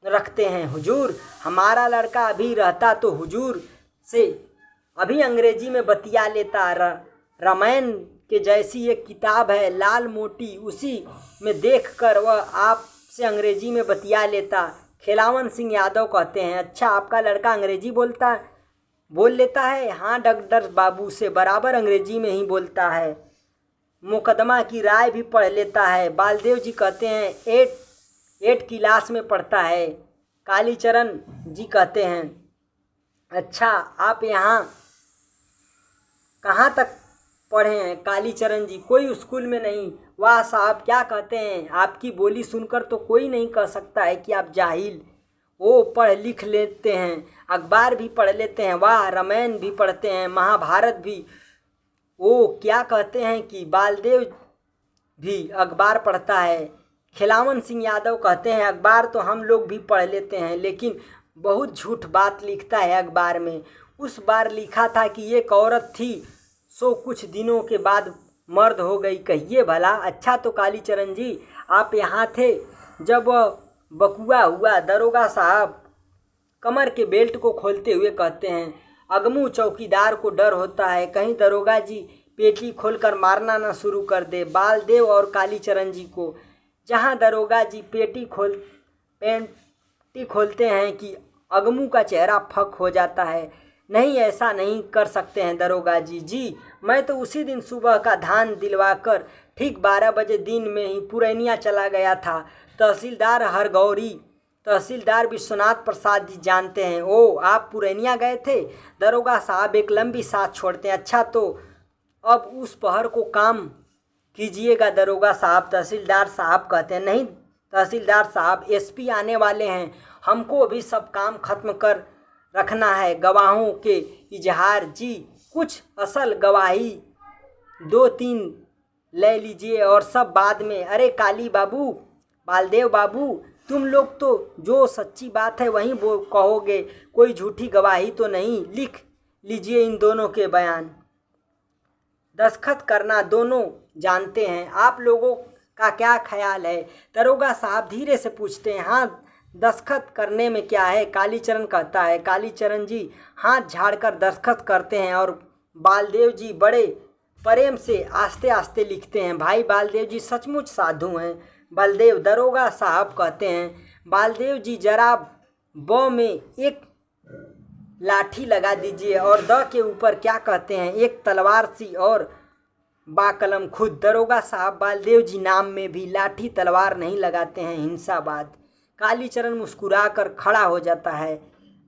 रखते हैं हुजूर। हमारा लड़का अभी रहता तो हुजूर से अभी अंग्रेजी में बतिया लेता। रामायण के जैसी एक किताब है लाल मोटी, उसी में देखकर वह आपसे अंग्रेजी में बतिया लेता। खिलावन सिंह यादव कहते हैं, अच्छा आपका लड़का अंग्रेजी बोल लेता है? हाँ डॉक्टर बाबू से बराबर अंग्रेजी में ही बोलता है। मुकदमा की राय भी पढ़ लेता है। बालदेव जी कहते हैं 8 क्लास में पढ़ता है। कालीचरण जी कहते हैं, अच्छा आप यहाँ कहाँ तक पढ़े हैं? कालीचरण जी, कोई स्कूल में नहीं। वाह साहब क्या कहते हैं, आपकी बोली सुनकर तो कोई नहीं कह सकता है कि आप जाहिल। वो पढ़ लिख लेते हैं, अखबार भी पढ़ लेते हैं। वाह, रामायण भी पढ़ते हैं, महाभारत भी। वो क्या कहते हैं कि बालदेव भी अखबार पढ़ता है। खिलावन सिंह यादव कहते हैं, अखबार तो हम लोग भी पढ़ लेते हैं, लेकिन बहुत झूठ बात लिखता है अखबार में। उस बार लिखा था कि एक औरत थी, सो कुछ दिनों के बाद मर्द हो गई। कहिए भला। अच्छा तो कालीचरण जी आप यहाँ थे जब बकुआ हुआ? दरोगा साहब कमर के बेल्ट को खोलते हुए कहते हैं, अगमू चौकीदार को डर होता है कहीं दरोगा जी पेटी खोलकर मारना न शुरू कर दे बालदेव और कालीचरण जी को। जहाँ दरोगा जी पेटी खोलते हैं कि अगमू का चेहरा फक हो जाता है। नहीं, ऐसा नहीं कर सकते हैं दरोगा जी। जी मैं तो उसी दिन सुबह का धान दिलवाकर ठीक 12 बजे दिन में ही पुरैनिया चला गया था। तहसीलदार हरगौरी, तहसीलदार विश्वनाथ प्रसाद जी जानते हैं। ओ आप पुरैनिया गए थे? दरोगा साहब एक लंबी सांस छोड़ते हैं। अच्छा तो अब उस पहर को काम कीजिएगा दरोगा साहब। तहसीलदार साहब कहते हैं, नहीं तहसीलदार साहब, एसपी आने वाले हैं, हमको अभी सब काम खत्म कर रखना है। गवाहों के इजहार जी, कुछ असल गवाही 2-3 ले लीजिए और सब बाद में। अरे काली बाबू, बालदेव बाबू, तुम लोग तो जो सच्ची बात है वहीं वो कहोगे, कोई झूठी गवाही तो नहीं। लिख लीजिए इन दोनों के बयान। दस्तखत करना दोनों जानते हैं, आप लोगों का क्या ख्याल है? दरोगा साहब धीरे से पूछते हैं, हाँ दस्तखत करने में क्या है? कालीचरण कहता है। कालीचरण जी हाथ झाड़कर दस्तखत करते हैं और बालदेव जी बड़े प्रेम से आस्ते आस्ते लिखते हैं। भाई बालदेव जी सचमुच साधु हैं। बलदेव, दरोगा साहब कहते हैं, बालदेव जी जरा ब में एक लाठी लगा दीजिए और द के ऊपर क्या कहते हैं, एक तलवार सी और बाकलम खुद। दरोगा साहब बालदेव जी नाम में भी लाठी तलवार नहीं लगाते हैं, हिंसावाद। कालीचरण मुस्कुराकर खड़ा हो जाता है।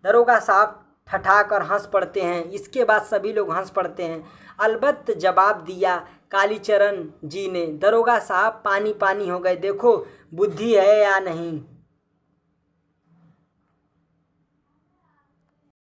दरोगा साहब ठठाकर हंस पड़ते हैं। इसके बाद सभी लोग हंस पड़ते हैं। अलबत्त जवाब दिया कालीचरण जी ने। दरोगा साहब पानी पानी हो गए। देखो बुद्धि है या नहीं।